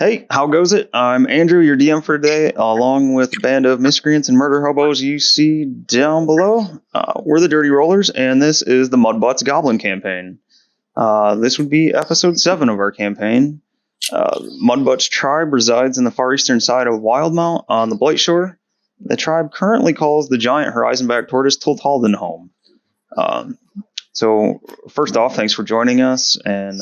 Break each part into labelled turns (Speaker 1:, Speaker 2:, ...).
Speaker 1: Hey, how goes it? I'm Andrew, your DM for today, along with a band of miscreants and murder hobos you see down below. We're the Dirty Rollers, and this is the Mudbutts Goblin campaign. This would be episode 7 of our campaign. Mudbutts tribe resides in the far eastern side of Wildmount on the Blight Shore. The tribe currently calls the giant horizonback tortoise Toltalden home. So, first off, thanks for joining us, and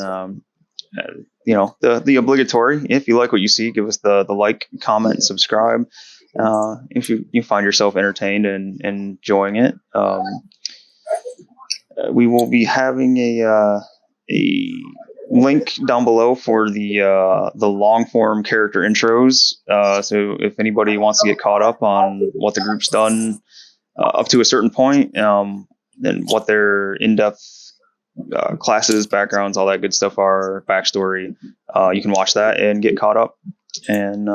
Speaker 1: the obligatory. If you like what you see, give us the like, comment, subscribe. If you find yourself entertained and enjoying it, we will be having a link down below for the long form character intros. So if anybody wants to get caught up on what the group's done up to a certain point, and what their in-depth classes, backgrounds, all that good stuff are, backstory, you can watch that and get caught up. And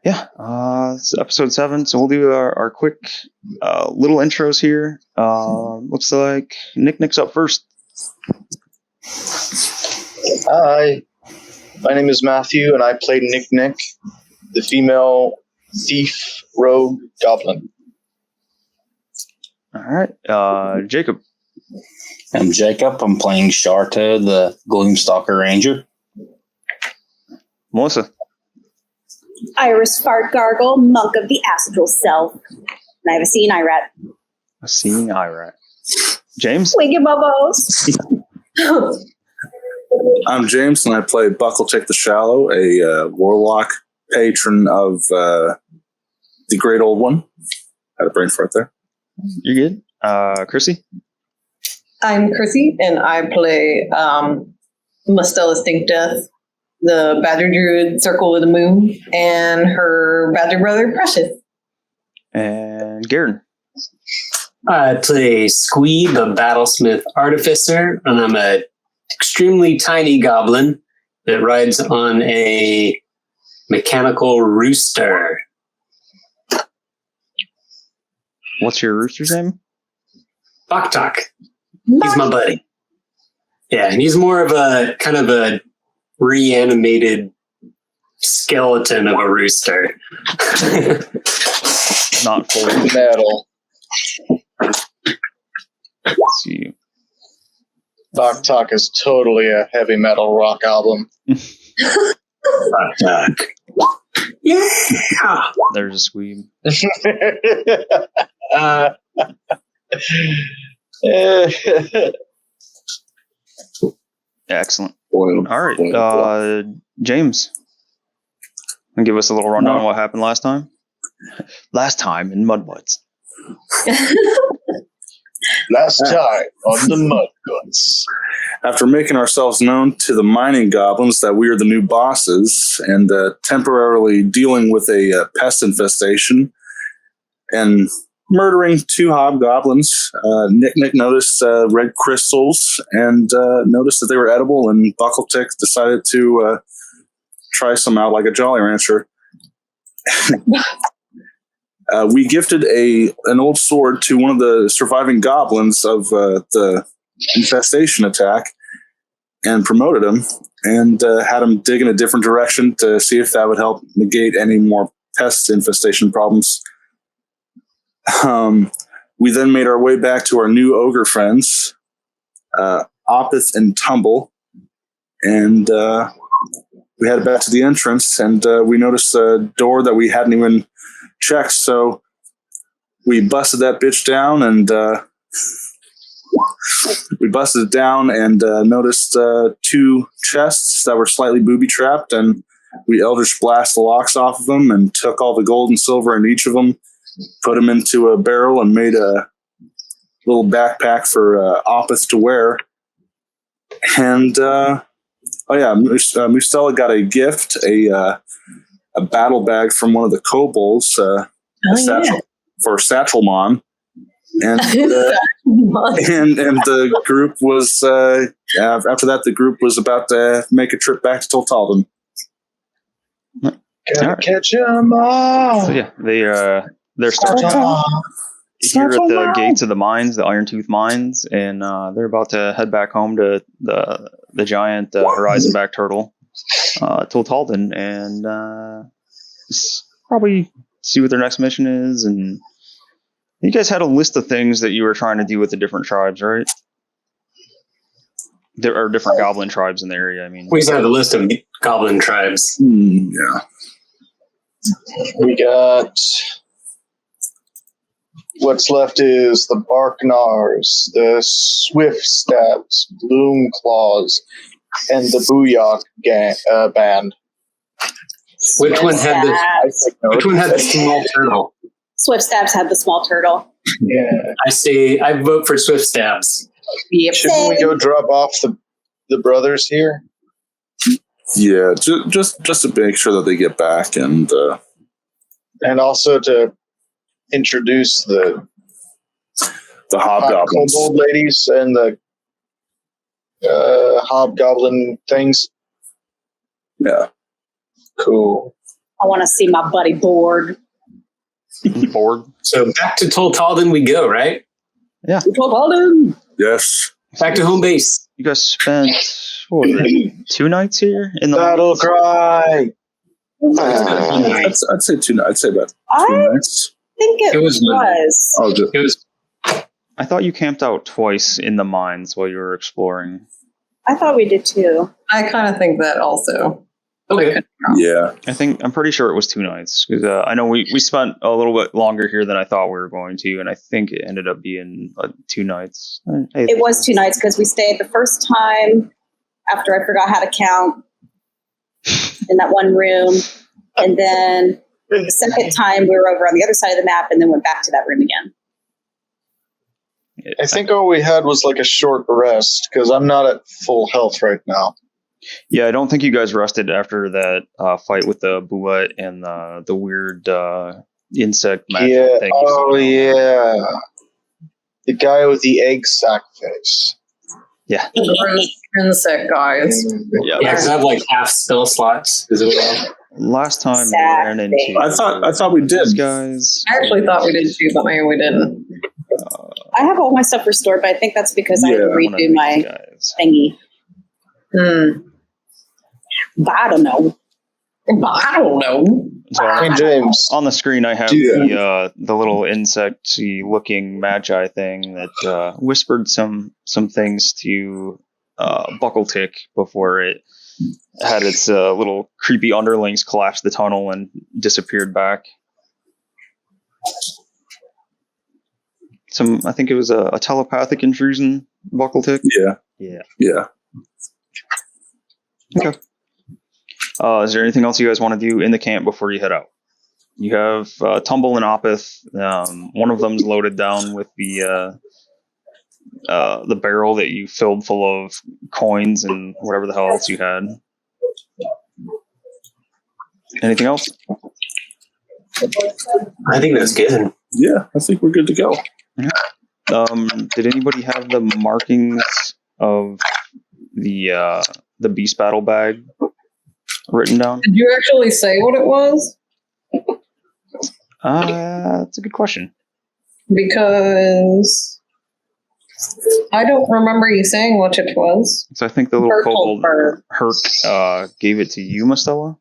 Speaker 1: it's episode 7, so we'll do our quick little intros here. Looks like Nick's up first.
Speaker 2: Hi, my name is Matthew, and I played Nick, the female thief rogue goblin.
Speaker 1: All right, Jacob.
Speaker 3: I'm Jacob. I'm playing Sharta, the Gloomstalker Ranger.
Speaker 1: Melissa.
Speaker 4: Iris Fart Gargle, monk of the astral self. And I have a seeing Irat.
Speaker 1: A seeing Irat. James.
Speaker 4: Wicked Bubbles.
Speaker 5: I'm James, and I play Bucklecheck the Shallow, a warlock patron of the Great Old One. Had a brain fart there.
Speaker 1: You're good. Chrissy.
Speaker 6: I'm Chrissy, and I play Mustela Stinkdeath, the Badger Druid Circle of the Moon, and her Badger brother, Precious.
Speaker 1: And Garen.
Speaker 7: I play Squeeb, a Battlesmith Artificer, and I'm a extremely tiny goblin that rides on a mechanical rooster.
Speaker 1: What's your rooster's name?
Speaker 7: Baktak. He's my buddy. Yeah, and he's more of a kind of a reanimated skeleton of a rooster.
Speaker 1: Not full
Speaker 2: Metal.
Speaker 1: Let's see.
Speaker 2: Baktak is totally a heavy metal rock album.
Speaker 7: Baktak. Yeah!
Speaker 1: There's a squeeb. Excellent. All right, James, and give us a little rundown on what happened last time. Last time in Mudbutts.
Speaker 2: Last time on the Mudbutts.
Speaker 5: After making ourselves known to the mining goblins that we are the new bosses, and temporarily dealing with a pest infestation and murdering 2 hobgoblins, Nick noticed red crystals and noticed that they were edible, and Bucklecheck decided to try some out like a Jolly Rancher. We gifted an old sword to one of the surviving goblins of the infestation attack and promoted him, and had him dig in a different direction to see if that would help negate any more pest infestation problems. We then made our way back to our new ogre friends, Opeth and Tumble, and we headed back to the entrance, and we noticed a door that we hadn't even checked, so we busted that bitch down, and noticed 2 chests that were slightly booby-trapped, and we Eldritch Blast the locks off of them and took all the gold and silver in each of them, put them into a barrel, and made a little backpack for Opeth to wear. And Mustela got a gift, a battle bag from one of the kobolds, for Satchelmon. And and the group was after that, the group was about to make a trip back to Toltalden.
Speaker 2: Gotta catch 'em all.
Speaker 1: So yeah, they're starting here at the gates of the mines, the Iron Tooth mines, and they're about to head back home to the giant horizonback turtle Talden and probably see what their next mission is. And you guys had a list of things that you were trying to do with the different tribes, right? There are different goblin tribes in the area. I mean,
Speaker 7: We just have a list of goblin tribes.
Speaker 5: Yeah.
Speaker 2: We got what's left is the Barknars, the Swift Stabs, Gloom Claws, and the Booyah band.
Speaker 7: Which one had the
Speaker 2: I take note.
Speaker 7: Which one had the small turtle?
Speaker 4: Swift Stabs had the small turtle.
Speaker 2: Yeah.
Speaker 7: I vote for Swift Stabs.
Speaker 6: Yep.
Speaker 2: Shouldn't we go drop off the brothers here?
Speaker 5: Yeah, just to make sure that they get back and
Speaker 2: Also to introduce the
Speaker 5: hobgoblins.
Speaker 2: kobold ladies and the hobgoblin things.
Speaker 5: Yeah.
Speaker 2: Cool.
Speaker 4: I want to see my buddy Borg.
Speaker 1: Borg.
Speaker 7: So back to Talden we go, right?
Speaker 4: Talden.
Speaker 5: Yes.
Speaker 7: Back to home base.
Speaker 1: You guys spent what was it, 2 nights here in the
Speaker 2: Battle cry.
Speaker 5: I'd say 2 nights. I'd say about 2
Speaker 4: I
Speaker 5: nights.
Speaker 4: think it was.
Speaker 5: Oh, just,
Speaker 7: It was
Speaker 1: I thought you camped out twice in the mines while you were exploring.
Speaker 4: I thought we did too.
Speaker 6: I kind of think that also.
Speaker 7: okay.
Speaker 5: yeah.
Speaker 1: I'm pretty sure it was 2 nights because I know we spent a little bit longer here than I thought we were going to, and I think it ended up being 2 nights.
Speaker 4: It was 2 nights because we stayed the first time after I forgot how to count in that one room, and then the second time we were over on the other side of the map, and then went back to that room again.
Speaker 2: I think all we had was like a short rest because I'm not at full health right now.
Speaker 1: Yeah, I don't think you guys rested after that fight with the Buet and the weird insect magic
Speaker 2: Yeah.
Speaker 1: thing.
Speaker 2: Oh yeah. The guy with the egg sack face.
Speaker 1: Yeah.
Speaker 6: The gross insect guys.
Speaker 1: Yeah.
Speaker 7: Yeah, because I have like half spell slots as well.
Speaker 1: Last time we ran
Speaker 4: Exactly.
Speaker 1: into
Speaker 5: I thought we did.
Speaker 1: these guys.
Speaker 6: I actually thought we did too, but maybe we didn't.
Speaker 4: I have all my stuff restored, but I think that's because I had to
Speaker 5: Yeah,
Speaker 1: one of
Speaker 4: redo
Speaker 1: these
Speaker 4: my
Speaker 1: guys.
Speaker 4: thingy. But I don't know.
Speaker 6: I don't know.
Speaker 1: So
Speaker 2: Hey James.
Speaker 1: on the screen, I have the little insect-y looking magi thing that whispered some things to Buckletick before it had its little creepy underlings collapse the tunnel and disappeared back. I think it was a telepathic intrusion, Buckletick.
Speaker 5: Yeah.
Speaker 1: Okay. Is there anything else you guys want to do in the camp before you head out? You have Tumble and Opeth. One of them's loaded down with the barrel that you filled full of coins and whatever the hell else you had. Anything else?
Speaker 7: I think that's good.
Speaker 5: Yeah, I think we're good to go.
Speaker 1: Did anybody have the markings of the beast battle bag written down?
Speaker 6: Did you actually say what it was?
Speaker 1: That's a good question.
Speaker 6: Because I don't remember you saying what it was.
Speaker 1: So I think the little
Speaker 4: Purple
Speaker 1: kobold
Speaker 4: bird.
Speaker 1: Herc gave it to you, Mastella.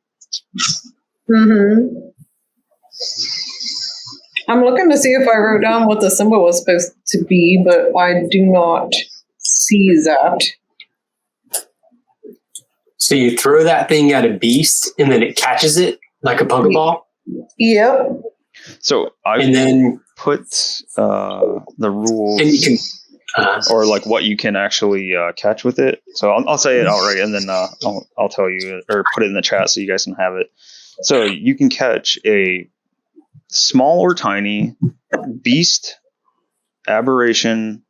Speaker 6: Mm-hmm. I'm looking to see if I wrote down what the symbol was supposed to be, but I do not see that.
Speaker 7: So you throw that thing at a beast and then it catches it like a Pokeball?
Speaker 6: Yep.
Speaker 1: So I
Speaker 7: And then
Speaker 1: put the rules
Speaker 7: and you can
Speaker 1: or like what you can actually catch with it. So I'll say it outright, and then I'll tell you or put it in the chat so you guys can have it. So you can catch a small or tiny beast, aberration,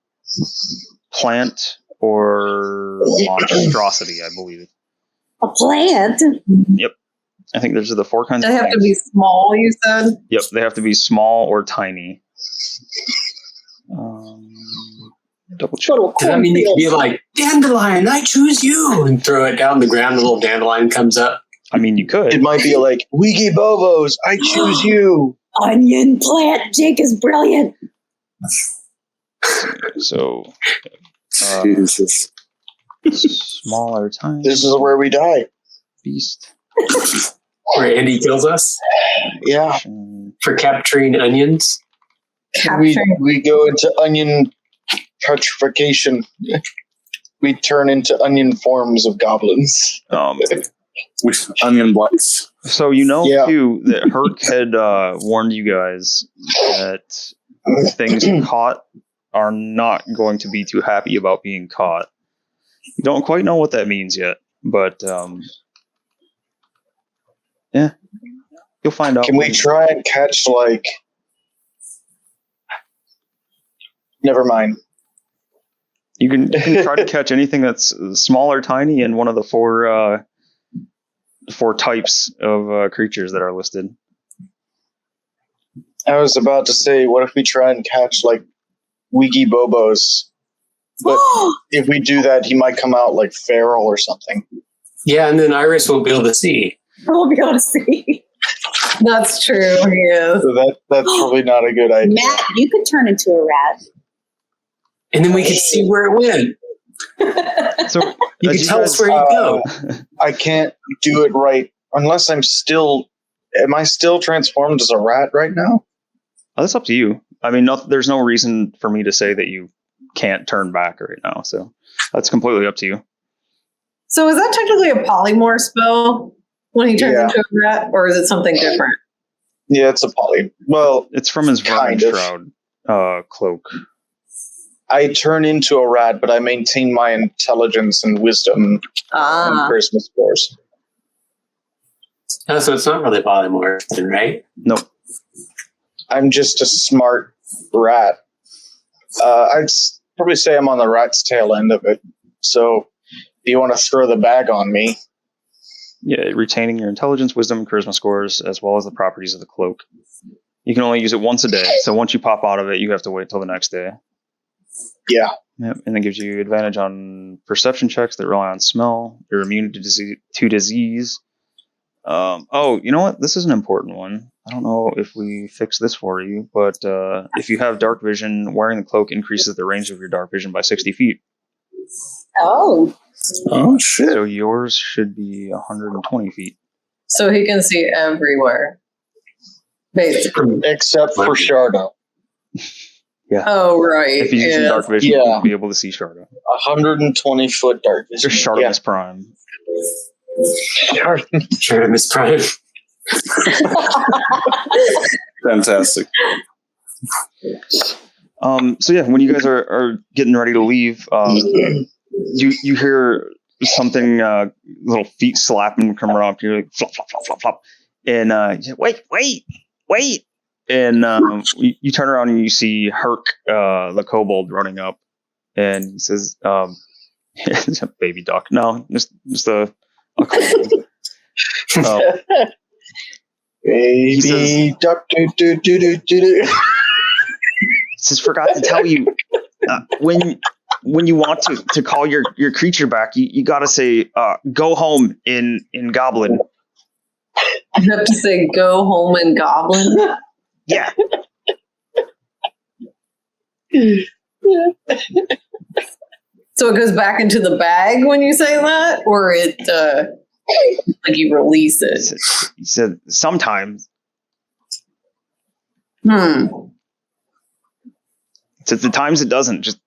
Speaker 1: plant, or monstrosity, I believe.
Speaker 4: A plant?
Speaker 1: Yep. I think those are the 4 kinds
Speaker 6: They
Speaker 1: of
Speaker 6: have to
Speaker 1: things.
Speaker 6: be small, you said?
Speaker 1: Yep, they have to be small or tiny. Double check.
Speaker 4: Little
Speaker 7: does that mean you can be
Speaker 4: cornfield.
Speaker 7: like, dandelion, I choose you, and throw it down the ground, the little dandelion comes up?
Speaker 1: I mean, you could.
Speaker 2: It might be like Wiggy Bobos, I choose you.
Speaker 4: Onion plant. Jake is brilliant.
Speaker 1: So,
Speaker 5: Jesus.
Speaker 1: small or tiny.
Speaker 2: This is where we die.
Speaker 1: beast.
Speaker 7: Where Andy kills us
Speaker 2: Yeah.
Speaker 7: for capturing onions.
Speaker 2: We go into onion petrification. We turn into onion forms of goblins.
Speaker 5: With onion butts.
Speaker 1: So you know
Speaker 2: Yeah.
Speaker 1: too that Herc had warned you guys that things caught are not going to be too happy about being caught. You don't quite know what that means yet, but yeah, you'll find out.
Speaker 2: Can we try and catch, like... Never mind.
Speaker 1: You can try to catch anything that's small or tiny in one of the four types of creatures that are listed.
Speaker 2: I was about to say, what if we try and catch, like, Wiggy Bobos? But if we do that, he might come out like feral or something.
Speaker 7: Yeah, and then Iris will be able to see.
Speaker 4: We'll be able to see.
Speaker 6: That's true. Yeah.
Speaker 2: So that's probably not a good idea.
Speaker 4: Matt, you could turn into a rat.
Speaker 7: And then we can see where it went.
Speaker 1: So
Speaker 7: You can tell us where you go.
Speaker 2: I can't do it right unless I'm still... Am I still transformed as a rat right now?
Speaker 1: That's up to you. I mean, there's no reason for me to say that you can't turn back right now. So that's completely up to you.
Speaker 6: So is that technically a polymorph spell when he turns
Speaker 2: Yeah.
Speaker 6: into a rat, or is it something different?
Speaker 2: Yeah, it's a poly. Well,
Speaker 1: It's from his Vermin
Speaker 2: Kind of.
Speaker 1: Shroud cloak.
Speaker 2: I turn into a rat, but I maintain my intelligence and wisdom and
Speaker 6: Ah.
Speaker 2: charisma scores.
Speaker 7: Oh, so it's not really polymorph, then, right?
Speaker 1: Nope.
Speaker 2: I'm just a smart rat. I'd probably say I'm on the rat's tail end of it. So, do you want to throw the bag on me?
Speaker 1: Yeah, retaining your intelligence, wisdom, and charisma scores, as well as the properties of the cloak. You can only use it once a day, so once you pop out of it, you have to wait till the next day.
Speaker 2: Yeah.
Speaker 1: Yep, and it gives you advantage on perception checks that rely on smell. You're immune to disease. Oh, you know what? This is an important one. I don't know if we fix this for you, but if you have dark vision, wearing the cloak increases the range of your dark vision by 60 feet.
Speaker 4: Oh,
Speaker 5: Oh, shit.
Speaker 1: So yours should be 120 feet.
Speaker 6: So he can see everywhere. Basically.
Speaker 2: Except for Sharda.
Speaker 6: Oh, right.
Speaker 1: If he's using
Speaker 6: Yeah.
Speaker 1: dark vision,
Speaker 2: Yeah.
Speaker 1: you'll be able to see Sharda.
Speaker 2: 120-foot dark vision.
Speaker 1: Just Shardamus Prime.
Speaker 7: Artemis Prime.
Speaker 5: Fantastic.
Speaker 1: So yeah, when you guys are getting ready to leave, you hear something, little feet slapping come around. You're like flop flop flop flop flop, and wait, and you turn around and you see Herc, the kobold, running up, and he says, "It's a baby duck. No, just a kobold."
Speaker 2: Baby
Speaker 1: says-
Speaker 2: duck, do do do do do do.
Speaker 1: He says, "Forgot to tell you, when you want to call your creature back, you got to say go home in Goblin."
Speaker 6: You have to say, go home and goblin.
Speaker 1: Yeah.
Speaker 6: So it goes back into the bag when you say that? Or it, like you release it?
Speaker 1: He said, sometimes. It's at the times it doesn't. Just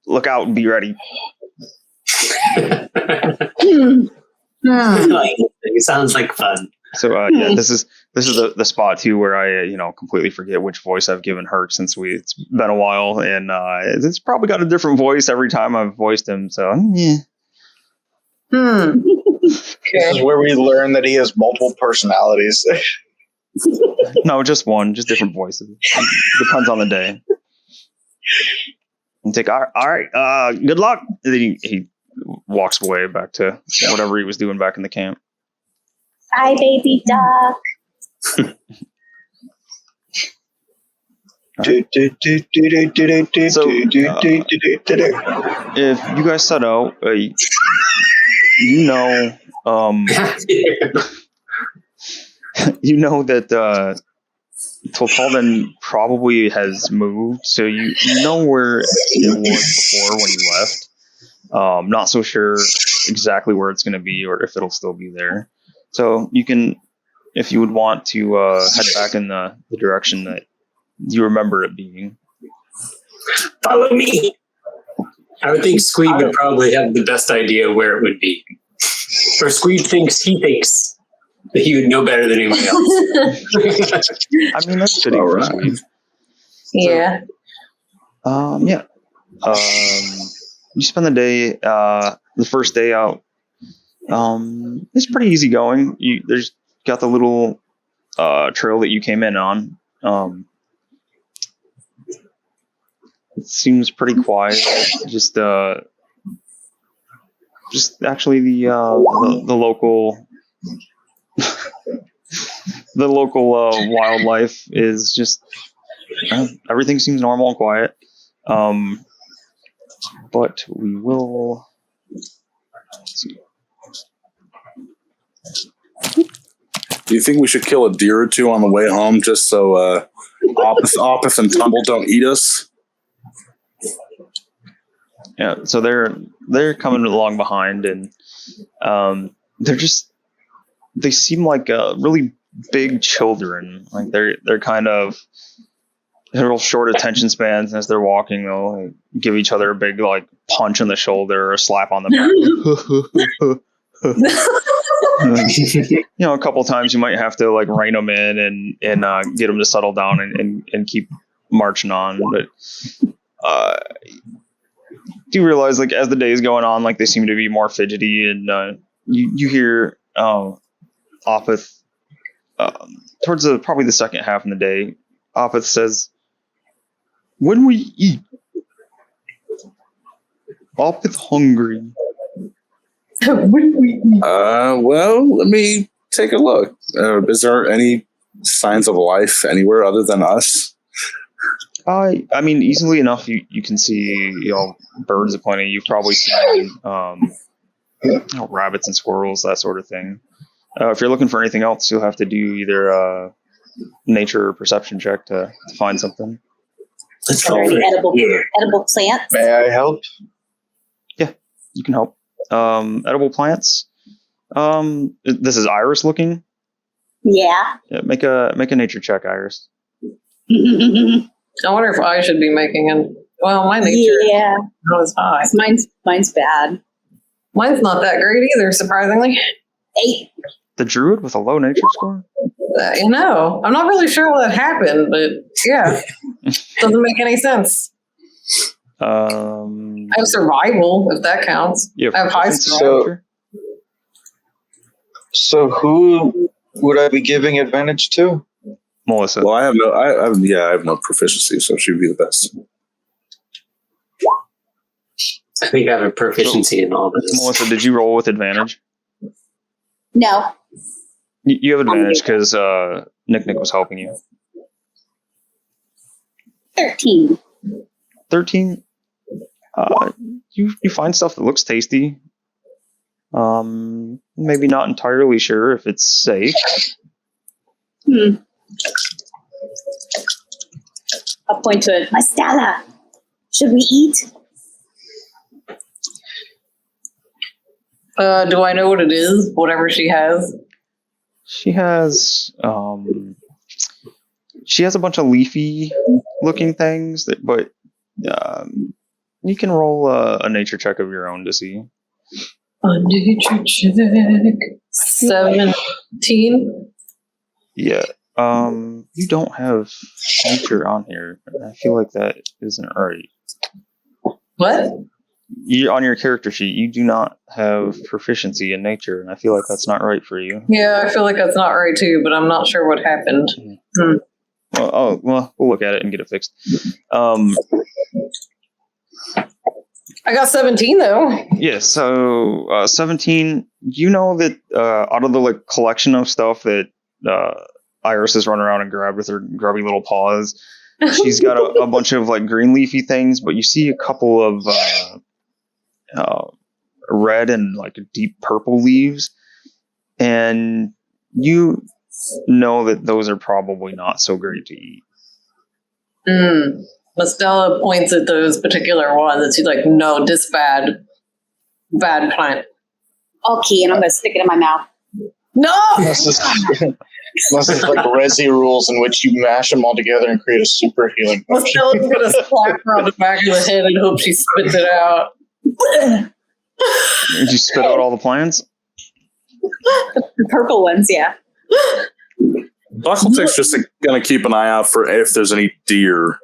Speaker 1: look out and be ready.
Speaker 7: It sounds like fun.
Speaker 1: So yeah, this is the spot too where I completely forget which voice I've given Herc since it's been a while, and it's probably got a different voice every time I've voiced him. So yeah.
Speaker 2: This is where we learn that he has multiple personalities.
Speaker 1: No, just one, just different voices. Depends on the day. And take all right. Good luck. And then he walks away back to whatever he was doing back in the camp.
Speaker 4: hi, baby duck.
Speaker 2: Do, do, do, do, do, do, do,
Speaker 1: So,
Speaker 2: do, do, do, do, do, do.
Speaker 1: If you guys set out, you know that Toltalden probably has moved, so you know where it was before when you left. Not so sure exactly where it's going to be or if it'll still be there. So you can, if you would want to head back in the direction that you remember it being.
Speaker 7: Follow me. I would think Squeeb would probably have the best idea where it would be. Or Squeeb thinks that he would know better than anybody else.
Speaker 1: I mean, that's fitting for Squeeb.
Speaker 6: Yeah.
Speaker 1: Yeah. You spend the day, the first day out. It's pretty easy going. There's got the little trail that you came in on. It seems pretty quiet. Just actually the local the local wildlife is just everything seems normal and quiet. But we will. Let's see.
Speaker 5: Do you think we should kill a deer or two on the way home just so Opeth and Tumble don't eat us?
Speaker 1: Yeah, so they're coming along behind, and they seem like really big children. Like they're kind of real short attention spans, and as they're walking, they'll give each other a big like punch in the shoulder or a slap on the back. A couple times you might have to like rein them in and get them to settle down and keep marching on. But do realize like as the day is going on, like they seem to be more fidgety, and you hear Opeth towards probably the second half of the day. Opeth says, "When we eat, Opeth hungry."
Speaker 5: Well, let me take a look. Is there any signs of life anywhere other than us?
Speaker 1: I mean, easily enough, you can see birds aplenty. You've probably seen rabbits and squirrels, that sort of thing. If you're looking for anything else, you'll have to do either a nature or perception check to find something.
Speaker 4: Edible plants.
Speaker 2: May I help?
Speaker 1: Yeah, you can help. Edible plants. This is Iris looking.
Speaker 4: Yeah.
Speaker 1: Make a nature check, Iris.
Speaker 6: I wonder if I should be making it. Well, my nature not as high.
Speaker 4: Mine's bad.
Speaker 6: Mine's not that great either, surprisingly.
Speaker 4: 8.
Speaker 1: The druid with a low nature score?
Speaker 6: I'm not really sure how that happened, but yeah, doesn't make any sense. I have survival, if that counts. I have high survival.
Speaker 2: So who would I be giving advantage to?
Speaker 1: Melissa.
Speaker 5: Well, I have no proficiency, so she'd be the best.
Speaker 7: I think I have a proficiency in all this.
Speaker 1: Melissa, did you roll with advantage?
Speaker 4: No.
Speaker 1: You have advantage because Nick was helping you.
Speaker 4: 13.
Speaker 1: 13. You find stuff that looks tasty. Maybe not entirely sure if it's safe.
Speaker 4: I'll point to it. My Stella, should we eat?
Speaker 6: Do I know what it is? Whatever she has.
Speaker 1: She has a bunch of leafy looking things but you can roll a nature check of your own to see.
Speaker 6: A nature check. 17.
Speaker 1: Yeah. You don't have nature on here. I feel like that isn't right.
Speaker 6: What?
Speaker 1: On your character sheet, you do not have proficiency in nature, and I feel like that's not right for you.
Speaker 6: Yeah, I feel like that's not right too, but I'm not sure what happened.
Speaker 1: Well, we'll look at it and get it fixed.
Speaker 6: I got 17 though.
Speaker 1: Yeah, so 17. You know that out of the collection of stuff that Iris has run around and grabbed with her grubby little paws, she's got a bunch of green leafy things, but you see a couple of red and deep purple leaves, and you know that those are probably not so great to eat.
Speaker 6: Mastella points at those particular ones and she's like, no, this bad plant.
Speaker 4: Okay, and I'm going to stick it in my mouth.
Speaker 6: No!
Speaker 2: Unless it's like Resi rules in which you mash them all together and create a super healing potion.
Speaker 6: Mostella's gonna slap her on the back of the head and hope she spits it out.
Speaker 1: Did you spit out all the plants?
Speaker 4: The purple ones, yeah.
Speaker 5: Buckletic's just going to keep an eye out for if there's any deer.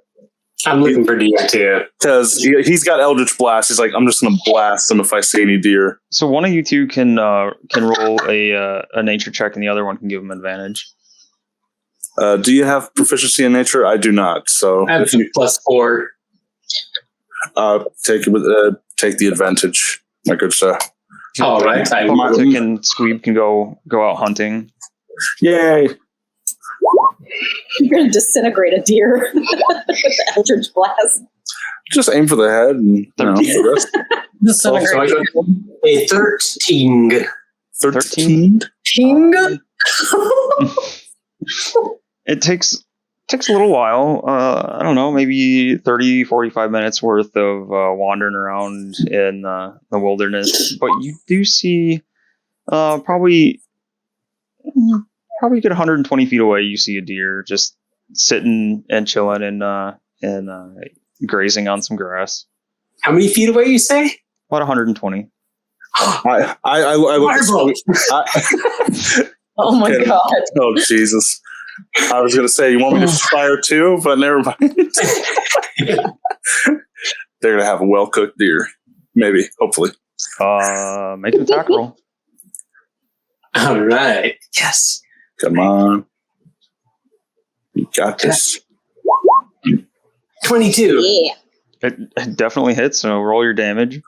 Speaker 7: I'm looking for deer too.
Speaker 5: Because he's got Eldritch Blast. He's like, I'm just going to blast them if I see any deer.
Speaker 1: So one of you two can roll a nature check, and the other one can give them advantage.
Speaker 5: Do you have proficiency in nature? I do not. So
Speaker 7: I have
Speaker 5: if you
Speaker 7: +4.
Speaker 5: take the advantage, my good sir.
Speaker 7: All right.
Speaker 1: Buckletic and Squeeb can go out hunting.
Speaker 5: Yay!
Speaker 4: You're going to disintegrate a deer with the Eldritch Blast.
Speaker 5: Just aim for the head, and the rest.
Speaker 7: So I got a 13.
Speaker 5: 13?
Speaker 6: King?
Speaker 1: It takes a little while. I don't know, maybe 30, 45 minutes worth of wandering around in the wilderness. But you do see probably get 120 feet away. You see a deer just sitting and chilling and grazing on some grass.
Speaker 7: How many feet away you say?
Speaker 1: About 120.
Speaker 5: I look at
Speaker 6: Oh my
Speaker 5: Okay.
Speaker 6: god.
Speaker 5: Oh, Jesus. I was going to say, you want me to fire too? But never mind. They're going to have a well-cooked deer. Maybe, hopefully.
Speaker 1: Make an attack roll.
Speaker 7: All right. Yes.
Speaker 5: Come on. You got this.
Speaker 7: 22.
Speaker 4: Yeah.
Speaker 1: It definitely hits, so roll your damage.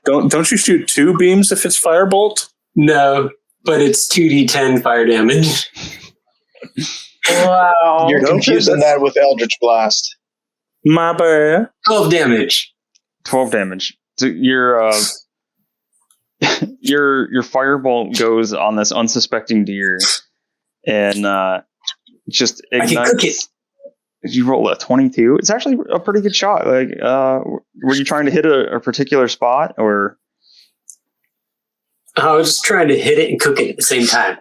Speaker 5: Don't you shoot 2 beams if it's firebolt?
Speaker 7: No, but it's 2d10 fire damage.
Speaker 6: Wow.
Speaker 2: You're confusing that with Eldritch Blast.
Speaker 5: My bad.
Speaker 7: 12 damage.
Speaker 1: 12 damage. So your firebolt goes on this unsuspecting deer and just ignites.
Speaker 7: I can cook it.
Speaker 1: Did you roll a 22? It's actually a pretty good shot. Like, were you trying to hit a particular spot, or?
Speaker 7: I was just trying to hit it and cook it at the same time.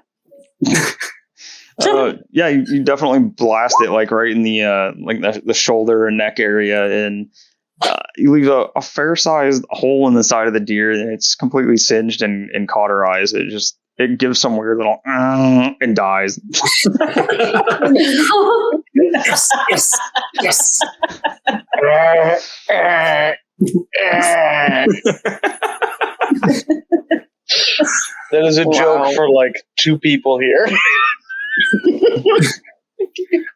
Speaker 1: Yeah, you definitely blast it like right in the shoulder and neck area, and you leave a fair sized hole in the side of the deer, and it's completely singed and cauterized. It gives some weird little and dies.
Speaker 7: Yes, yes, yes.
Speaker 2: That is a joke for like 2 people here.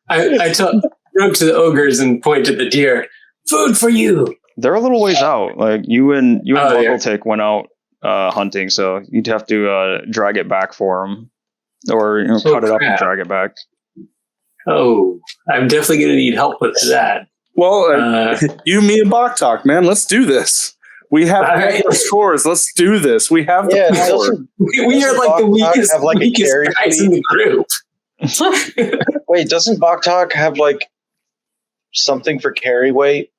Speaker 7: I wrote to the ogres and pointed the deer. Food for you.
Speaker 1: They're a little ways out. Like you and
Speaker 7: Oh, yeah.
Speaker 1: Buckletic went out hunting, so you'd have to drag it back for them, or cut it up and
Speaker 7: crap.
Speaker 1: drag it back.
Speaker 7: Oh, I'm definitely going to need help with that.
Speaker 5: Well, you, me, and Boktok, man. Let's do this. We have
Speaker 7: All right.
Speaker 5: the scores. Let's do this. We have the
Speaker 2: Yeah,
Speaker 5: power.
Speaker 2: doesn't,
Speaker 7: We are like the
Speaker 2: Boktok
Speaker 7: weakest,
Speaker 2: have, like, a
Speaker 7: weakest
Speaker 2: carry
Speaker 7: guys in the group.
Speaker 2: wait, doesn't Boktok have like something for carry weight?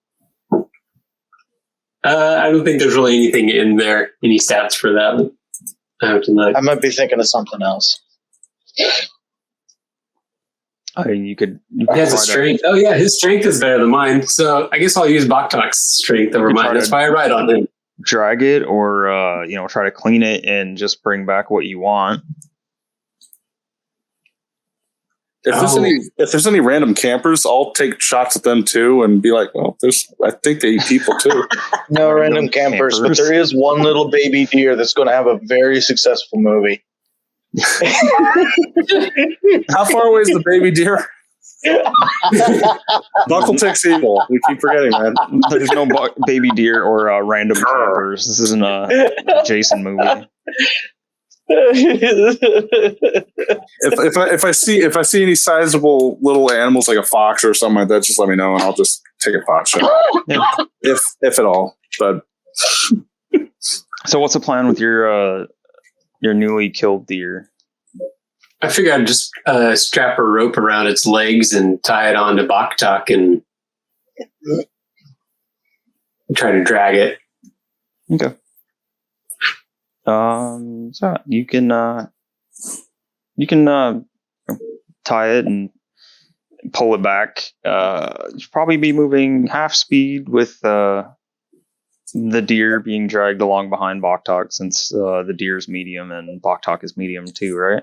Speaker 7: I don't think there's really anything in there, any stats for that. I have to look.
Speaker 2: I might be thinking of something else.
Speaker 1: I mean, you could
Speaker 7: He has a
Speaker 1: try to-
Speaker 7: strength. Oh yeah, his strength is better than mine. So I guess I'll use Boktok's strength over
Speaker 1: You can
Speaker 7: mine.
Speaker 1: try
Speaker 7: That's
Speaker 1: to-
Speaker 7: why I ride on him.
Speaker 1: drag it, or try to clean it and just bring back what you want.
Speaker 5: If there's any random campers, I'll take shots at them too and be like, well, I think they eat people too.
Speaker 2: No
Speaker 1: Random
Speaker 2: random campers, but
Speaker 1: campers.
Speaker 2: there is one little baby deer that's going to have a very successful movie.
Speaker 5: How far away is the baby deer? Buckletic's evil. We keep forgetting that.
Speaker 1: There's no baby deer or random campers. This isn't a Jason movie.
Speaker 5: If I see any sizable little animals like a fox or something like that, just let me know and I'll just take a pot shot.
Speaker 1: Yeah.
Speaker 5: If at all. But
Speaker 1: So what's the plan with your newly killed deer?
Speaker 7: I figure I'd just strap a rope around its legs and tie it onto Boktok and try to drag it.
Speaker 1: Okay. So you can you can tie it and pull it back. You'd probably be moving half speed with the deer being dragged along behind Boktok, since the deer's medium and Boktok is medium too, right?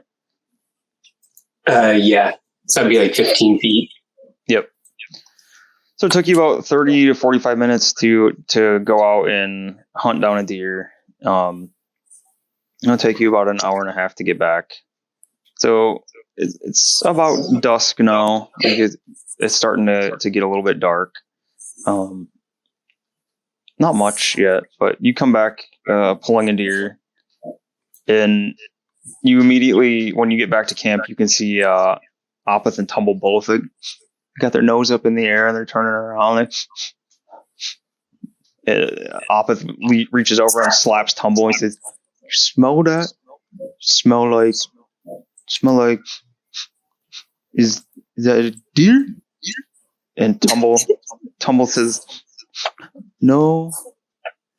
Speaker 7: Yeah. So that'd be like 15 feet.
Speaker 1: Yep. So it took you about 30 to 45 minutes to go out and hunt down a deer. It'll take you about an hour and a half to get back. So it's about dusk now. It's starting to get a little bit dark. Not much yet, but you come back pulling a deer, and you immediately, when you get back to camp, you can see Opeth and Tumble both got their nose up in the air and they're turning around. Opeth reaches over and slaps Tumble and says, "You smell that? Smell like? Is that a deer?" And Tumble says, "No,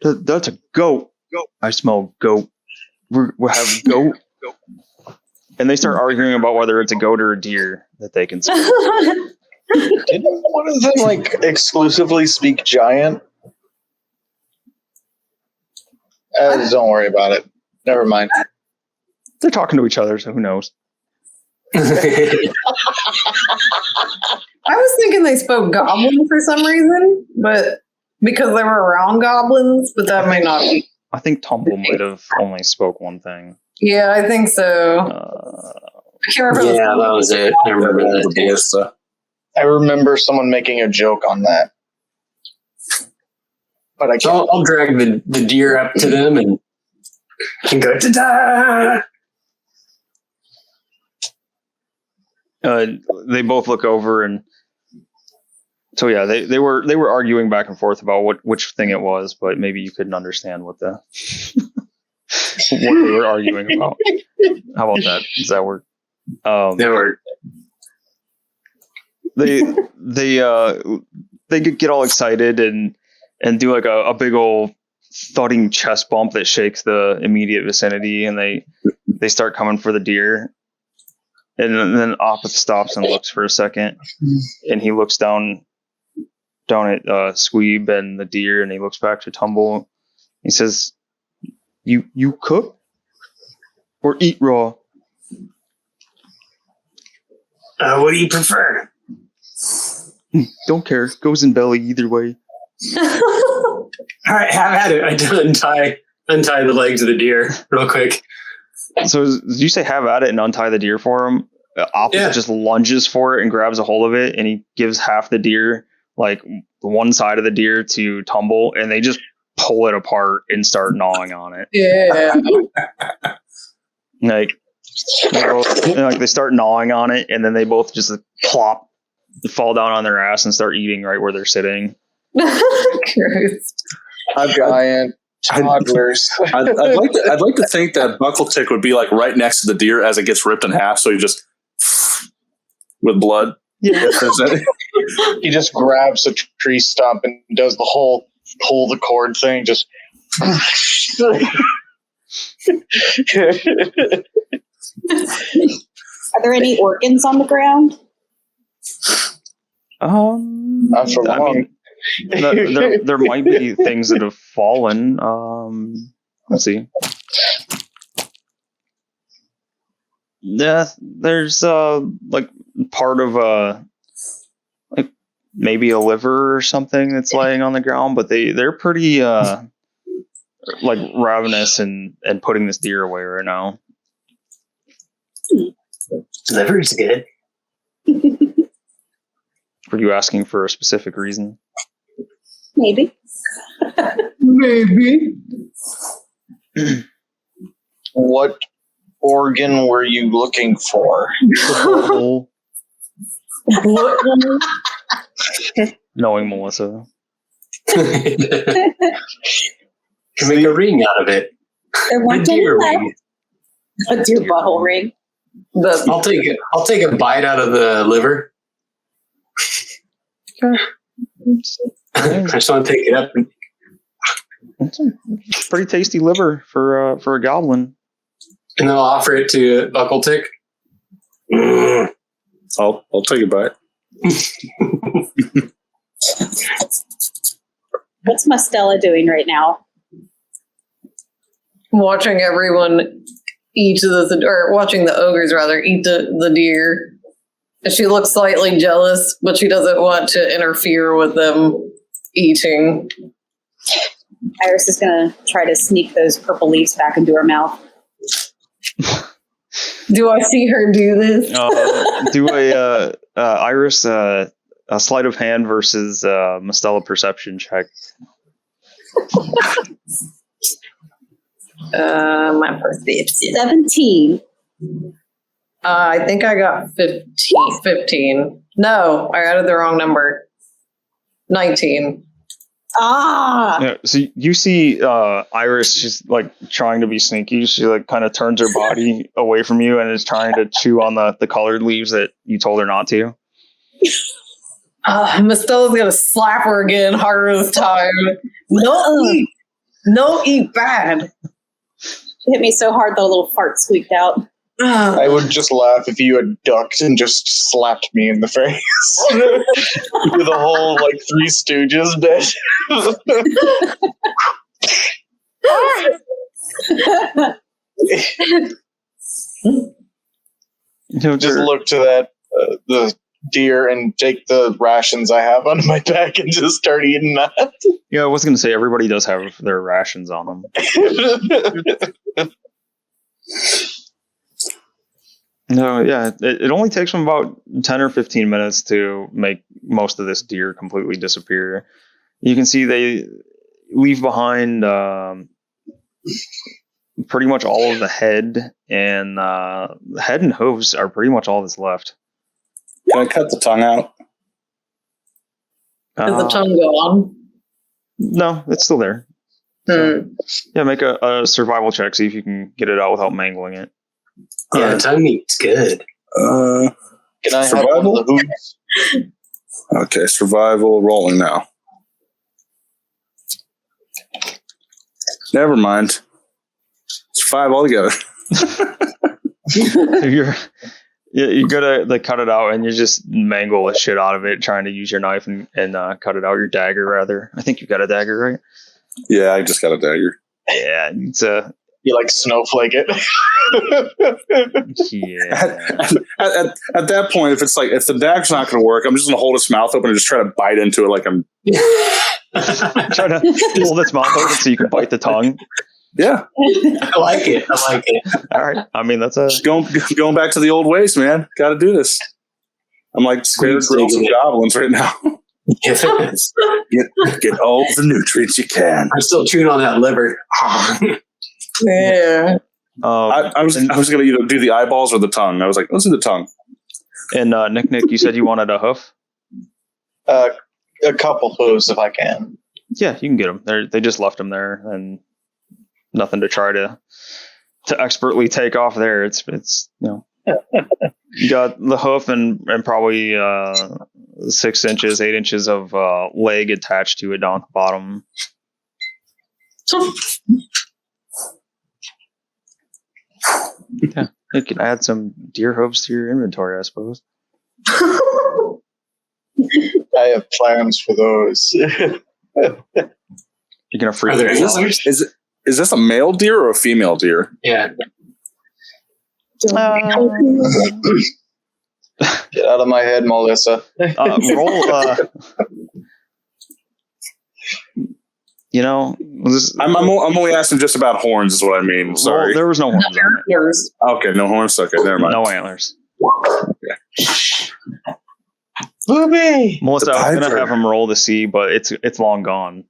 Speaker 1: that's a goat. I smell goat. We'll have goat." And they start arguing about whether it's a goat or a deer that they can smell.
Speaker 2: Didn't one of them like exclusively speak giant? Don't worry about it. Never mind.
Speaker 1: They're talking to each other, so who knows?
Speaker 6: I was thinking they spoke goblin for some reason, but because they were around goblins, but that may not be.
Speaker 1: I think Tumble might have only spoke one thing.
Speaker 6: Yeah, I think so. I can't remember.
Speaker 7: Yeah, that was it. I remember that.
Speaker 5: Ballista.
Speaker 2: I remember someone making a joke on that. But I
Speaker 7: So
Speaker 2: can't.
Speaker 7: I'll drag the deer up to them and go, ta-da!
Speaker 1: They both look over, and so yeah, they were arguing back and forth about which thing it was, but maybe you couldn't understand what what they were arguing about. How about that? Does that work?
Speaker 7: They were.
Speaker 1: They get all excited and do like a big old thudding chest bump that shakes the immediate vicinity, and they start coming for the deer. And then Opeth stops and looks for a second, and he looks down at Squeeb and the deer, and he looks back to Tumble. He says, "You cook or eat raw?"
Speaker 7: What do you prefer?
Speaker 1: Don't care. Goes in belly either way.
Speaker 7: All right, have at it. I untie the legs of the deer real quick.
Speaker 1: So did you say have at it and untie the deer for him? Opeth just lunges for it and grabs a hold of it, and he gives half the deer, like one side of the deer, to Tumble, and they just pull it apart and start gnawing on it.
Speaker 6: Yeah.
Speaker 1: They start gnawing on it, and then they both just plop, fall down on their ass and start eating right where they're sitting.
Speaker 6: Gross.
Speaker 2: Giant toddlers.
Speaker 5: I'd like to think that Buckletick would be like right next to the deer as it gets ripped in half, so he just with blood.
Speaker 1: Yeah.
Speaker 2: He just grabs a tree stump and does the whole pull the cord thing. Just.
Speaker 4: Are there any organs on the ground?
Speaker 2: Not for long.
Speaker 1: There might be things that have fallen. Let's see. Yeah, there's like part of like maybe a liver or something that's laying on the ground, but they're pretty like ravenous and putting this deer away right now.
Speaker 7: Liver's good.
Speaker 1: Were you asking for a specific reason?
Speaker 4: Maybe.
Speaker 6: Maybe.
Speaker 2: What organ were you looking for?
Speaker 1: Knowing Melissa.
Speaker 7: Can make a ring out of it.
Speaker 4: There
Speaker 7: A
Speaker 4: weren't
Speaker 7: deer
Speaker 4: any
Speaker 7: ring.
Speaker 4: left. A deer butthole ring.
Speaker 7: I'll take a bite out of the liver. I just want to take it up.
Speaker 1: It's a pretty tasty liver for a goblin.
Speaker 7: And then I'll offer it to Buckletick.
Speaker 5: I'll take a bite.
Speaker 4: What's Mustela doing right now?
Speaker 6: Watching everyone eat or watching the ogres rather eat the deer. She looks slightly jealous, but she doesn't want to interfere with them eating.
Speaker 4: Iris is going to try to sneak those purple leaves back into her mouth.
Speaker 6: Do I see her do this?
Speaker 1: Do a Iris a sleight of hand versus Mustela perception check.
Speaker 6: My perception.
Speaker 4: 17.
Speaker 6: I think I got 15. No, I added the wrong number. 19.
Speaker 4: Ah!
Speaker 1: Yeah, so you see Iris just like trying to be sneaky. She like kind of turns her body away from you and is trying to chew on the colored leaves that you told her not to.
Speaker 6: Mustela's gonna slap her again harder this time. No eat bad.
Speaker 4: She hit me so hard that a little fart squeaked out.
Speaker 2: I would just laugh if you had ducked and just slapped me in the face. With a whole, like, Three Stooges bit. Just look to that, the deer and take the rations I have on my back and just start eating that.
Speaker 1: Yeah, I was going to say everybody does have their rations on them. No, yeah, it only takes them about 10 or 15 minutes to make most of this deer completely disappear. You can see they leave behind pretty much all of the head, and head and hooves are pretty much all that's left.
Speaker 5: Can I cut the tongue out?
Speaker 6: Is the tongue gone?
Speaker 1: No, it's still there. Yeah, make a survival check, see if you can get it out without mangling it.
Speaker 7: Yeah, tongue meat's good.
Speaker 2: Can I have one of the hooves?
Speaker 5: Okay, survival rolling now. Never mind. It's 5 altogether.
Speaker 1: You gotta like cut it out and you just mangle the shit out of it trying to use your knife and cut it out, your dagger rather. I think you got a dagger, right?
Speaker 5: Yeah, I just got a dagger.
Speaker 1: Yeah, it's
Speaker 2: You like snowflake it?
Speaker 1: yeah.
Speaker 5: At that point, if the dagger's not going to work, I'm just going to hold its mouth open and just try to bite into it like I'm
Speaker 1: Try to hold its mouth open so you can bite the tongue.
Speaker 5: Yeah.
Speaker 7: I like it.
Speaker 1: All right. I mean, that's a
Speaker 5: Just going back to the old ways, man. Got to do this. I'm like scared grills and goblins right now.
Speaker 7: Yes.
Speaker 5: Get all the nutrients you can.
Speaker 7: I'm still chewing on that liver.
Speaker 6: Yeah.
Speaker 5: I was going to either do the eyeballs or the tongue. I was like, let's do the tongue.
Speaker 1: And Nick, you said you wanted a hoof?
Speaker 2: A couple hooves if I can.
Speaker 1: Yeah, you can get them. They just left them there, and nothing to try to expertly take off there. It's you got the hoof and probably 6 inches, 8 inches of leg attached to it down at the bottom. Yeah, you can add some deer hooves to your inventory, I suppose.
Speaker 2: I have plans for those.
Speaker 1: You're gonna freak.
Speaker 5: Is this a male deer or a female deer?
Speaker 7: Yeah.
Speaker 2: Get out of my head, Melissa.
Speaker 1: Roll.
Speaker 5: I'm only asking just about horns, is what I mean. Sorry.
Speaker 1: Well, there was no horns on it.
Speaker 6: Yours.
Speaker 5: Okay, no horns. Okay, never mind.
Speaker 1: No antlers.
Speaker 2: Booby!
Speaker 1: Melissa, I was
Speaker 5: Piper.
Speaker 1: gonna have him roll to see, but it's long gone.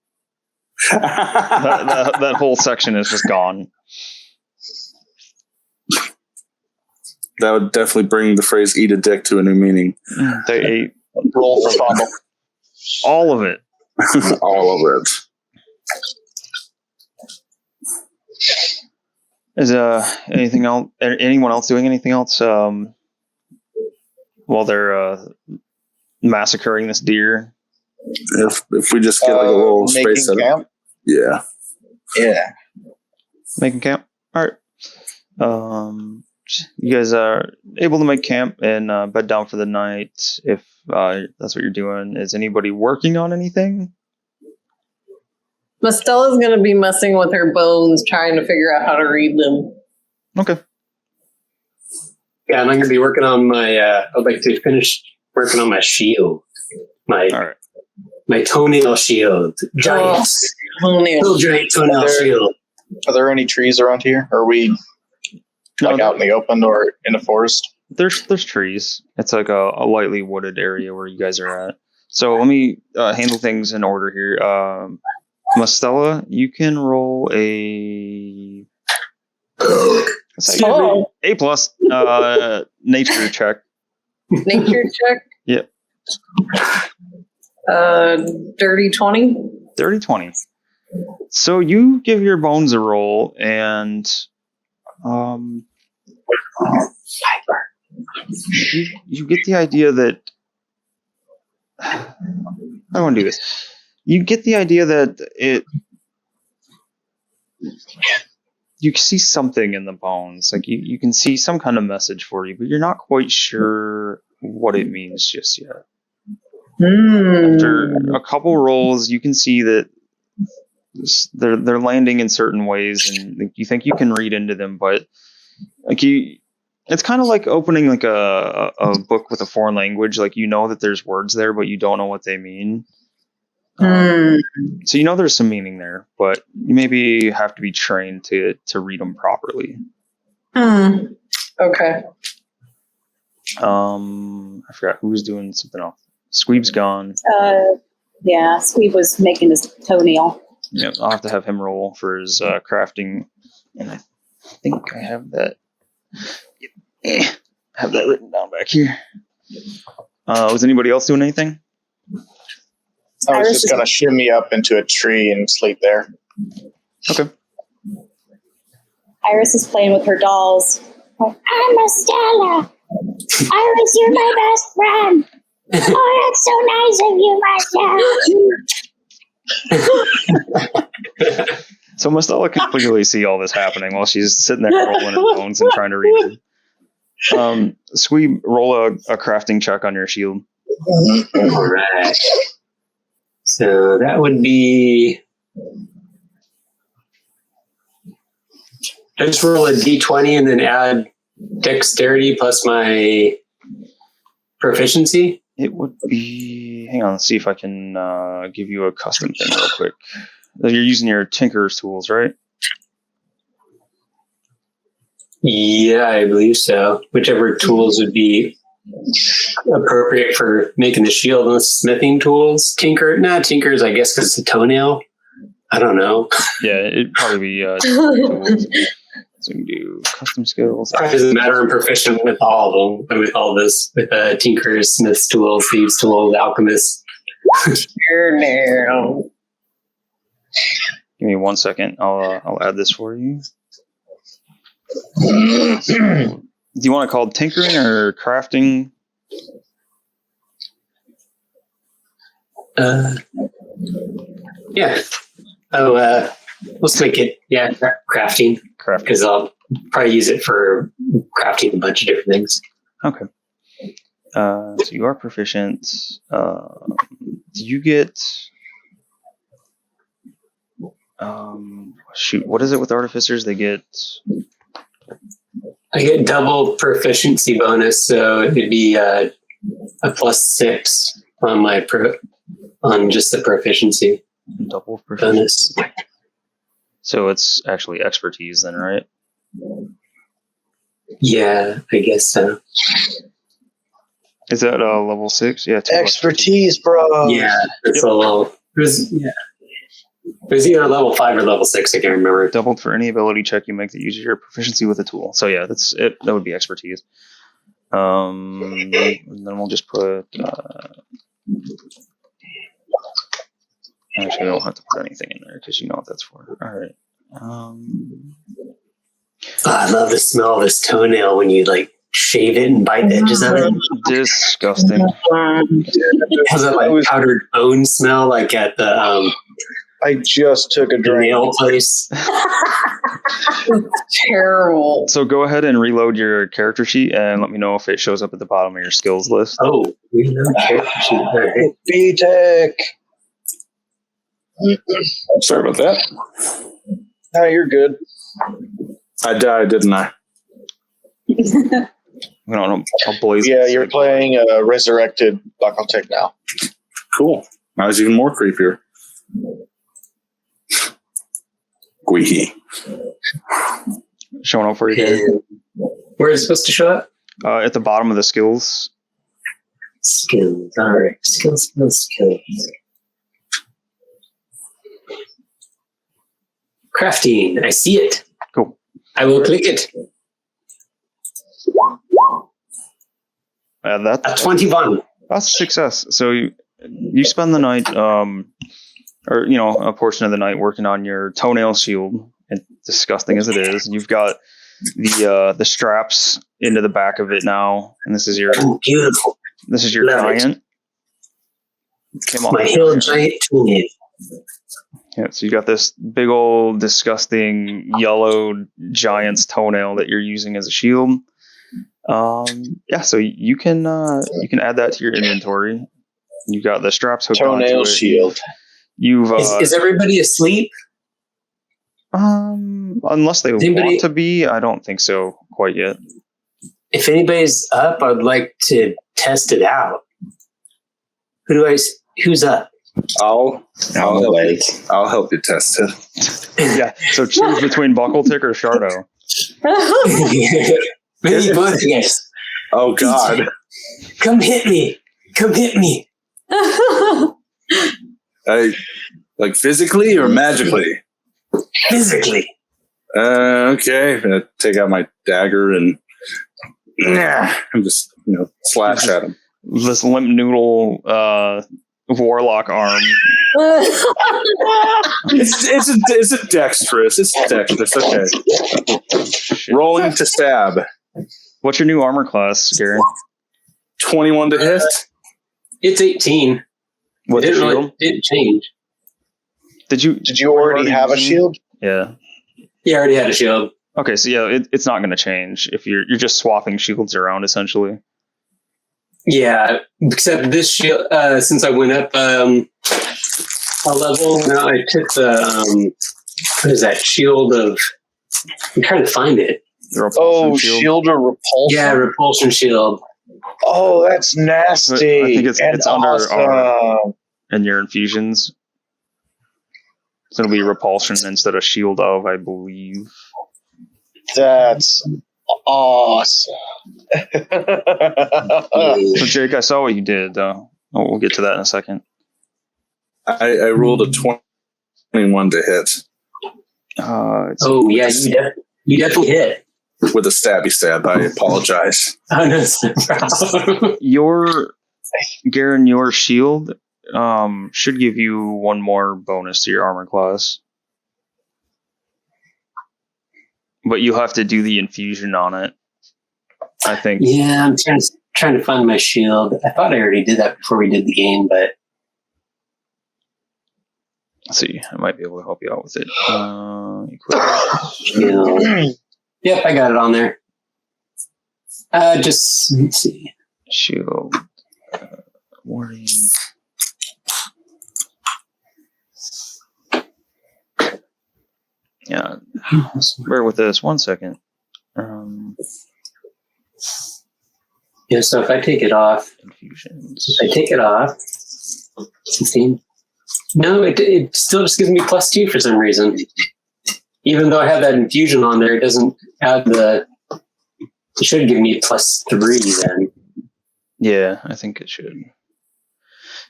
Speaker 1: That whole section is just gone.
Speaker 5: That would definitely bring the phrase "eat a dick" to a new meaning.
Speaker 1: They ate
Speaker 2: Roll for fumble.
Speaker 1: all of it.
Speaker 5: All of it.
Speaker 1: Is anything else? Anyone else doing anything else? While they're massacring this deer.
Speaker 5: If we just get like a little
Speaker 2: making
Speaker 5: space set
Speaker 2: camp?
Speaker 5: up. Yeah.
Speaker 2: Yeah.
Speaker 1: Making camp. All right. you guys are able to make camp and bed down for the night if that's what you're doing. Is anybody working on anything?
Speaker 6: Mastella's going to be messing with her bones, trying to figure out how to read them.
Speaker 1: Okay.
Speaker 7: Yeah, and I'm going to be working on my. I'd like to finish working on my shield.
Speaker 1: All right.
Speaker 7: My toenail shield. Giant. Little giant toenail shield.
Speaker 2: Are there any trees around here? Are we out in the open or in the forest?
Speaker 1: There's trees. It's like a lightly wooded area where you guys are at. So let me handle things in order here. Mastella, you can roll a A plus nature check.
Speaker 6: Nature check?
Speaker 1: Yep.
Speaker 6: Dirty 20.
Speaker 1: Dirty 20. So you give your bones a roll, and you get the idea that I want to do this. You get the idea that you see something in the bones, like you can see some kind of message for you, but you're not quite sure what it means just yet. After a couple rolls, you can see that they're landing in certain ways, and you think you can read into them, but it's kind of like opening like a book with a foreign language. Like you know that there's words there, but you don't know what they mean. So you know there's some meaning there, but you maybe have to be trained to read them properly.
Speaker 6: Okay.
Speaker 1: I forgot who was doing something else. Squeeb's gone.
Speaker 4: Yeah, Squeeb was making his toenail.
Speaker 1: Yeah, I'll have to have him roll for his crafting, and I think I have that. Have that written down back here. Was anybody else doing anything?
Speaker 2: I was just going to shimmy up into a tree and sleep there.
Speaker 1: Okay.
Speaker 4: Iris is playing with her dolls. I'm Estella. Iris, you're my best friend. Oh, that's so nice of you, Marcella.
Speaker 1: So Mastella can clearly see all this happening while she's sitting there rolling her bones and trying to read them. Squeeb, roll a crafting check on your shield.
Speaker 7: All right. So that would be. I just roll a d20 and then add dexterity plus my proficiency.
Speaker 1: It would be. Hang on, let's see if I can give you a custom thing real quick. You're using your Tinker's tools, right?
Speaker 7: Yeah, I believe so. Whichever tools would be appropriate for making the shield. And the smithing tools. Tinker's, I guess, because it's a toenail. I don't know.
Speaker 1: Yeah, it'd probably be tools. So we can do custom skills.
Speaker 7: It doesn't matter. I'm proficient with all of them. With all this, with Tinker's, Smith's tools, Thieves' tools, Alchemist.
Speaker 1: Give me 1 second. I'll add this for you. So, do you want to call it tinkering or crafting?
Speaker 7: Yeah. Let's make it crafting. Because I'll probably use it for crafting a bunch of different things.
Speaker 1: Okay. So you are proficient. Do you get? What is it with artificers? They get.
Speaker 7: I get double proficiency bonus, so it'd be a +6 on my on just the proficiency.
Speaker 1: Double proficiency. Bonus. So it's actually expertise then, right?
Speaker 7: Yeah, I guess so.
Speaker 1: Is that level 6? Yeah.
Speaker 2: Expertise, bro.
Speaker 7: Yeah, it's a little. It was either level 5 or level 6. I can't remember.
Speaker 1: Doubled for any ability check you make that uses your proficiency with a tool. So yeah, that's it. That would be expertise. And then we'll just put. Actually, I don't have to put anything in there because you know what that's for. All right.
Speaker 7: I love the smell of this toenail when you like shave it and bite the edges of it.
Speaker 1: Disgusting.
Speaker 7: It has that like powdered bone smell, like at the
Speaker 2: I just took a drink.
Speaker 7: nail place.
Speaker 6: Terrible.
Speaker 1: So go ahead and reload your character sheet and let me know if it shows up at the bottom of your skills list.
Speaker 7: Oh, we know character sheet. All right.
Speaker 2: B-Tech.
Speaker 5: Sorry about that.
Speaker 2: No, you're good.
Speaker 5: I died, didn't I?
Speaker 1: I don't know. I'll blaze.
Speaker 2: Yeah, you're playing a resurrected Buckle-Tech now.
Speaker 5: Cool. I was even more creepier. Squeaky.
Speaker 1: Showing up for you here.
Speaker 7: And where is it supposed to show up?
Speaker 1: At the bottom of the skills.
Speaker 7: Skills. All right. Skills. Crafting. I see it.
Speaker 1: Cool.
Speaker 7: I will click it. A 21.
Speaker 1: That's a success. So you spend the night, or a portion of the night working on your toenail shield. And disgusting as it is, you've got the straps into the back of it now, and this is your
Speaker 7: beautiful.
Speaker 1: This is your client. Come on,
Speaker 7: my hill giant toenail.
Speaker 1: Yeah, so you got this big old disgusting yellow giant's toenail that you're using as a shield. So you can add that to your inventory. You got the straps hooked onto
Speaker 2: Toenail
Speaker 1: it.
Speaker 2: shield.
Speaker 1: You've
Speaker 7: Is everybody asleep?
Speaker 1: Unless they want to be, I don't think so quite yet.
Speaker 7: If anybody's up, I'd like to test it out. Who's up?
Speaker 3: I'm awake.
Speaker 5: I'll help you test it.
Speaker 1: Yeah. So choose between Buckle-Tick or Shardo.
Speaker 7: Maybe both of you guys.
Speaker 5: Oh God!
Speaker 7: Come hit me!
Speaker 5: Like physically or magically?
Speaker 7: Physically.
Speaker 5: Okay. I'm gonna take out my dagger and I'm just slash at him.
Speaker 1: This limp noodle warlock arm.
Speaker 5: It's a dexterous. It's dexterous. Okay. Rolling to stab.
Speaker 1: What's your new armor class, Garen?
Speaker 5: 21 to hit.
Speaker 7: It's 18.
Speaker 1: What
Speaker 7: It
Speaker 1: shield?
Speaker 7: didn't change.
Speaker 1: Did you
Speaker 2: already have a shield?
Speaker 1: Yeah.
Speaker 7: Yeah, I already had a shield.
Speaker 1: Okay, so yeah, it's not going to change if you're just swapping shields around essentially.
Speaker 7: Yeah, except this shield, since I went up a level, now I took the what is that shield of? I'm trying to find it.
Speaker 1: The repulsion
Speaker 2: shield or repulsion?
Speaker 7: Yeah, repulsion shield.
Speaker 2: Oh, that's nasty.
Speaker 1: I think it's
Speaker 2: awesome.
Speaker 1: under in your infusions. So it'll be repulsion instead of shield of, I believe.
Speaker 2: That's awesome.
Speaker 1: So Jake, I saw what you did. We'll get to that in a second.
Speaker 5: I rolled a 21 to hit.
Speaker 7: You definitely hit.
Speaker 5: With a stabby stab. I apologize.
Speaker 7: Oh, no, it's no problem.
Speaker 1: Garen, your shield should give you one more bonus to your armor class. But you'll have to do the infusion on it, I think.
Speaker 7: Yeah, I'm trying to find my shield. I thought I already did that before we did the game, but...
Speaker 1: Let's see. I might be able to help you out with it.
Speaker 7: Shield. Yep, I got it on there. Let's see.
Speaker 1: Shield. Warning. Yeah. Bear with us 1 second.
Speaker 7: Yeah, so if I take it off,
Speaker 1: Infusions.
Speaker 7: 16. No, it still just gives me +2 for some reason. Even though I have that infusion on there, it doesn't add it should give me +3 then.
Speaker 1: Yeah, I think it should.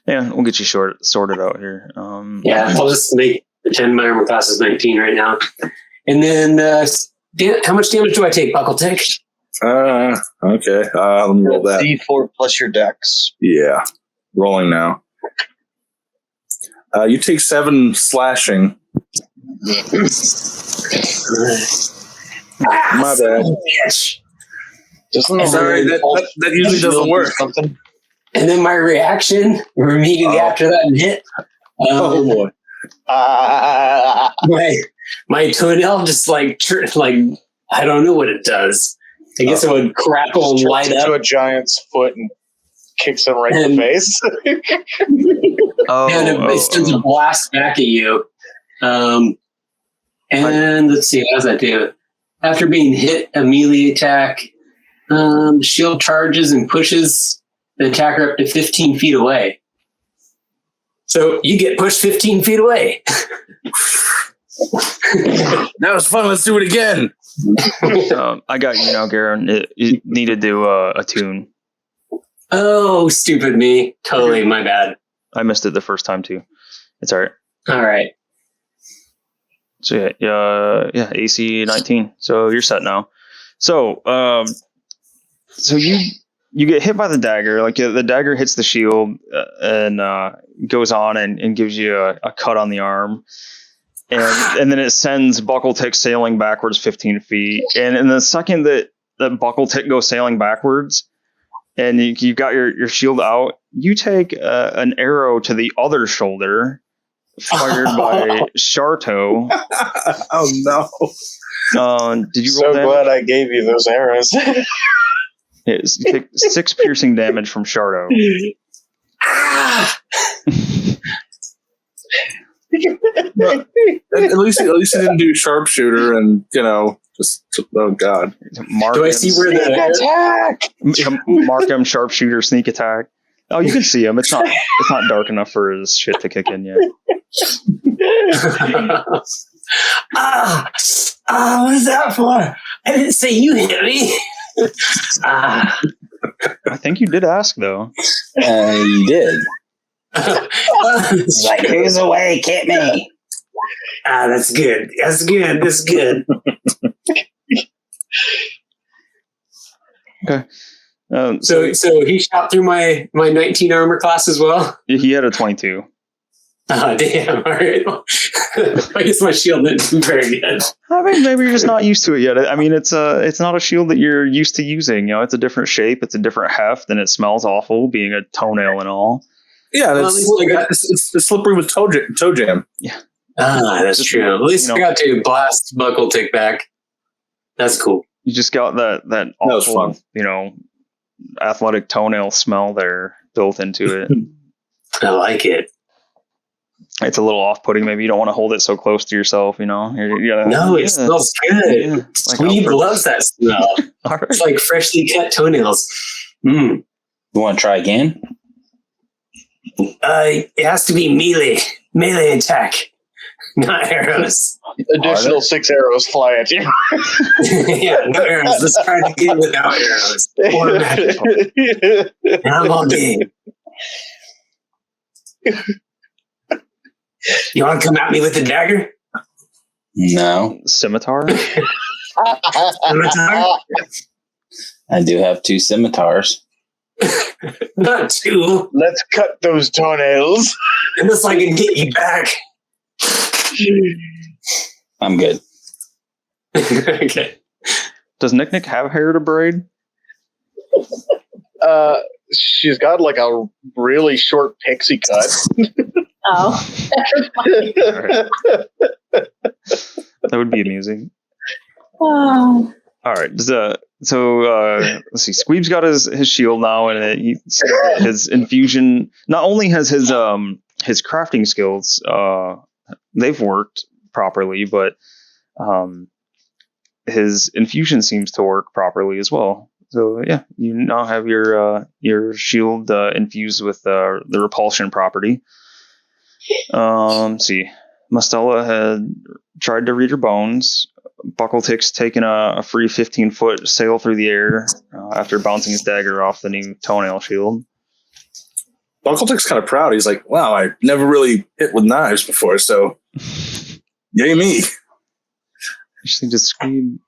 Speaker 1: Yeah, we'll get you sorted out here.
Speaker 7: Yeah, I'll just pretend my armor class is 19 right now. And then, how much damage do I take, Buckle-Tick?
Speaker 5: Okay. Let me roll that.
Speaker 2: D4 plus your dex.
Speaker 5: Yeah. Rolling now. You take 7 slashing. My bad. Sorry, that usually doesn't work.
Speaker 7: And then my reaction immediately after that hit.
Speaker 5: Oh boy.
Speaker 7: my toenail just like I don't know what it does. I guess it would crackle and light
Speaker 2: to
Speaker 7: up.
Speaker 2: a giant's foot and kicks him right in the face.
Speaker 7: And it sends a blast back at you. And let's see, how does that do? After being hit, a melee attack, shield charges and pushes the attacker up to 15 feet away. So you get pushed 15 feet away.
Speaker 5: That was fun. Let's do it again.
Speaker 1: I got you now, Garen. It needed to attune.
Speaker 7: Oh, stupid me. Totally my bad.
Speaker 1: I missed it the first time too. It's all right.
Speaker 7: All right.
Speaker 1: So yeah, AC 19. So you're set now. So so you get hit by the dagger. Like the dagger hits the shield and goes on and gives you a cut on the arm. And then it sends Buckle Tick sailing backwards 15 feet. And in the second that Buckle Tick goes sailing backwards, and you got your shield out, you take an arrow to the other shoulder, fired by Sharto.
Speaker 5: Oh no!
Speaker 1: Did you roll
Speaker 2: So glad I gave you those arrows.
Speaker 1: You take 6 piercing damage from Sharto.
Speaker 5: At least he didn't do sharpshooter, and just oh god.
Speaker 7: Do I see where the
Speaker 2: attack?
Speaker 1: Mark him sharpshooter sneak attack. Oh, you can see him. It's not dark enough for his shit to kick in yet.
Speaker 7: What's that for? I didn't say you hit me.
Speaker 1: I think you did ask though.
Speaker 3: You did.
Speaker 7: Like,
Speaker 3: who's awake? Hit me.
Speaker 7: That's good. That's good. That's good.
Speaker 1: Okay.
Speaker 7: So he shot through my 19 armor class as well.
Speaker 1: He had a 22.
Speaker 7: Oh damn! All right. I guess my shield didn't do very good.
Speaker 1: I mean, maybe you're just not used to it yet. I mean, it's not a shield that you're used to using. It's a different shape, it's a different heft, and it smells awful, being a toenail and all.
Speaker 5: Yeah, it's slippery with toe jam.
Speaker 1: Yeah.
Speaker 7: That's true. At least I got to blast Buckle Tick back. That's cool.
Speaker 1: You just got that awful, athletic toenail smell there built into it.
Speaker 7: I like it.
Speaker 1: It's a little off-putting. Maybe you don't want to hold it so close to yourself.
Speaker 7: No, it smells good.
Speaker 1: Yeah.
Speaker 7: Squeeb loves that smell.
Speaker 1: Right.
Speaker 7: It's like freshly cut toenails.
Speaker 3: You want to try again?
Speaker 7: It has to be melee attack, not arrows.
Speaker 2: Additional 6 arrows fly at you.
Speaker 7: Yeah, no arrows. Let's try it again without arrows. Or magical. And I'm all game. You want to come at me with a dagger?
Speaker 3: No.
Speaker 1: Scimitar?
Speaker 7: Scimitar?
Speaker 5: I do have 2 scimitars.
Speaker 7: Not 2.
Speaker 2: Let's cut those toenails.
Speaker 7: Unless I can get you back.
Speaker 3: I'm good.
Speaker 7: Okay.
Speaker 1: Does Nick have hair to braid?
Speaker 2: She's got like a really short pixie cut.
Speaker 4: Oh.
Speaker 1: That would be amusing.
Speaker 4: Oh.
Speaker 1: All right. Let's see. Squeeb's got his shield now, and his infusion. Not only has his crafting skills they've worked properly, but his infusion seems to work properly as well. So yeah, you now have your shield infused with the repulsion property. Let's see. Mustela had tried to read her bones. Buckletick's taken a free 15-foot sail through the air after bouncing his dagger off the new toenail shield.
Speaker 5: Buckletick's kind of proud. He's like, wow, I never really hit with knives before, so yay me.
Speaker 1: Actually, does Squeeb...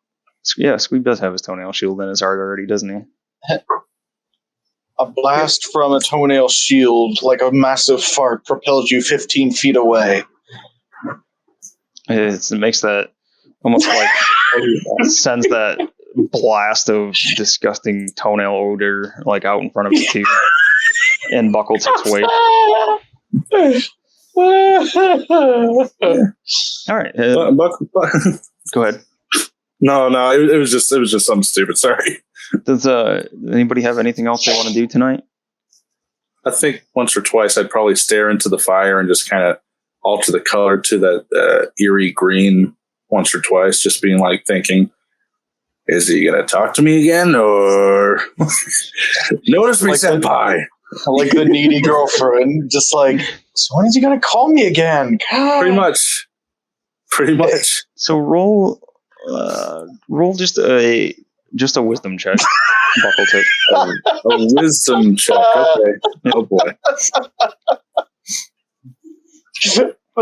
Speaker 1: Yeah, Squeeb does have his toenail shield in his art already, doesn't he?
Speaker 2: A blast from a toenail shield, like a massive fart, propels you 15 feet away.
Speaker 1: It makes that almost like sends that blast of disgusting toenail odor like out in front of you too, and Buckletick's weight. All right. Go ahead.
Speaker 5: No, it was just something stupid. Sorry.
Speaker 1: Does anybody have anything else they want to do tonight?
Speaker 5: I think once or twice I'd probably stare into the fire and just kind of alter the color to that eerie green once or twice, just being like thinking, is he going to talk to me again or notice me,
Speaker 2: Like
Speaker 5: senpai?
Speaker 2: Like the needy girlfriend, just like, so when is he gonna call me again? God.
Speaker 5: Pretty much.
Speaker 1: So roll just a wisdom check. Buckle tip.
Speaker 5: A wisdom check. Okay. Oh boy.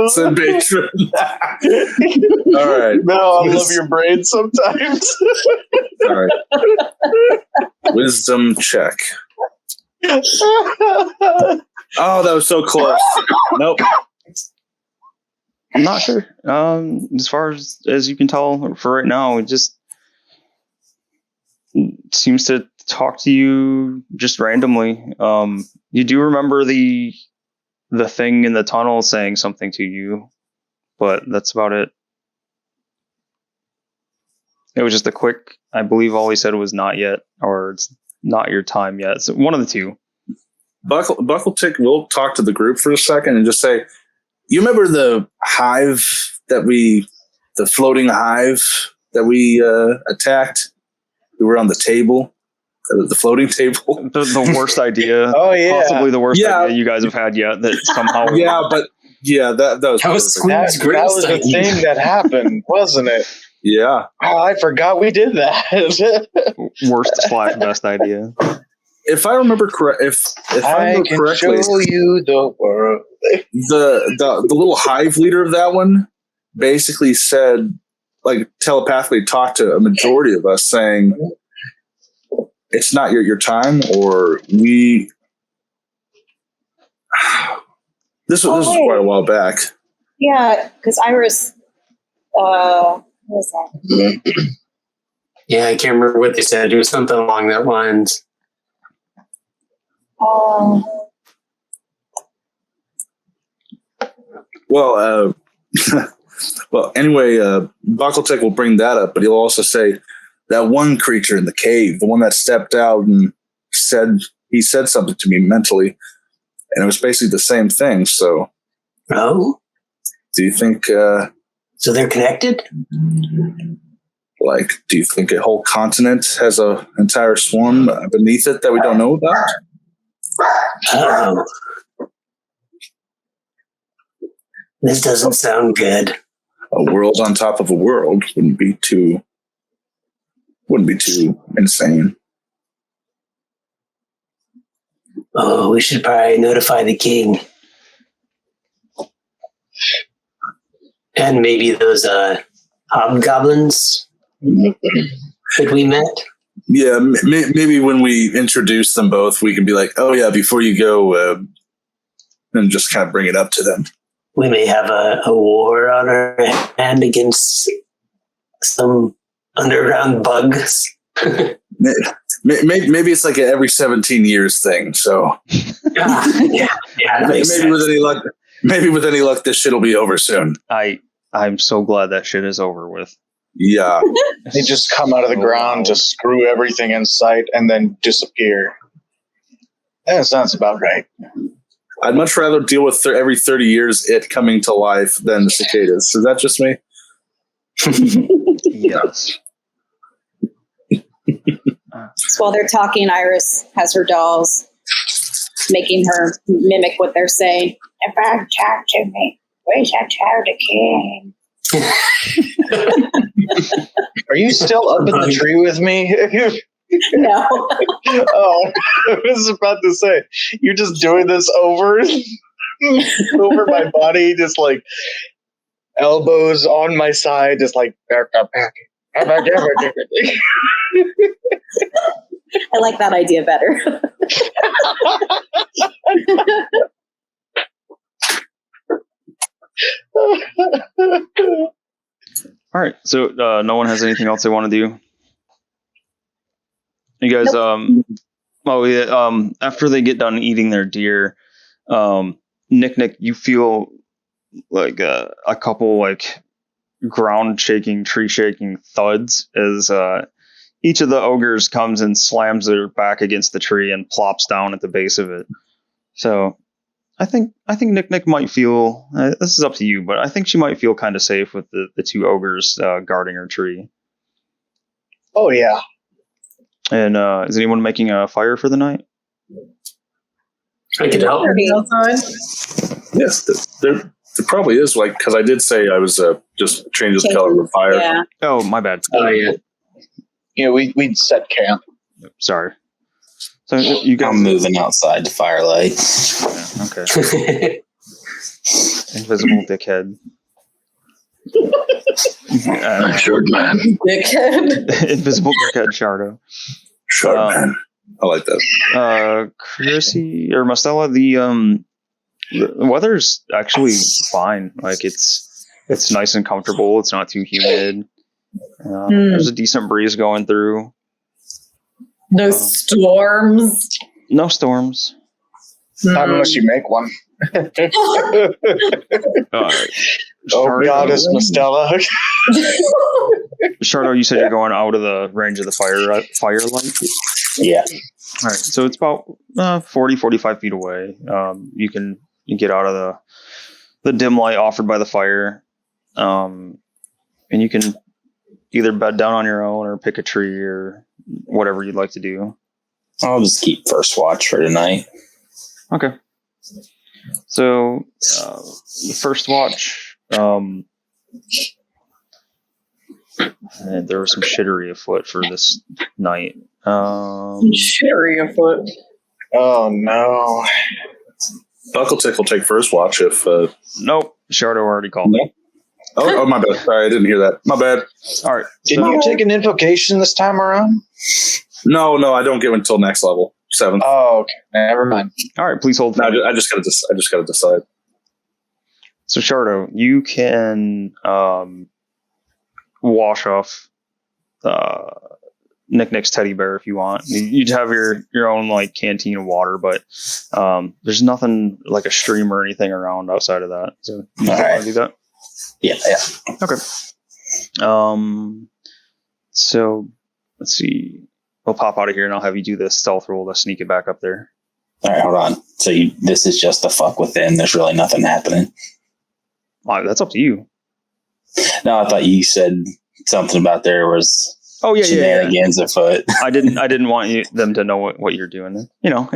Speaker 5: Said patron. All right.
Speaker 2: No, I love your brain sometimes.
Speaker 5: All right. Wisdom check. Oh, that was so close. Nope.
Speaker 1: I'm not sure. As far as you can tell, for right now, it just seems to talk to you just randomly. You do remember the thing in the tunnel saying something to you, but that's about it. It was just a quick, I believe all he said was not yet, or it's not your time yet. So one of the two.
Speaker 5: Buckle-Tick will talk to the group for a second and just say, you remember the hive the floating hive that we attacked? We were on the table, the floating table.
Speaker 1: The worst idea.
Speaker 2: Oh, yeah.
Speaker 1: Possibly the worst idea you guys have had yet. That somehow.
Speaker 5: That was
Speaker 7: Squee's
Speaker 2: That
Speaker 7: greatest
Speaker 2: was the
Speaker 7: idea.
Speaker 2: thing that happened, wasn't it?
Speaker 5: Yeah.
Speaker 2: Oh, I forgot we did that.
Speaker 1: Worst / best idea.
Speaker 5: If I remember correct, if I remember correctly,
Speaker 2: show you the world.
Speaker 5: the little hive leader of that one basically said, like, telepathically talked to a majority of us, saying, "It's not your time," or we. This was quite a while back.
Speaker 4: Yeah, because Iris. What was that?
Speaker 7: Yeah, I can't remember what they said. It was something along that lines.
Speaker 5: Well, anyway, Buckle-Tick will bring that up, but he'll also say that one creature in the cave, the one that stepped out and said something to me mentally, and it was basically the same thing. So,
Speaker 7: Oh,
Speaker 5: do you think?
Speaker 7: so they're connected?
Speaker 5: Like, do you think a whole continent has an entire swarm beneath it that we don't know about?
Speaker 7: Oh, this doesn't sound good.
Speaker 5: A world on top of a world wouldn't be too insane.
Speaker 7: Oh, we should probably notify the king. And maybe those hobgoblins that we met.
Speaker 5: Yeah, maybe when we introduce them both, we can be like, "Oh yeah, before you go," and just kind of bring it up to them.
Speaker 7: We may have a war on our hand against some underground bugs.
Speaker 5: Maybe it's like an every 17 years thing. So
Speaker 7: Yeah, that makes
Speaker 5: maybe
Speaker 7: sense.
Speaker 5: with any luck, this shit'll be over soon.
Speaker 1: I'm so glad that shit is over with.
Speaker 5: Yeah.
Speaker 2: They just come out of the ground, just screw everything in sight, and then disappear. That sounds about right.
Speaker 5: I'd much rather deal with every 30 years it coming to life than the cicadas. Is that just me?
Speaker 1: Yes.
Speaker 4: So while they're talking, Iris has her dolls, making her mimic what they're saying. If I talk to me, we shall tell the king.
Speaker 2: Are you still up in the tree with me?
Speaker 4: No.
Speaker 2: Oh, I was about to say, you're just doing this over my body, just like elbows on my side, just like
Speaker 4: I like that idea better.
Speaker 1: All right. So no one has anything else they want to do. You guys, after they get done eating their deer, Nick, you feel like a couple like ground shaking, tree shaking thuds as each of the ogres comes and slams their back against the tree and plops down at the base of it. So I think Nick might feel this is up to you, but I think she might feel kind of safe with the two ogres guarding her tree.
Speaker 2: Oh yeah.
Speaker 1: And is anyone making a fire for the night?
Speaker 7: I could help.
Speaker 6: Outside.
Speaker 5: Yes, there probably is, like, because I did say I was just changes the color of the fire.
Speaker 4: Yeah.
Speaker 1: Oh, my bad.
Speaker 7: Oh yeah.
Speaker 2: We'd set camp.
Speaker 1: Sorry. So you guys.
Speaker 3: I'm moving outside to firelight.
Speaker 1: Okay. Invisible dickhead.
Speaker 5: Short man.
Speaker 6: Dickhead.
Speaker 1: Invisible dickhead Shardo.
Speaker 5: Short man. I like that.
Speaker 1: Chrissy or Marcella, the weather's actually fine. Like it's nice and comfortable. It's not too humid. There's a decent breeze going through.
Speaker 6: No storms.
Speaker 1: No storms.
Speaker 2: Not unless you make one. Oh, goddess Mistella.
Speaker 1: Shardo, you said you're going out of the range of the firelight?
Speaker 3: Yeah.
Speaker 1: All right, so it's about 40, 45 feet away. You get out of the dim light offered by the fire, and you can either bed down on your own or pick a tree or whatever you'd like to do.
Speaker 3: I'll just keep first watch for tonight.
Speaker 1: Okay. So the first watch, and there was some shittery afoot for this night.
Speaker 6: Shittery afoot.
Speaker 2: Oh no.
Speaker 5: Buckle-Tick will take first watch if...
Speaker 1: Nope, Shardo already called me.
Speaker 5: Oh, my bad. Sorry, I didn't hear that. My bad.
Speaker 1: All right.
Speaker 2: Didn't you take an invocation this time around?
Speaker 5: No, I don't get until next level. 7th.
Speaker 2: Oh, okay. Never mind.
Speaker 1: All right, please hold.
Speaker 5: No, I just gotta decide.
Speaker 1: So Shardo, you can wash off Nick's teddy bear if you want. You'd have your own like canteen of water, but there's nothing like a stream or anything around outside of that. So you don't want to do that?
Speaker 3: Yeah.
Speaker 1: Okay. So let's see. We'll pop out of here and I'll have you do this stealth roll to sneak it back up there.
Speaker 3: All right, hold on. So this is just the fuck with them. There's really nothing happening.
Speaker 1: That's up to you.
Speaker 3: No, I thought you said something about there was shenanigans afoot.
Speaker 1: I didn't want them to know what you're doing. You know,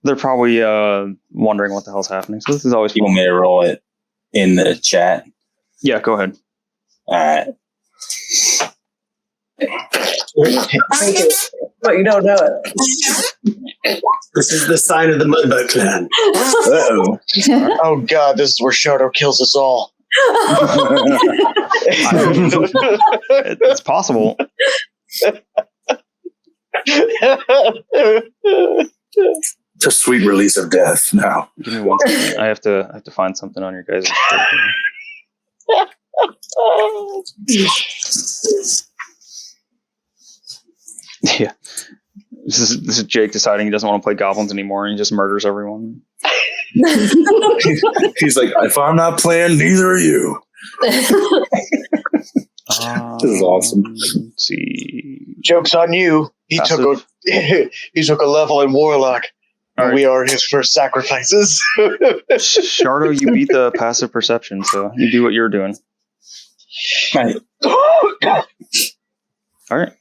Speaker 1: they're probably wondering what the hell's happening. So this is always fun.
Speaker 3: You want me to roll it in the chat?
Speaker 1: Yeah, go ahead.
Speaker 3: All right.
Speaker 6: But you don't know it.
Speaker 7: This is the sign of the Mudbutt clan.
Speaker 3: Uh-oh.
Speaker 2: Oh god, this is where Shardo kills us all.
Speaker 1: It's possible.
Speaker 5: It's a sweet release of death now.
Speaker 1: Give me 1 second. I have to find something on your guys'. Yeah. This is Jake deciding he doesn't want to play goblins anymore and he just murders everyone.
Speaker 5: He's like, if I'm not playing, neither are you. This is awesome.
Speaker 1: Let's see.
Speaker 2: Joke's on you. He took a level in Warlock. And we are his first sacrifices.
Speaker 1: Shardo, you beat the passive perception, so you do what you're doing.
Speaker 3: Right.
Speaker 1: All right.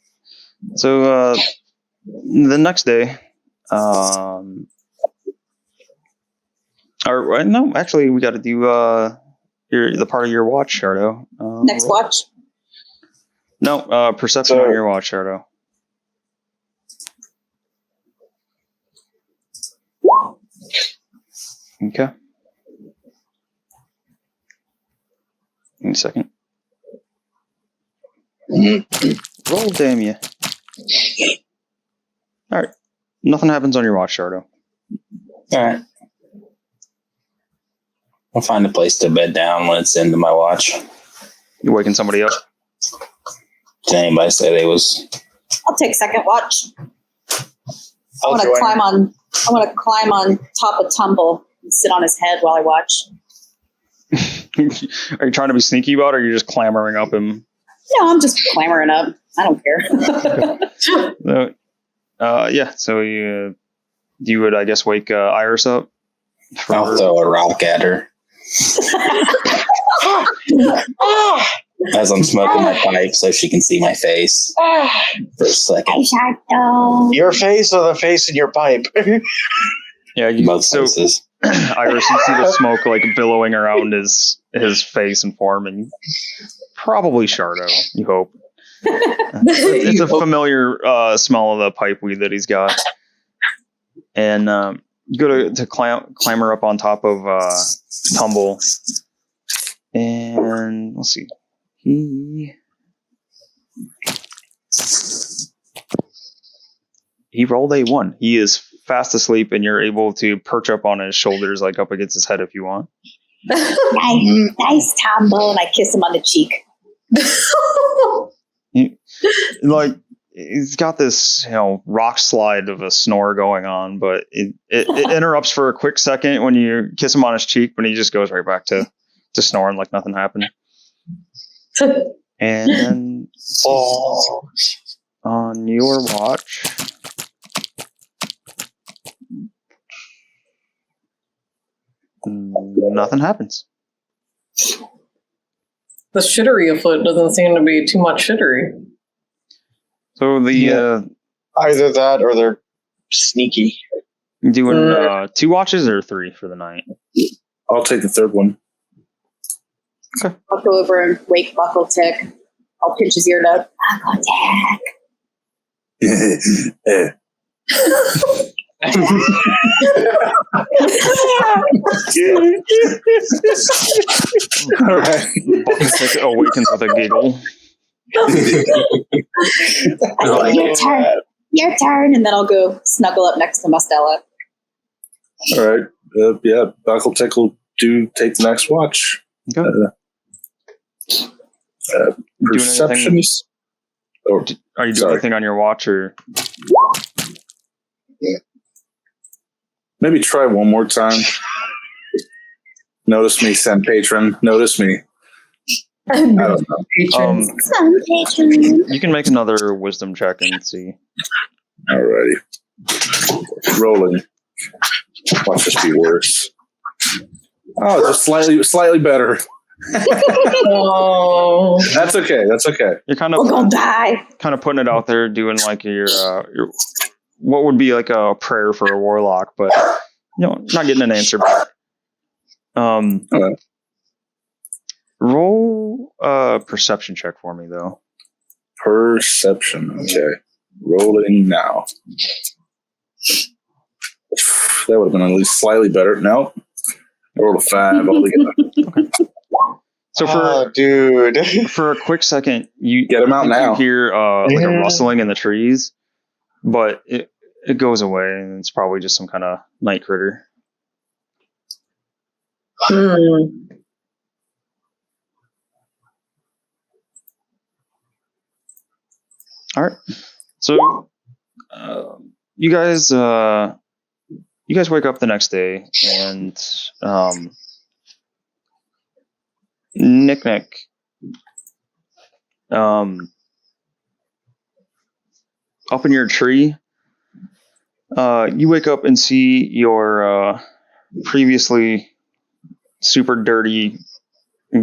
Speaker 1: So the next day, or no, actually, we got to do the part of your watch, Shardo.
Speaker 4: Next watch.
Speaker 1: No, perception on your watch, Shardo. Okay. Give me a second. Roll, damn you. All right. Nothing happens on your watch, Shardo.
Speaker 3: All right. I'll find a place to bed down when it's into my watch.
Speaker 1: You waking somebody up?
Speaker 3: Did anybody say they was?
Speaker 4: I'll take second watch. I
Speaker 2: I'll
Speaker 4: want to
Speaker 2: join.
Speaker 4: climb on top of Tumble and sit on his head while I watch.
Speaker 1: Are you trying to be sneaky about it, or are you just clambering up him?
Speaker 4: No, I'm just clambering up. I don't care.
Speaker 1: Yeah, so you would, I guess, wake Iris up?
Speaker 3: I'll throw a rock at her. As I'm smoking my pipe so she can see my face for a second.
Speaker 2: Your face or the face in your pipe?
Speaker 1: Yeah,
Speaker 3: Both faces.
Speaker 1: Iris, you see the smoke like billowing around his face and form, and probably Shardo, you hope. It's a familiar smell of the pipe weed that he's got. And you go to clamber up on top of Tumble. And let's see. He rolled a 1. He is fast asleep, and you're able to perch up on his shoulders, like up against his head if you want.
Speaker 4: Nice, Tumble. And I kiss him on the cheek.
Speaker 1: Like, he's got this, rock slide of a snore going on, but it interrupts for a quick second when you kiss him on his cheek, but he just goes right back to snoring like nothing happened. And on your watch, nothing happens.
Speaker 6: The shittery afoot doesn't seem to be too much shittery.
Speaker 1: So
Speaker 2: either that or they're sneaky.
Speaker 1: Doing 2 watches or 3 for the night?
Speaker 5: I'll take the third one.
Speaker 1: Okay.
Speaker 4: I'll go over and wake Buckle Tick. I'll pinch his ear to Buckle Tick.
Speaker 1: All right. Buckle Tick awakens with a giggle.
Speaker 4: Your turn, and then I'll go snuggle up next to Mustella.
Speaker 5: All right. Yeah, Buckle Tick will take the next watch.
Speaker 1: Okay.
Speaker 5: Perceptions.
Speaker 1: Are you doing anything on your watch, or?
Speaker 5: Maybe try one more time. Notice me, Sand Patron. Notice me. I don't know.
Speaker 1: You can make another wisdom check and see.
Speaker 5: Alrighty. Rolling. Watch this be worse. Oh, just slightly better.
Speaker 6: Oh,
Speaker 5: That's okay.
Speaker 1: You're kind
Speaker 4: We're
Speaker 1: of
Speaker 4: gonna die.
Speaker 1: putting it out there, doing like your what would be like a prayer for a warlock, but not getting an answer back.
Speaker 5: Okay.
Speaker 1: Roll a perception check for me, though.
Speaker 5: Perception. Okay. Rolling now. That would have been at least slightly better. Nope. I rolled a 5 altogether.
Speaker 1: Okay. So for a quick second, you
Speaker 5: Get him out now.
Speaker 1: You hear like a rustling in the trees, but it goes away, and it's probably just some kind of night critter. All right. So you guys wake up the next day, and Nick, up in your tree, you wake up and see your previously super dirty,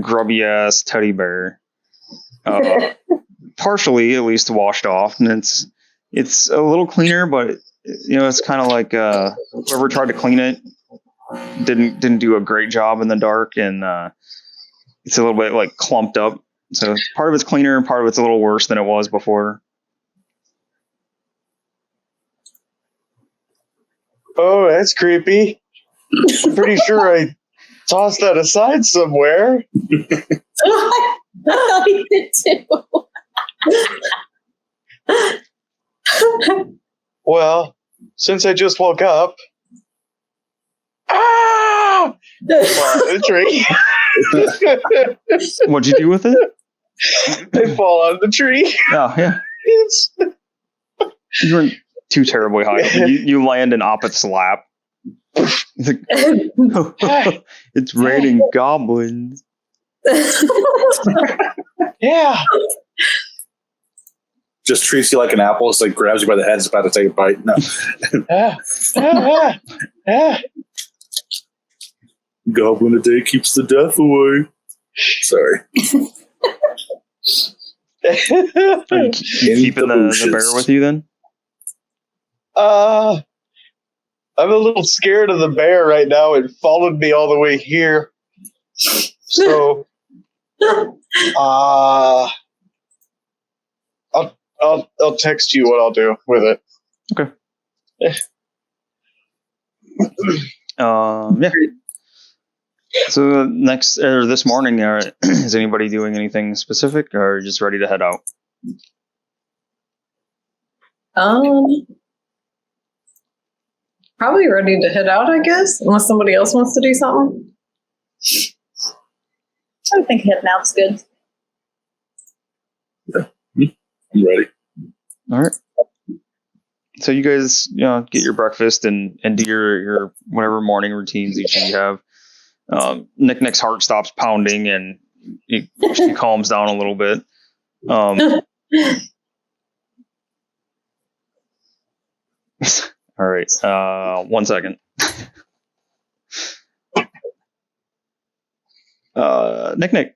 Speaker 1: grubby ass teddy bear, partially at least washed off, and it's a little cleaner, but it's kind of like whoever tried to clean it didn't do a great job in the dark, and it's a little bit like clumped up. So part of it's cleaner and part of it's a little worse than it was before.
Speaker 2: Oh, that's creepy. I'm pretty sure I tossed that aside somewhere.
Speaker 4: I thought he did too.
Speaker 2: Well, since I just woke up. Ah! The tree.
Speaker 1: What'd you do with it?
Speaker 2: They fall out of the tree.
Speaker 1: Oh, yeah. You weren't too terribly high. You land in Opet's lap. It's raining goblins.
Speaker 2: Yeah.
Speaker 5: Just treats you like an apple. It's like grabs you by the head. It's about to take a bite. No. Goblin a day keeps the death away. Sorry.
Speaker 1: Are you keeping the bear with you then?
Speaker 2: I'm a little scared of the bear right now. It followed me all the way here. So, I'll text you what I'll do with it.
Speaker 1: Okay. Yeah. So this morning, is anybody doing anything specific, or just ready to head out?
Speaker 6: Probably ready to head out, I guess, unless somebody else wants to do something.
Speaker 4: I think heading out's good.
Speaker 5: I'm ready.
Speaker 1: All right. So you guys, get your breakfast and do your whatever morning routines each of you have. Nick's heart stops pounding and she calms down a little bit. All right. 1 second. Nick.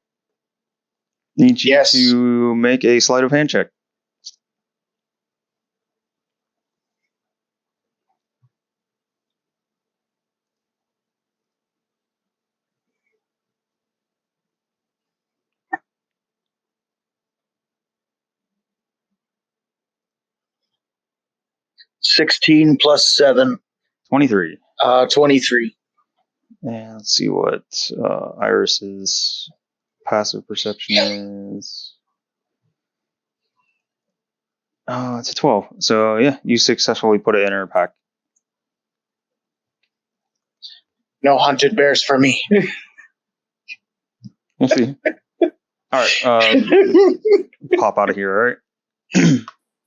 Speaker 1: Need you
Speaker 2: Yes.
Speaker 1: to make a sleight of hand check.
Speaker 2: $16 plus 7,
Speaker 1: 23.
Speaker 2: 23.
Speaker 1: And let's see what Iris's passive perception is. It's a 12. So yeah, you successfully put it in her pack.
Speaker 2: No hunted bears for me.
Speaker 1: We'll see. All right. Pop out of here, all right?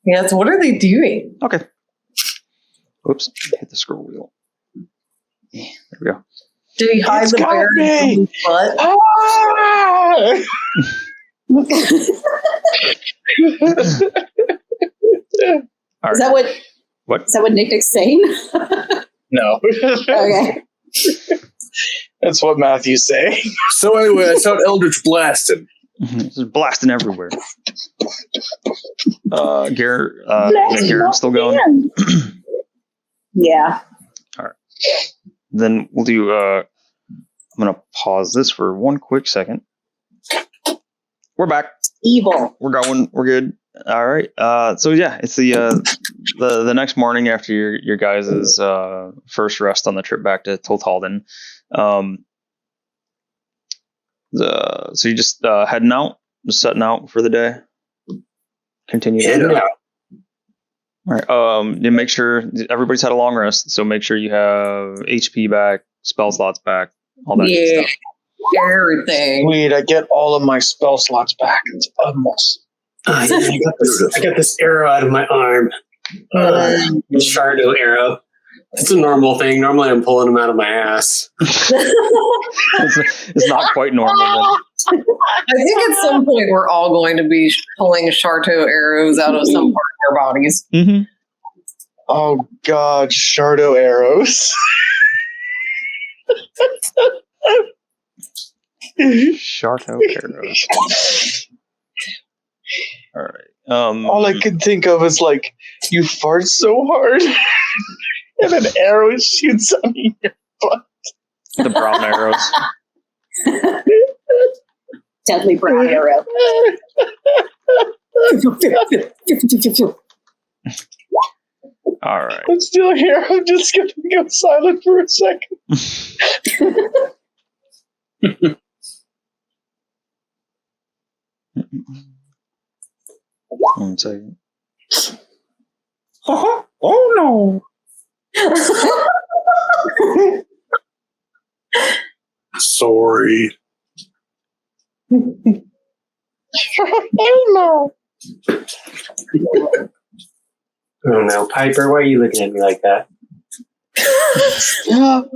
Speaker 6: Yes, what are they doing?
Speaker 1: Okay. Oops. Hit the scroll wheel. Yeah, there we go.
Speaker 6: Did he hide
Speaker 2: It's
Speaker 6: the
Speaker 2: got
Speaker 6: bear
Speaker 2: me.
Speaker 6: in his butt?
Speaker 2: Ah!
Speaker 1: All
Speaker 4: Is
Speaker 1: right.
Speaker 4: that
Speaker 1: What?
Speaker 4: Is that what Nick's saying?
Speaker 2: No.
Speaker 4: Okay.
Speaker 2: That's what Matthew's saying.
Speaker 5: So anyway, I saw Eldritch blasting.
Speaker 1: Just blasting everywhere. Garrett's still going.
Speaker 4: Yeah.
Speaker 1: Then we'll do. I'm gonna pause this for one quick second. We're back.
Speaker 4: Evil.
Speaker 1: We're going. We're good. All right. So yeah, it's the next morning after your guys' first rest on the trip back to Toltalden. So you just heading out, just setting out for the day. Continue to head out. All right. You make sure everybody's had a long rest, so make sure you have HP back, spell slots back, all that good stuff.
Speaker 6: Everything.
Speaker 2: Sweet, I get all of my spell slots back. It's almost.
Speaker 7: I got this arrow out of my arm. Shardo arrow. It's a normal thing. Normally I'm pulling them out of my ass.
Speaker 1: It's not quite normal.
Speaker 6: I think at some point we're all going to be pulling Sharto arrows out of some part of our bodies.
Speaker 1: Mm-hmm.
Speaker 2: Oh God, Shardo arrows.
Speaker 1: Sharto arrows. All right.
Speaker 2: All I could think of is like, you fart so hard, and an arrow shoots on you.
Speaker 1: The brown arrows.
Speaker 4: Deadly brown arrow.
Speaker 1: All right.
Speaker 2: I'm still here. I'm just gonna go silent for a second.
Speaker 1: 1 second.
Speaker 2: Oh no!
Speaker 5: Sorry.
Speaker 2: Oh no!
Speaker 7: Oh no, Piper, why are you looking at me like that?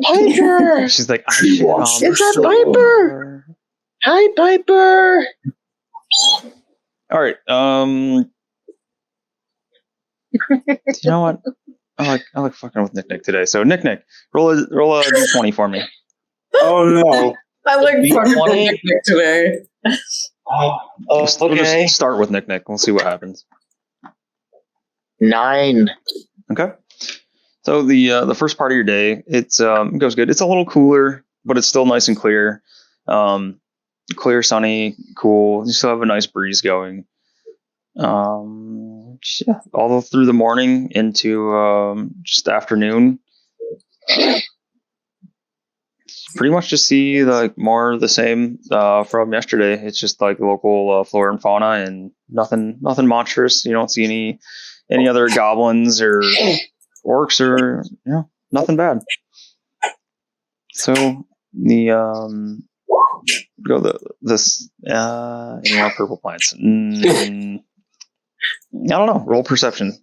Speaker 2: Piper!
Speaker 1: She's like, I shit on
Speaker 5: It's
Speaker 1: the
Speaker 2: a Piper!
Speaker 1: floor.
Speaker 2: Hi, Piper!
Speaker 1: All right. You know what? I like fucking with Nick today. So Nick, roll a d20 for me.
Speaker 5: Oh no.
Speaker 6: I like fucking
Speaker 2: D20?
Speaker 6: picnic today.
Speaker 1: We'll
Speaker 2: Okay.
Speaker 1: just start with Nick. We'll see what happens.
Speaker 2: 9.
Speaker 1: Okay. So the first part of your day, it goes good. It's a little cooler, but it's still nice and clear. Clear, sunny, cool. You still have a nice breeze going. Yeah, all through the morning into just afternoon. Pretty much just see like more of the same from yesterday. It's just like local flora and fauna and nothing monstrous. You don't see any other goblins or orcs or nothing bad. So the go this any more purple plants. I don't know. Roll perception.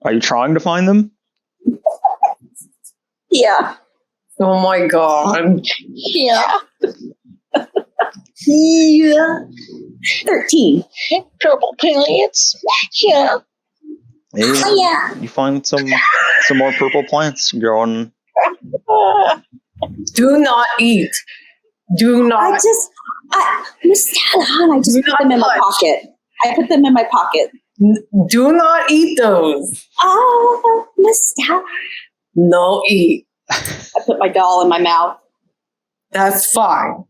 Speaker 1: Are you trying to find them?
Speaker 4: Yeah.
Speaker 6: Oh my god.
Speaker 4: Yeah. Yeah. 13.
Speaker 2: Purple plants. Yeah.
Speaker 4: Oh, yeah.
Speaker 1: You find some more purple plants growing.
Speaker 6: Do not eat. Do not.
Speaker 4: Miss Callahan, I just put them in my pocket. I put them in my pocket.
Speaker 6: Do not eat those.
Speaker 4: Oh, Miss Callahan.
Speaker 6: No eat.
Speaker 4: I put my doll in my mouth.
Speaker 6: That's fine.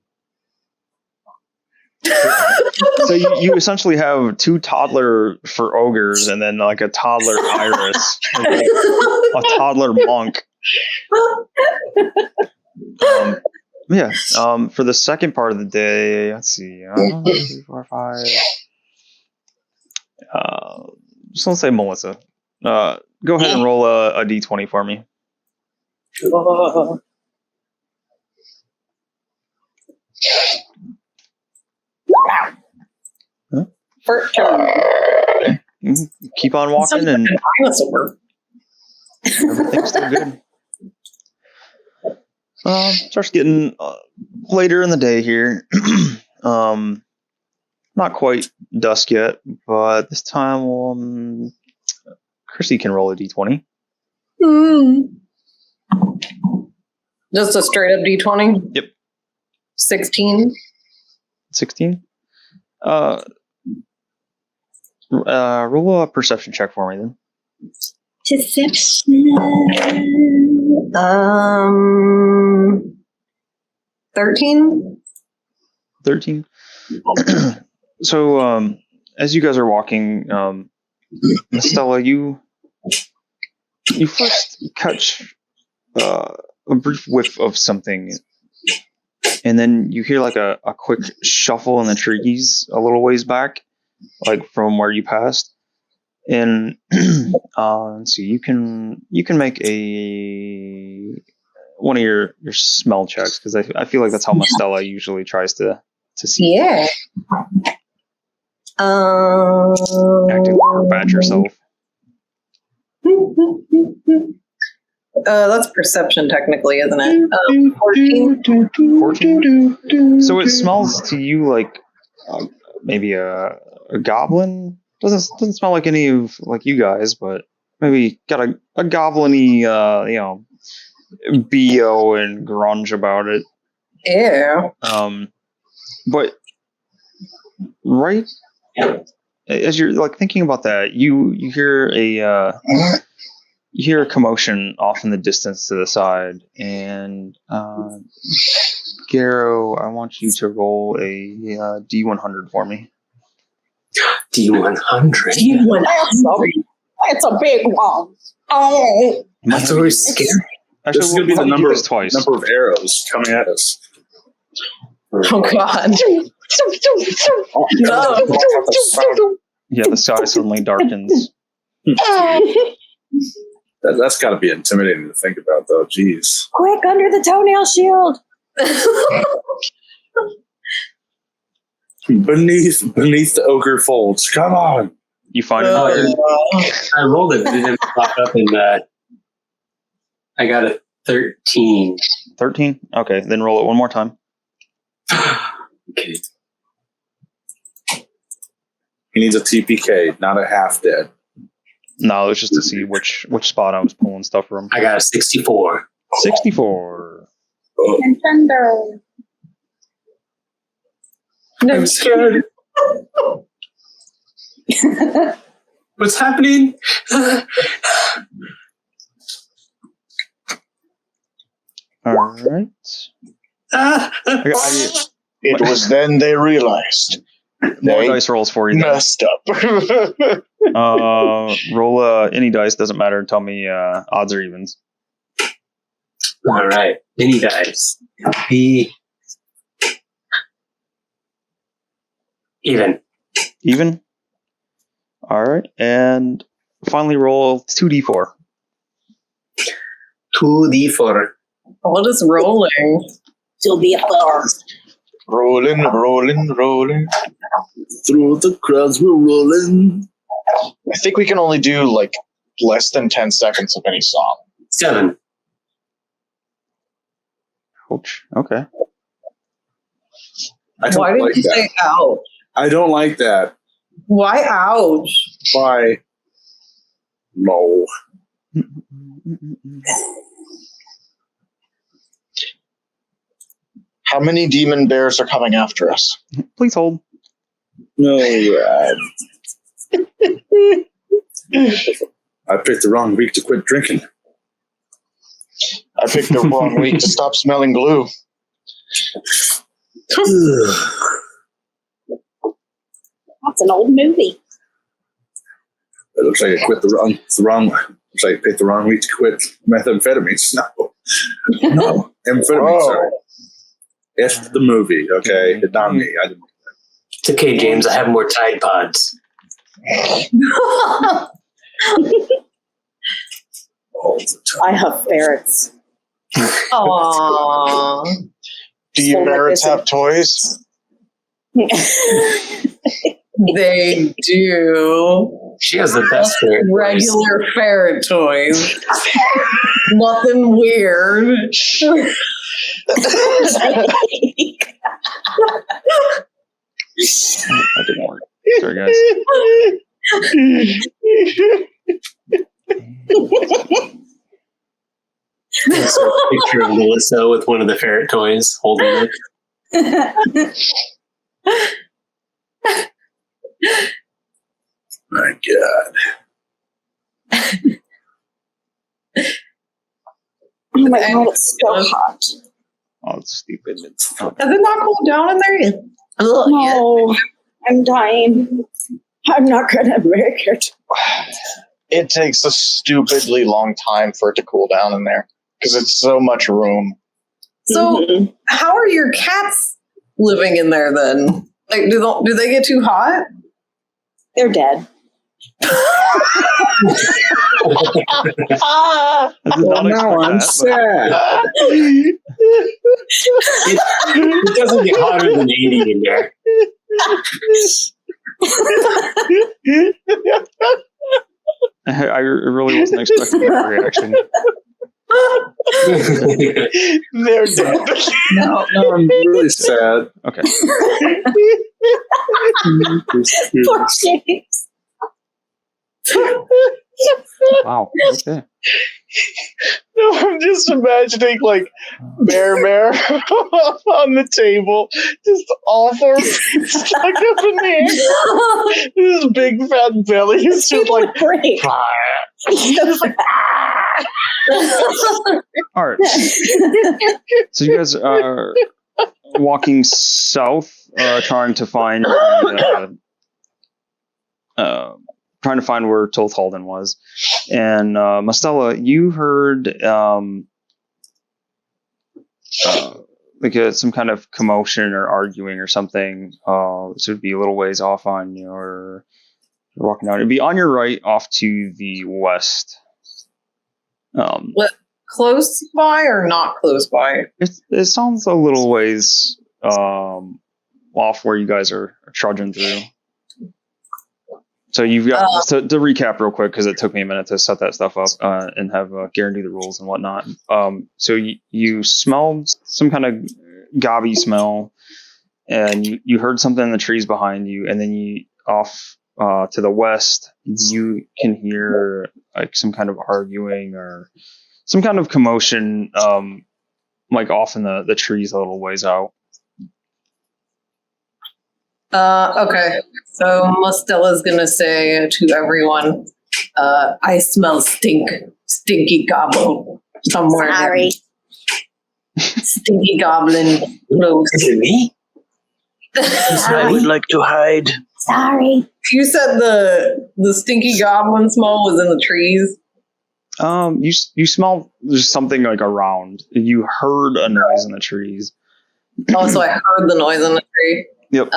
Speaker 1: So you essentially have 2 toddler for ogres and then like a toddler iris, like a toddler monk. For the second part of the day, let's see. 1, 2, 3, 4, 5. Just let's say Melissa. Go ahead and roll a d20 for me. Huh?
Speaker 4: First turn.
Speaker 1: Keep on walking and
Speaker 6: Dinosaur.
Speaker 1: everything's still good. Starts getting later in the day here. Not quite dusk yet, but this time Chrissy can roll a d20.
Speaker 6: Just a straight up D20?
Speaker 1: Yep.
Speaker 6: 16?
Speaker 1: 16. Roll a perception check for me then.
Speaker 4: Deception.
Speaker 6: 13?
Speaker 1: 13. So as you guys are walking, Stella, you first catch a brief whiff of something, and then you hear like a quick shuffle in the trees a little ways back, like from where you passed. And so you can make one of your smell checks, because I feel like that's how Stella usually tries to see.
Speaker 6: Yeah.
Speaker 1: Acting like her badger self.
Speaker 6: That's perception technically, isn't it? 14.
Speaker 1: 14? So it smells to you like maybe a goblin. Doesn't smell like any of like you guys, but maybe got a goblin-y BO and grunge about it.
Speaker 6: Ew.
Speaker 1: But right as you're like thinking about that, you hear a commotion off in the distance to the side, and Garrow, I want you to roll a D100 for me.
Speaker 7: D100.
Speaker 4: That's a big one. Oh.
Speaker 7: That's always scary.
Speaker 1: Actually,
Speaker 5: This is going to be the
Speaker 1: we'll do
Speaker 5: number
Speaker 1: this twice.
Speaker 5: of arrows coming at us.
Speaker 6: Oh god. No.
Speaker 1: Yeah, the sky suddenly darkens.
Speaker 5: That's got to be intimidating to think about, though. Jeez.
Speaker 4: Quick, under the toenail shield.
Speaker 5: Beneath the ogre folds. Come on.
Speaker 1: You find
Speaker 7: I rolled it, but it didn't pop up, and I got a 13.
Speaker 1: 13? Okay, then roll it one more time.
Speaker 7: Okay.
Speaker 5: He needs a TPK, not a half dead.
Speaker 1: No, it's just to see which spot I was pulling stuff from.
Speaker 7: I got a 64.
Speaker 1: 64.
Speaker 4: Nintendo.
Speaker 7: I'm scared. What's happening?
Speaker 1: All right.
Speaker 2: It was then they realized
Speaker 1: More
Speaker 2: they
Speaker 1: dice rolls for you. Then.
Speaker 2: messed up.
Speaker 1: Roll any dice, doesn't matter. Tell me odds or evens.
Speaker 7: All right. Any dice. Be even.
Speaker 1: Even? All right. And finally roll 2d4.
Speaker 7: 2d4.
Speaker 6: What is rolling?
Speaker 4: Still be up there.
Speaker 2: rolling.
Speaker 5: Through the crowds we're rolling.
Speaker 2: I think we can only do like less than 10 seconds of any song.
Speaker 7: 7.
Speaker 1: Ouch. Okay.
Speaker 5: I don't
Speaker 6: Why did
Speaker 5: like
Speaker 6: you
Speaker 5: that.
Speaker 6: say ouch?
Speaker 5: I don't like that.
Speaker 6: Why ouch?
Speaker 5: Why? No.
Speaker 2: How many demon bears are coming after us?
Speaker 1: Please hold.
Speaker 5: No, I picked the wrong week to quit drinking.
Speaker 2: I picked the wrong week to stop smelling glue.
Speaker 4: That's an old movie.
Speaker 5: It looks like I quit looks like I picked the wrong week to quit methamphetamines. No, amphetamines. Sorry. It's the movie, okay? Not me. I didn't.
Speaker 7: It's okay, James. I have more Tide Pods.
Speaker 5: All the time.
Speaker 4: I have ferrets.
Speaker 6: Aww.
Speaker 2: Do you
Speaker 4: So
Speaker 2: ferrets
Speaker 4: like
Speaker 2: have toys?
Speaker 6: They do.
Speaker 7: She has the best ferret voice.
Speaker 6: Regular ferret toys. Nothing weird.
Speaker 1: That didn't work. Sorry, guys.
Speaker 7: It's a picture of Melissa with one of the ferret toys holding it.
Speaker 5: My God.
Speaker 4: Oh my god, it's so hot.
Speaker 1: Oh, it's stupid.
Speaker 6: Does it not cool down in there?
Speaker 4: No, I'm dying. I'm not gonna make it.
Speaker 2: It takes a stupidly long time for it to cool down in there because it's so much room.
Speaker 6: So,
Speaker 4: Mhm.
Speaker 6: how are your cats living in there then? Like, do they get too hot?
Speaker 4: They're dead.
Speaker 1: This is not expect that,
Speaker 7: It doesn't get hotter than 80 in there.
Speaker 1: but I really wasn't expecting that reaction.
Speaker 2: They're dead.
Speaker 5: No, I'm really sad.
Speaker 1: Okay.
Speaker 4: Poor James.
Speaker 1: Wow. Okay.
Speaker 2: No, I'm just imagining like Bear on the table, just all four feet stuck up in the air. This big fat belly is just like
Speaker 4: Break.
Speaker 1: All right. So you guys are walking south, trying to find where Toth Halden was, and Mastella, you heard some kind of commotion or arguing or something. This would be a little ways off on your. You're walking out. It'd be on your right, off to the west.
Speaker 6: Close by or not close by?
Speaker 1: It sounds a little ways off where you guys are trudging through. So you've got to recap real quick because it took me a minute to set that stuff up and have Garen do the rules and whatnot. So you smelled some kind of gobby smell, and you heard something in the trees behind you, and then you off to the west you can hear like some kind of arguing or some kind of commotion, like off in the trees a little ways out.
Speaker 6: Okay. So Mustella's gonna say to everyone, I smell stinky goblin somewhere.
Speaker 4: Sorry.
Speaker 6: Stinky goblin close.
Speaker 7: Is it me?
Speaker 8: I would like to hide.
Speaker 4: Sorry.
Speaker 6: You said the stinky goblin smell was in the trees.
Speaker 1: You smell there's something like around. You heard a noise in the trees.
Speaker 6: Oh, so I heard the noise in the tree.
Speaker 1: Yep.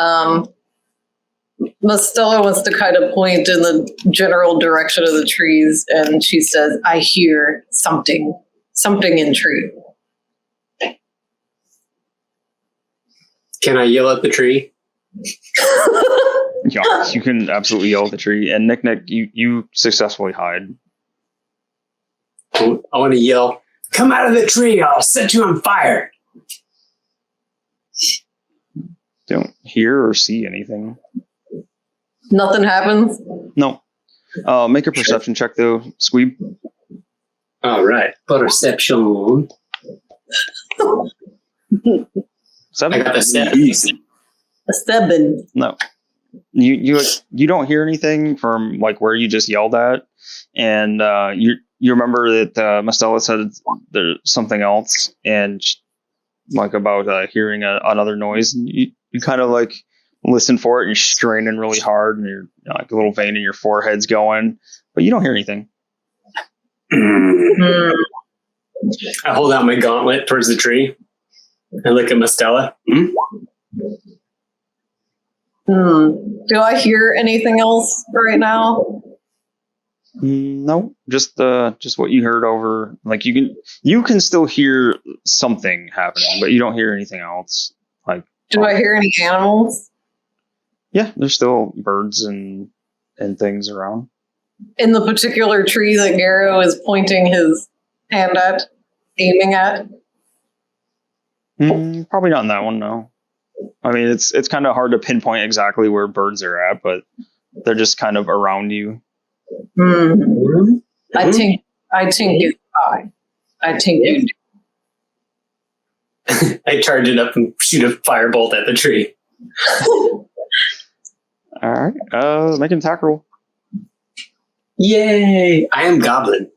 Speaker 6: Mustella wants to kind of point in the general direction of the trees, and she says, I hear something in tree.
Speaker 7: Can I yell at the tree?
Speaker 1: Yeah, you can absolutely yell at the tree. And Nick, you successfully hide.
Speaker 7: I want to yell, come out of the tree, I'll set you on fire.
Speaker 1: Don't hear or see anything.
Speaker 6: Nothing happens?
Speaker 1: No. Make a perception check though, Squeeb.
Speaker 7: All right. Perception.
Speaker 1: 7?
Speaker 7: I got a 7.
Speaker 6: A 7.
Speaker 1: No. You don't hear anything from like where you just yelled at, and you remember that Mustella said there's something else, and like about hearing another noise. And you kind of like listen for it, and you're straining really hard, and you're like a little vein in your forehead's going, but you don't hear anything.
Speaker 7: I hold out my gauntlet towards the tree and look at Mustella.
Speaker 6: Do I hear anything else right now?
Speaker 1: No, just what you heard over. Like you can still hear something happening, but you don't hear anything else. Like,
Speaker 6: do I hear any animals?
Speaker 1: Yeah, there's still birds and things around.
Speaker 6: In the particular tree that Garrow is pointing his hand at, aiming at?
Speaker 1: Probably not in that one, no. I mean, it's kind of hard to pinpoint exactly where birds are at, but they're just kind of around you.
Speaker 6: I think it's I. I think it.
Speaker 7: I charge it up and shoot a firebolt at the tree.
Speaker 1: All right, make an attack roll.
Speaker 7: Yay! I am goblin.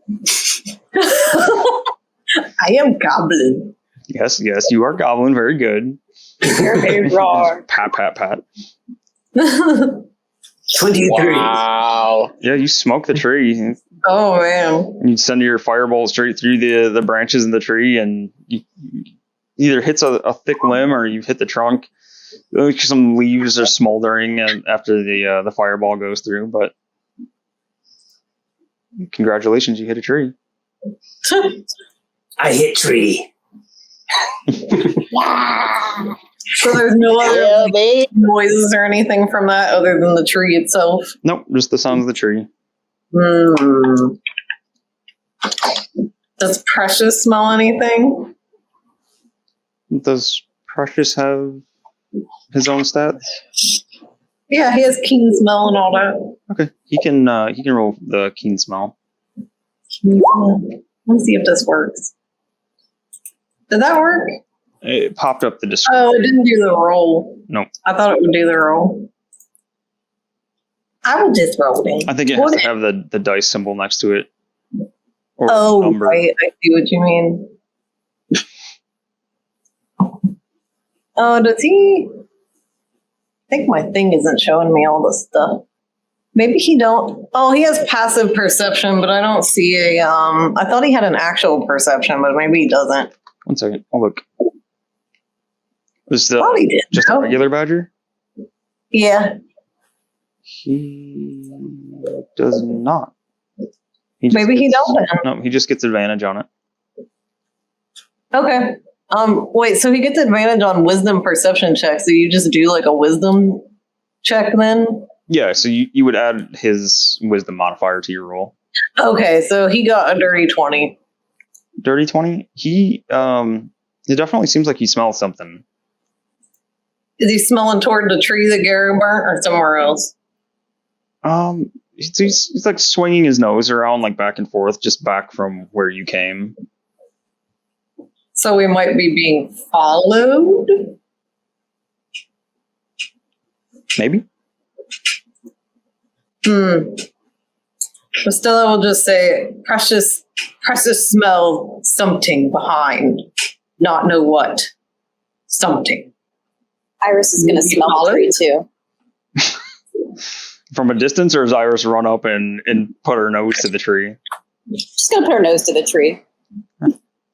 Speaker 6: I am goblin.
Speaker 1: Yes, you are goblin. Very good.
Speaker 2: You're a roar.
Speaker 1: Pat.
Speaker 7: 23.
Speaker 2: Wow.
Speaker 1: Yeah, you smoke the tree.
Speaker 6: Oh man!
Speaker 1: You send your firebolt straight through the branches in the tree, and you either hits a thick limb or you hit the trunk. Some leaves are smoldering after the fireball goes through, but congratulations, you hit a tree.
Speaker 7: I hit tree.
Speaker 6: So there's no other noises or anything from that other than the tree itself?
Speaker 1: Nope, just the sound of the tree.
Speaker 6: Does Precious smell anything?
Speaker 1: Does Precious have his own stats?
Speaker 6: Yeah, he has keen smell and all that.
Speaker 1: Okay, he can roll the keen smell.
Speaker 6: Keen smell. Let's see if this works. Did that work?
Speaker 1: It popped up the description.
Speaker 6: Oh, it didn't do the roll.
Speaker 1: Nope.
Speaker 6: I thought it would do the roll. I would just roll it.
Speaker 1: I think it has to have the dice symbol next to it. Or number.
Speaker 6: Right. I see what you mean. Oh, does he? I think my thing isn't showing me all this stuff. Maybe he don't. Oh, he has passive perception, but I don't see a. I thought he had an actual perception, but maybe he doesn't.
Speaker 1: 1 second. I'll look. Is
Speaker 6: Thought he did.
Speaker 1: just a regular badger?
Speaker 6: Yeah.
Speaker 1: He does not.
Speaker 6: Maybe he don't then.
Speaker 1: No, he just gets advantage on it.
Speaker 6: Okay. Wait, so he gets advantage on wisdom perception checks. So you just do like a wisdom check then?
Speaker 1: Yeah, so you would add his wisdom modifier to your roll.
Speaker 6: Okay, so he got a dirty 20.
Speaker 1: Dirty 20? It definitely seems like he smells something.
Speaker 6: Is he smelling toward the tree that Gary burnt or somewhere else?
Speaker 1: He's like swinging his nose around like back and forth, just back from where you came.
Speaker 6: So we might be being followed?
Speaker 1: Maybe.
Speaker 6: Stella will just say, precious smell something behind. Not know what. Something.
Speaker 4: Iris is going to smell the tree too.
Speaker 1: From a distance, or does Iris run up and put her nose to the tree?
Speaker 4: She's going to put her nose to the tree.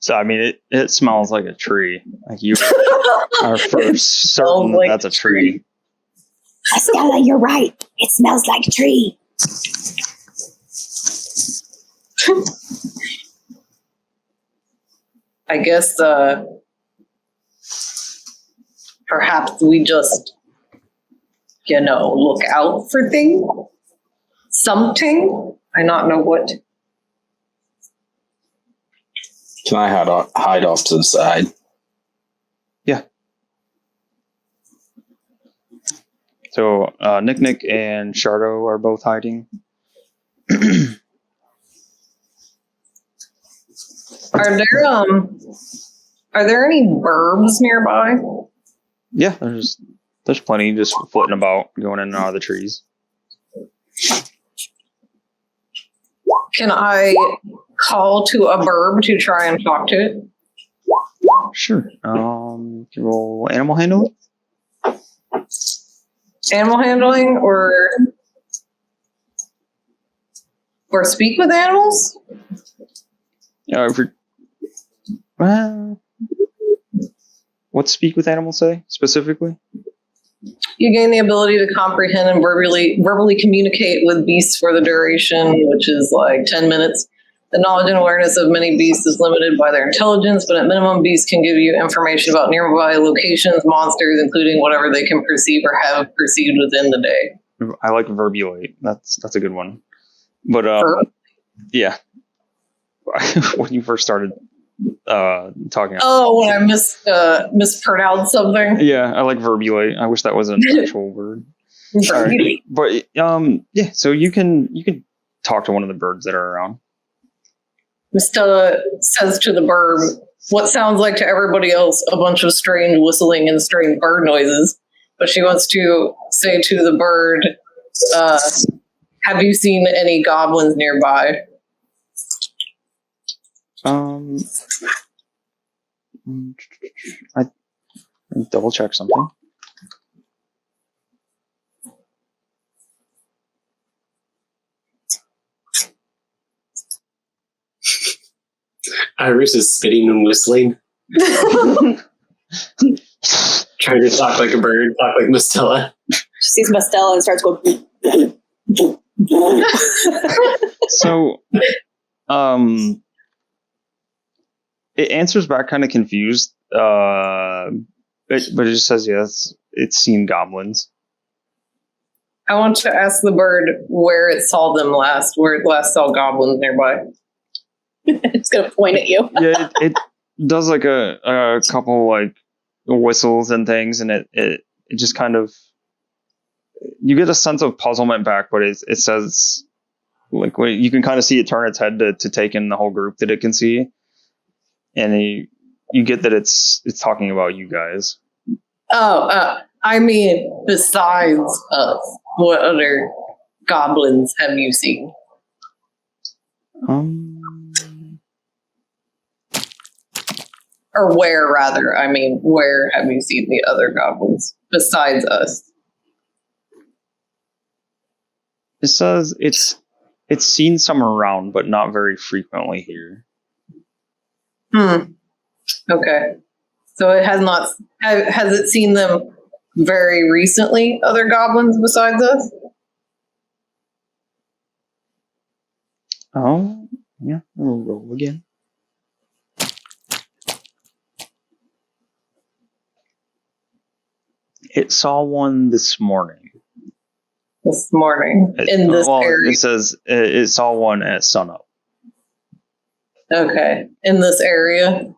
Speaker 1: So, I mean, it smells like a tree. Like you are for certain
Speaker 6: like
Speaker 1: that's a tree.
Speaker 4: Stella, you're right. It smells like a tree.
Speaker 6: I guess perhaps we just, look out for something. I not know what.
Speaker 3: Can I hide off to the side?
Speaker 1: Yeah. So Nick and Shardo are both hiding.
Speaker 6: Are there any burbs nearby?
Speaker 1: Yeah, there's plenty just flitting about, going in and out of the trees.
Speaker 6: Can I call to a burb to try and talk to it?
Speaker 1: Sure. You can roll animal handling.
Speaker 6: Animal handling or speak with animals?
Speaker 1: What's speak with animals say specifically?
Speaker 6: You gain the ability to comprehend and verbally communicate with beasts for the duration, which is like 10 minutes. The knowledge and awareness of many beasts is limited by their intelligence, but at minimum, beasts can give you information about nearby locations, monsters, including whatever they can perceive or have perceived within the day.
Speaker 1: I like verbulate. That's a good one. But yeah, when you first started talking.
Speaker 6: Oh, when I mispronounced something.
Speaker 1: Yeah, I like verbulate. I wish that was an actual word. Right. But yeah. So you can talk to one of the birds that are around.
Speaker 6: Miss Stella says to the bird, what sounds like to everybody else a bunch of strange whistling and strange bird noises. But she wants to say to the bird, have you seen any goblins nearby?
Speaker 1: I double check something.
Speaker 7: Iris is spitting and whistling. Trying to talk like a bird, talk like Mistella.
Speaker 4: She sees Mistella and starts going.
Speaker 1: So, it answers back kind of confused, but it just says yes, it's seen goblins.
Speaker 6: I want to ask the bird where it saw them last, where it last saw goblins nearby.
Speaker 4: It's going to point at you.
Speaker 1: Yeah, it does like a couple like whistles and things, and it just kind of, you get a sense of puzzlement back, but it says like you can kind of see it turn its head to take in the whole group that it can see, and you get that it's talking about you guys.
Speaker 6: Oh, I mean, besides us, what other goblins have you seen? Or where, rather. I mean, where have you seen the other goblins besides us?
Speaker 1: It says it's seen some around, but not very frequently here.
Speaker 6: Okay. So it has not. Has it seen them very recently? Other goblins besides us?
Speaker 1: Oh, yeah. We'll roll again. It saw one this morning.
Speaker 6: this morning in this area.
Speaker 1: It says it saw one at sunup.
Speaker 6: Okay, in this area.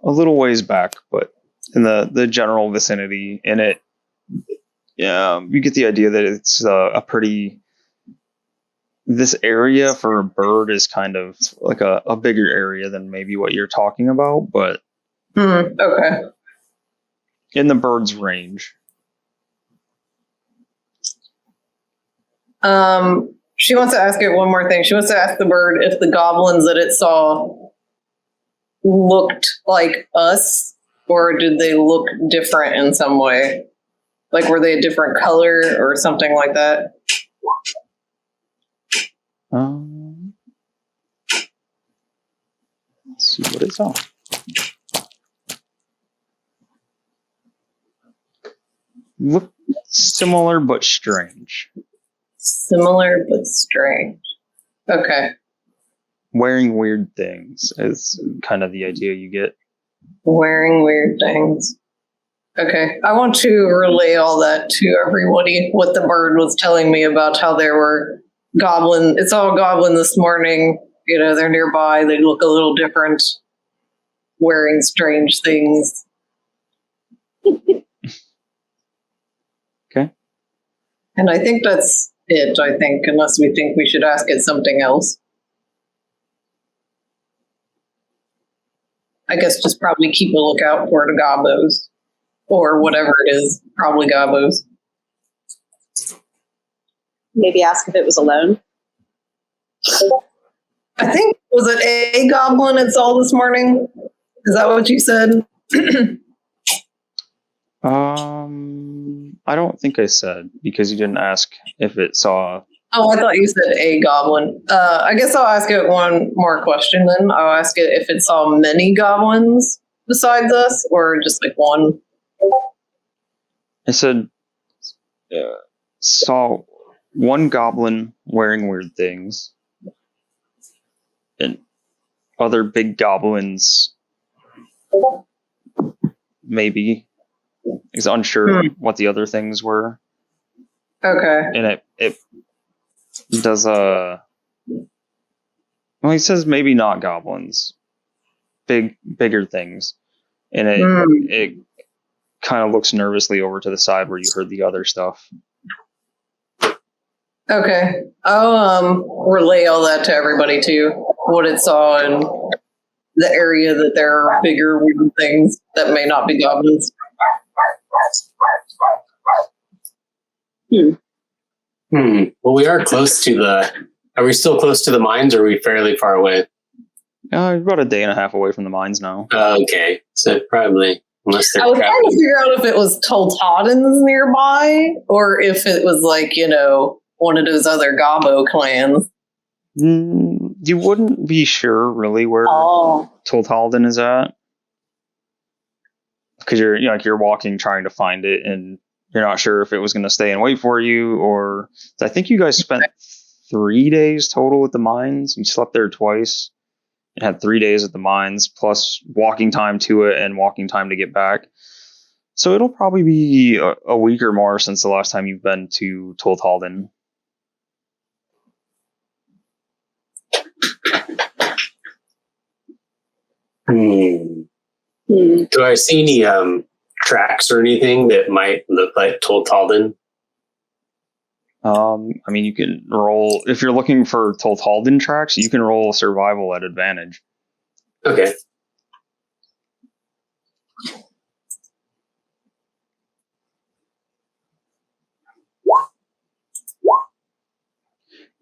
Speaker 1: A little ways back, but in the general vicinity. And it, you get the idea that it's a pretty. This area for a bird is kind of like a bigger area than maybe what you're talking about, but
Speaker 6: okay.
Speaker 1: In the bird's range.
Speaker 6: She wants to ask it one more thing. She wants to ask the bird if the goblins that it saw looked like us, or did they look different in some way? Like, were they a different color or something like that?
Speaker 1: Let's see what it saw. Look similar but strange.
Speaker 6: Similar but strange. Okay.
Speaker 1: Wearing weird things is kind of the idea you get.
Speaker 6: Wearing weird things. Okay. I want to relay all that to everybody, what the bird was telling me about how there were goblin. It's all goblin this morning. You know, they're nearby. They look a little different. Wearing strange things.
Speaker 1: Okay.
Speaker 6: And I think that's it, unless we think we should ask it something else. I guess just probably keep a lookout for the gobos. Or whatever it is. Probably gobos.
Speaker 4: Maybe ask if it was alone.
Speaker 6: I think, was it a goblin it saw this morning? Is that what you said?
Speaker 1: I don't think I said, because you didn't ask if it saw.
Speaker 6: Oh, I thought you said a goblin. I guess I'll ask it one more question then. I'll ask it if it saw many goblins besides us, or just like one.
Speaker 1: I said saw one goblin wearing weird things, and other big goblins. Maybe he's unsure what the other things were.
Speaker 6: Okay.
Speaker 1: And it does well, he says maybe not goblins, bigger things, and it kind of looks nervously over to the side where you heard the other stuff.
Speaker 6: Okay. I'll relay all that to everybody too. What it saw and the area that there are bigger weird things that may not be goblins.
Speaker 7: Well, we are close to are we still close to the mines, or are we fairly far away?
Speaker 1: About a day and a half away from the mines now.
Speaker 7: Okay. So probably, unless they're
Speaker 6: I was trying to figure out if it was Toltodens nearby, or if it was like, you know, one of those other Gobbo clans.
Speaker 1: You wouldn't be sure really where Toltalden is at, because you're walking trying to find it, and you're not sure if it was going to stay and wait for you, or I think you guys spent 3 days total at the mines. You slept there twice and had 3 days at the mines, plus walking time to it and walking time to get back. So it'll probably be a week or more since the last time you've been to Toltalden.
Speaker 7: Do I see any tracks or anything that might look like Toltalden?
Speaker 1: I mean, you can roll, if you're looking for Toltalden tracks, you can roll survival at advantage.
Speaker 7: Okay.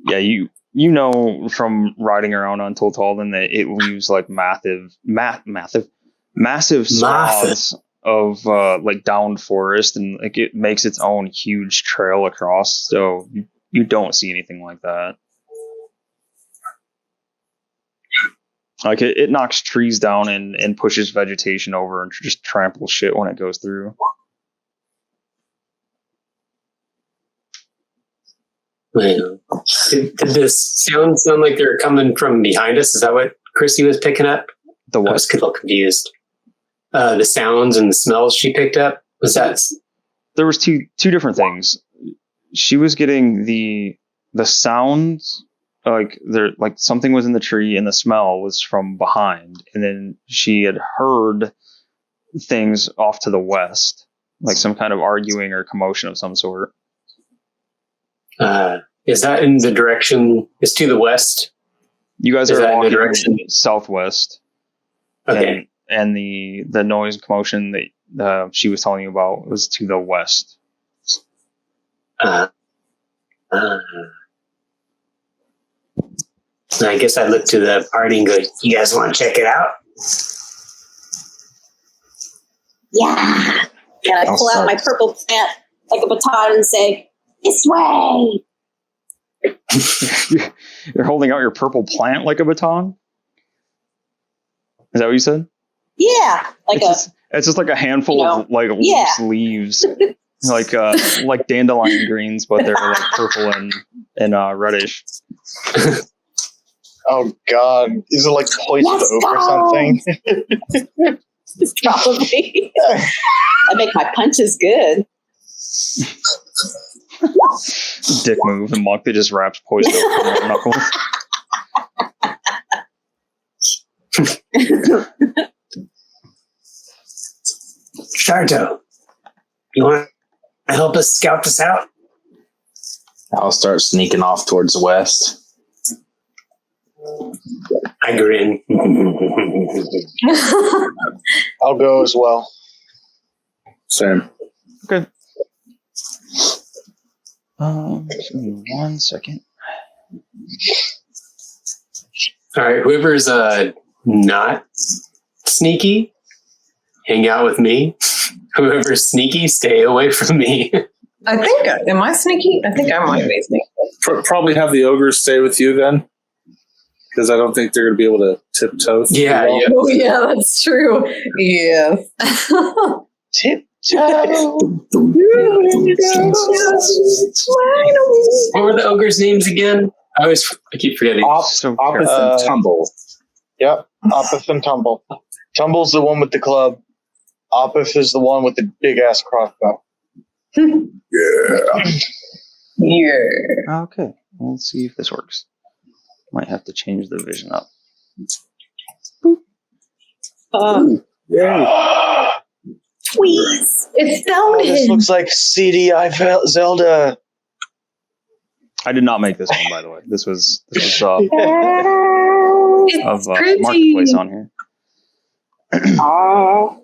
Speaker 1: Yeah, you know from riding around on Toltalden that it leaves like massive swaths of like downed forest, and like it makes its own huge trail across. So you don't see anything like that. Like it knocks trees down and pushes vegetation over and just tramples shit when it goes through.
Speaker 7: Did this sound like they're coming from behind us? Is that what Chrissy was picking up?
Speaker 1: The what?
Speaker 7: I was a little confused. The sounds and the smells she picked up, was that?
Speaker 1: There was two different things. she was getting the sounds, like something was in the tree and the smell was from behind, and then she had heard things off to the west, like some kind of arguing or commotion of some sort.
Speaker 7: Is that in the direction? It's to the west.
Speaker 1: You guys
Speaker 7: Is
Speaker 1: are
Speaker 7: that in the
Speaker 1: walking
Speaker 7: direction?
Speaker 1: southwest.
Speaker 7: Okay.
Speaker 1: And the noise and commotion that she was telling you about was to the west.
Speaker 7: I guess I look to the party and go, "You guys want to check it out?"
Speaker 4: Yeah. And I pull out my purple plant like a baton and say, "This way."
Speaker 1: You're holding out your purple plant like a baton? Is that what you said?
Speaker 4: Yeah.
Speaker 1: It's just like a handful of like loose leaves. like dandelion greens, but they're like purple and reddish.
Speaker 2: Oh God! Is it like poison oak or something?
Speaker 4: Probably. I make my punches good.
Speaker 1: Dick move, and Monk, they just wraps poison on their knuckles.
Speaker 7: Sharto, you want to help us scout this out?
Speaker 3: I'll start sneaking off towards the west.
Speaker 7: I grin.
Speaker 2: I'll go as well.
Speaker 5: Same.
Speaker 1: Okay. Just give me 1 second.
Speaker 7: All right, whoever's not sneaky, hang out with me. Whoever's sneaky, stay away from me.
Speaker 6: I think, am I sneaky? I think I might be sneaky.
Speaker 5: Probably have the ogres stay with you then, because I don't think they're going to be able to tiptoe.
Speaker 7: Yeah.
Speaker 6: Oh, yeah, that's true. Yeah.
Speaker 2: Tiptoe.
Speaker 7: What were the ogres' names again? I keep forgetting.
Speaker 5: Opeth and Tumble.
Speaker 2: Yep, Opeth and Tumble. Tumble's the one with the club. Opeth is the one with the big ass crossbow.
Speaker 5: Yeah.
Speaker 6: Yeah.
Speaker 1: Okay, let's see if this works. Might have to change the vision up.
Speaker 5: Yay.
Speaker 4: Tweez.
Speaker 6: It's
Speaker 2: Oh,
Speaker 6: found
Speaker 2: this looks like CDI Zelda.
Speaker 1: I did not make this one, by the way. This was
Speaker 6: It's
Speaker 1: of
Speaker 6: pretty.
Speaker 1: Marketplace on here.
Speaker 4: Oh.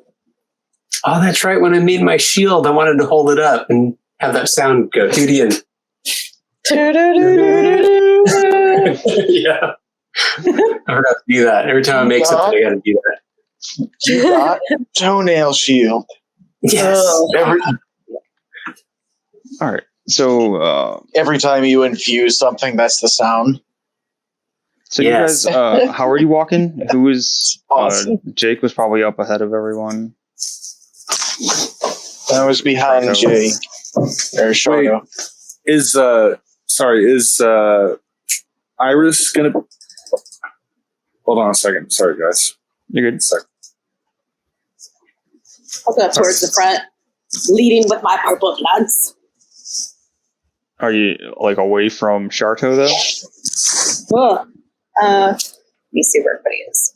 Speaker 7: Oh, that's right. When I made my shield, I wanted to hold it up and have that sound go. Do it again. Yeah. I forgot to do that. Every time I make something, I got to do that.
Speaker 2: You got toenail shield.
Speaker 7: Yes.
Speaker 1: All right. So,
Speaker 2: Every time you infuse something, that's the sound.
Speaker 1: so
Speaker 7: Yes.
Speaker 1: you guys, how are you walking? Who was?
Speaker 2: Awesome.
Speaker 1: Jake was probably up ahead of everyone.
Speaker 2: I was behind Jay. There's Shardo.
Speaker 5: Is Iris gonna? Hold on a second. Sorry, guys.
Speaker 1: You're good.
Speaker 4: I'll go towards the front, leading with my purple plants.
Speaker 1: Are you like away from Sharto though?
Speaker 4: Ugh. Let me see where everybody is.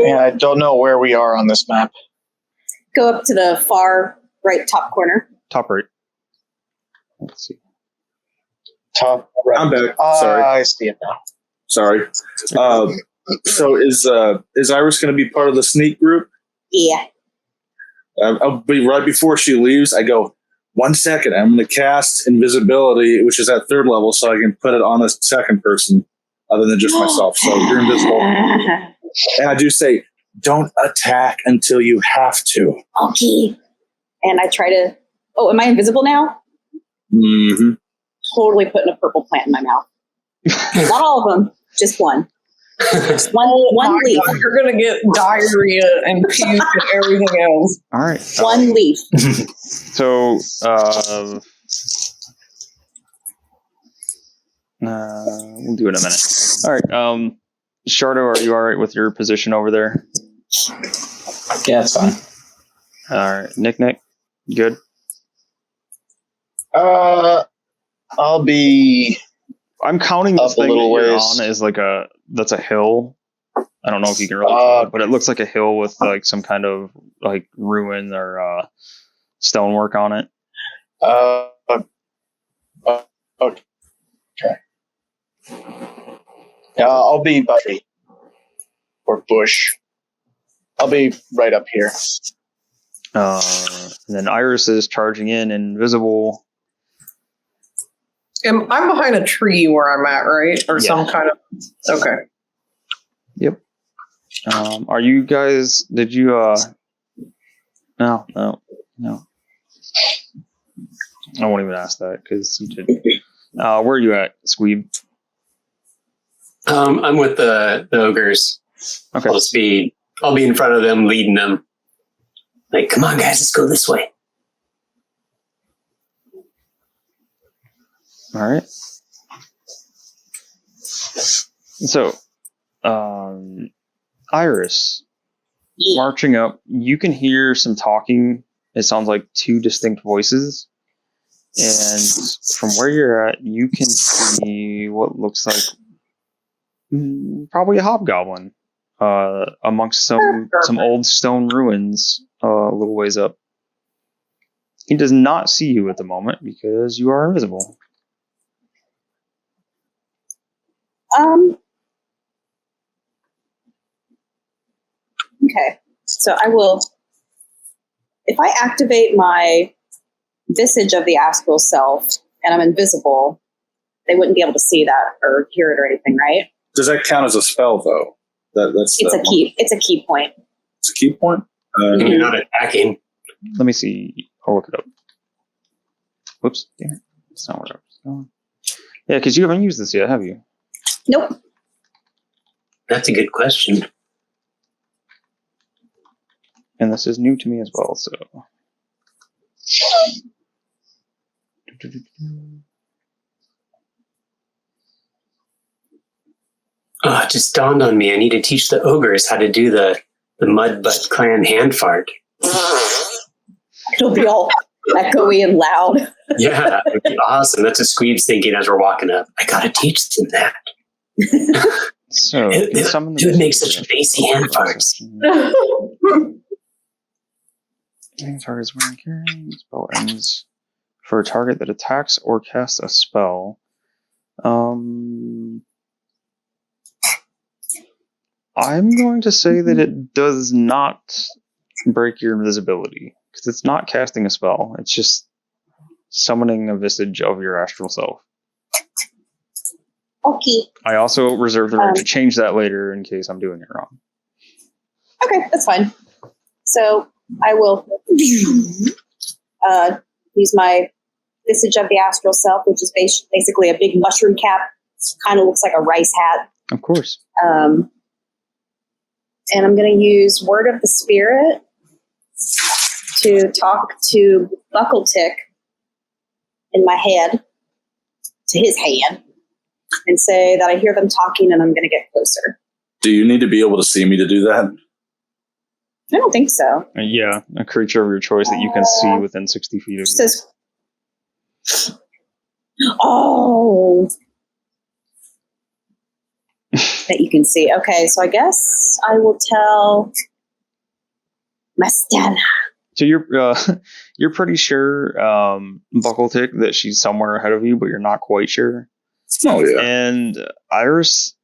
Speaker 2: Yeah, I don't know where we are on this map.
Speaker 4: Go up to the far right top corner.
Speaker 1: Top right. Let's see.
Speaker 2: Top right.
Speaker 5: I'm back. Sorry.
Speaker 2: I see it now.
Speaker 5: Sorry. So is Iris going to be part of the sneak group?
Speaker 4: Yeah.
Speaker 5: I'll be right before she leaves. I go, 1 second. I'm going to cast invisibility, which is at 3rd level, so I can put it on a second person other than just myself. So you're invisible. And I do say, don't attack until you have to.
Speaker 4: Okay. And I try to. Oh, am I invisible now?
Speaker 5: Mm-hmm.
Speaker 4: Totally putting a purple plant in my mouth. Not all of them, just one. Just one leaf.
Speaker 6: God, you're gonna get diarrhea and puke and everything else.
Speaker 1: All right.
Speaker 4: One leaf.
Speaker 1: So, we'll do it in a minute. All right. Shardo, are you all right with your position over there?
Speaker 3: Yeah, it's fine.
Speaker 1: All right. Nick. Good.
Speaker 2: I'll be.
Speaker 1: I'm counting this
Speaker 2: Up a
Speaker 1: thing that
Speaker 2: little
Speaker 1: you're
Speaker 2: ways.
Speaker 1: on as like that's a hill. I don't know if you can really tell, but it looks like a hill with like some kind of like ruin or stonework on it.
Speaker 2: Okay. Yeah, I'll be buddy or bush. I'll be right up here.
Speaker 1: And then Iris is charging in invisible.
Speaker 6: I'm behind a tree where I'm at, right? Or
Speaker 1: Yeah.
Speaker 6: some kind of. Okay.
Speaker 1: Yep. Are you guys? Did you? No. I won't even ask that because you did. Where are you at, Squeeb?
Speaker 7: I'm with the ogres.
Speaker 1: Okay.
Speaker 7: I'll be in front of them, leading them. Like, come on, guys, let's go this way.
Speaker 1: All right. So, Iris, marching up, you can hear some talking. It sounds like two distinct voices. And from where you're at, you can see what looks like probably a hobgoblin amongst some old stone ruins a little ways up. He does not see you at the moment because you are invisible.
Speaker 4: Okay, so I will. If I activate my visage of the astral self and I'm invisible, they wouldn't be able to see that or hear it or anything, right?
Speaker 5: Does that count as a spell, though? That's
Speaker 4: It's a key. It's a key point.
Speaker 5: It's a key point.
Speaker 7: And you're not attacking.
Speaker 1: Let me see. I'll look it up. Whoops. Damn it. That's not where I was going. Yeah, because you haven't used this yet, have you?
Speaker 4: Nope.
Speaker 7: That's a good question.
Speaker 1: And this is new to me as well, so.
Speaker 7: Oh, it just dawned on me. I need to teach the ogres how to do the Mudbutt clan hand fart.
Speaker 4: It'll be all echoey and loud.
Speaker 7: Yeah, it would be awesome. That's what Squeeb's thinking as we're walking up. I gotta teach them that.
Speaker 1: So,
Speaker 7: It would make such bassy hand farts.
Speaker 1: Target is wearing carrying. Spell ends for a target that attacks or casts a spell. I'm going to say that it does not break your invisibility because it's not casting a spell. It's just summoning a visage of your astral self.
Speaker 4: Okay.
Speaker 1: I also reserve the right to change that later in case I'm doing it wrong.
Speaker 4: Okay, that's fine. So I will use my visage of the astral self, which is basically a big mushroom cap. Kind of looks like a rice hat.
Speaker 1: Of course.
Speaker 4: And I'm going to use Word of the Spirit to talk to Buckletick in my head, to his hand, and say that I hear them talking and I'm going to get closer.
Speaker 5: Do you need to be able to see me to do that?
Speaker 4: I don't think so.
Speaker 1: Yeah, a creature of your choice that you can see within 60 feet of you.
Speaker 4: Says, oh, that you can see. Okay, so I guess I will tell Mastana.
Speaker 1: So you're pretty sure, Buckletick, that she's somewhere ahead of you, but you're not quite sure.
Speaker 5: Oh yeah.
Speaker 1: And Iris,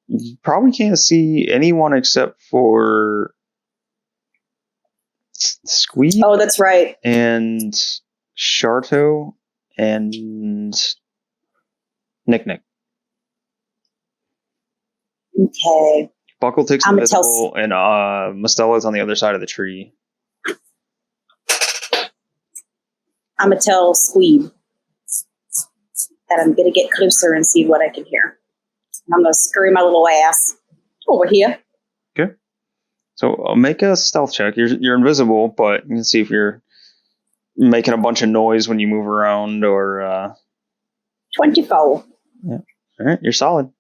Speaker 1: you probably can't see anyone except for Squeak.
Speaker 4: Oh, that's right.
Speaker 1: And Sharto and Nick.
Speaker 4: Okay.
Speaker 1: Buckletick's invisible, and Mostella's on the other side of the tree.
Speaker 4: I'm going to tell Squeeb that I'm going to get closer and see what I can hear. And I'm going to scurry my little ass over here.
Speaker 1: Okay. So make a stealth check. You're invisible, but you can see if you're making a bunch of noise when you move around or...
Speaker 4: 24.
Speaker 1: Yeah. All right, you're solid.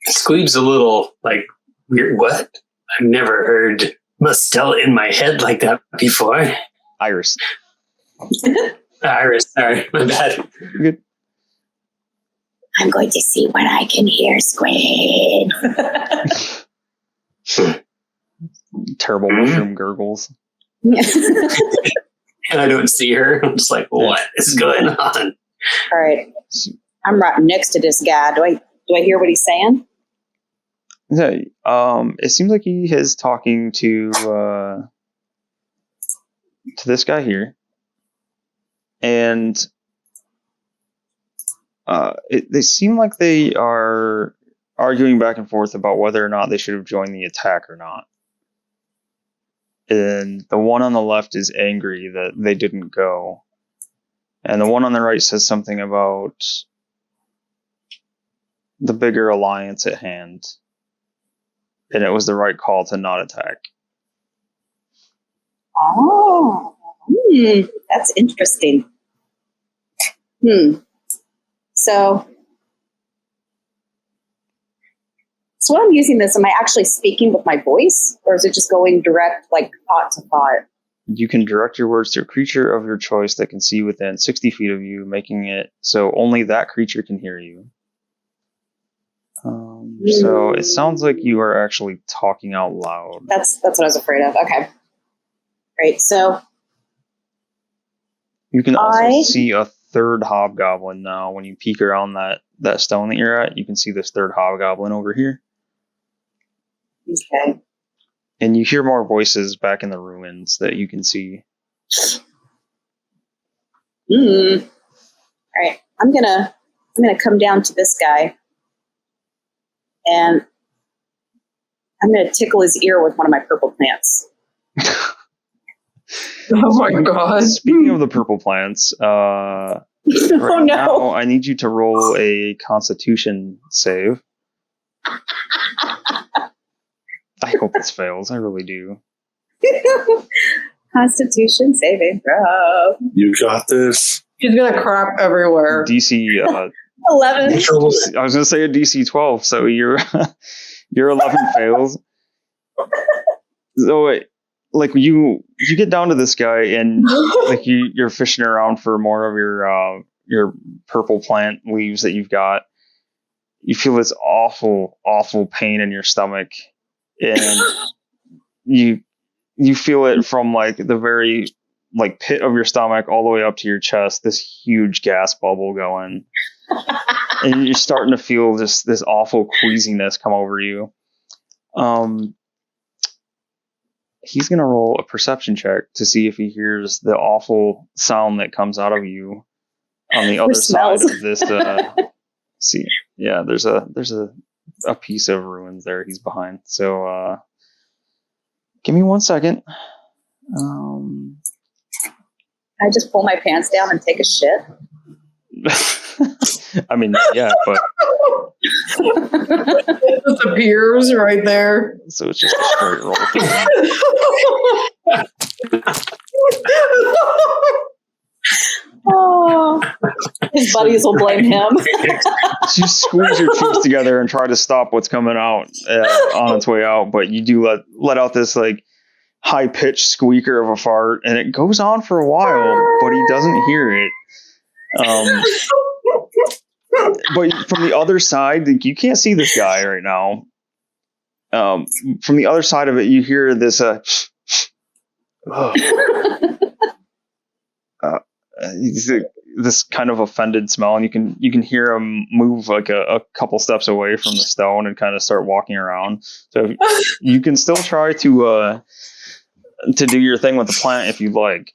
Speaker 7: Squeeb's a little like, weird. What? I've never heard must tell in my head like that before.
Speaker 1: Iris.
Speaker 7: Iris, sorry, my bad.
Speaker 1: Good.
Speaker 4: I'm going to see what I can hear, Squid.
Speaker 1: Terrible mushroom gurgles.
Speaker 7: And I don't see her. I'm just like, what is going on?
Speaker 4: All right. I'm right next to this guy. Do I hear what he's saying?
Speaker 1: Yeah, it seems like he is talking to this guy here, and they seem like they are arguing back and forth about whether or not they should have joined the attack or not. And the one on the left is angry that they didn't go, and the one on the right says something about the bigger alliance at hand. And it was the right call to not attack.
Speaker 4: Oh, that's interesting. So when I'm using this, am I actually speaking with my voice, or is it just going direct, like thought to thought?
Speaker 1: You can direct your words to a creature of your choice that can see within 60 feet of you, making it so only that creature can hear you. So it sounds like you are actually talking out loud.
Speaker 4: That's what I was afraid of. Okay. Great. So
Speaker 1: you can also see a third hobgoblin now. When you peek around that stone that you're at, you can see this third hobgoblin over here.
Speaker 4: Okay.
Speaker 1: And you hear more voices back in the ruins that you can see.
Speaker 4: All right. I'm gonna come down to this guy. And I'm going to tickle his ear with one of my purple plants.
Speaker 6: Oh my god.
Speaker 1: Speaking of the purple plants, now I need you to roll a Constitution save. I hope this fails. I really do.
Speaker 4: Constitution saving throw.
Speaker 5: You got this.
Speaker 6: She's gonna crap everywhere.
Speaker 1: DC
Speaker 4: 11.
Speaker 1: I was going to say a DC 12, so your 11 fails. So like you get down to this guy and like you're fishing around for more of your purple plant leaves that you've got. You feel this awful pain in your stomach, and you feel it from like the very like pit of your stomach all the way up to your chest, this huge gas bubble going. And you're starting to feel this awful queasiness come over you. He's going to roll a perception check to see if he hears the awful sound that comes out of you on the other side of this. See, yeah, there's a piece of ruins there he's behind. So give me 1 second.
Speaker 4: I just pull my pants down and take a shit.
Speaker 1: I mean, yeah, but
Speaker 6: it just appears right there.
Speaker 1: So it's just a straight roll.
Speaker 4: Oh, his buddies will blame him.
Speaker 1: You squeeze your cheeks together and try to stop what's coming out on its way out, but you do let out this like high pitched squeaker of a fart, and it goes on for a while, but he doesn't hear it. But from the other side, you can't see this guy right now. From the other side of it, you hear this this kind of offended smell, and you can hear him move like a couple steps away from the stone and kind of start walking around. So you can still try to do your thing with the plant if you like,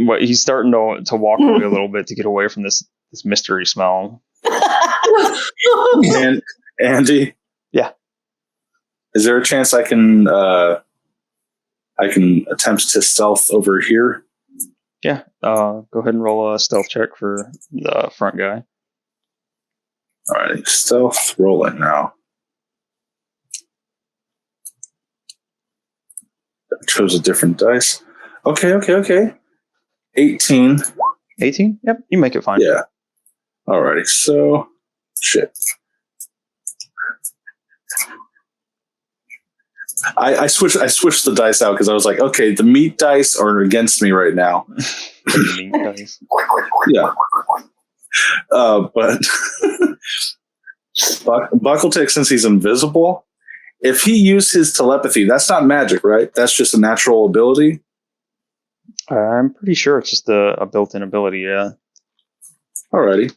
Speaker 1: but he's starting to walk away a little bit to get away from this mystery smell.
Speaker 5: And Andy,
Speaker 1: yeah,
Speaker 5: is there a chance I can attempt to stealth over here?
Speaker 1: Yeah, go ahead and roll a stealth check for the front guy.
Speaker 5: All right, stealth rolling now. I chose a different dice. Okay. 18.
Speaker 1: 18? Yep, you make it fine.
Speaker 5: Yeah. Alrighty, so shit. I switched the dice out because I was like, okay, the meat dice are against me right now.
Speaker 1: The meat dice.
Speaker 5: Yeah. But Buck will take, since he's invisible, if he used his telepathy, that's not magic, right? That's just a natural ability.
Speaker 1: I'm pretty sure it's just a built-in ability, yeah.
Speaker 5: Alrighty.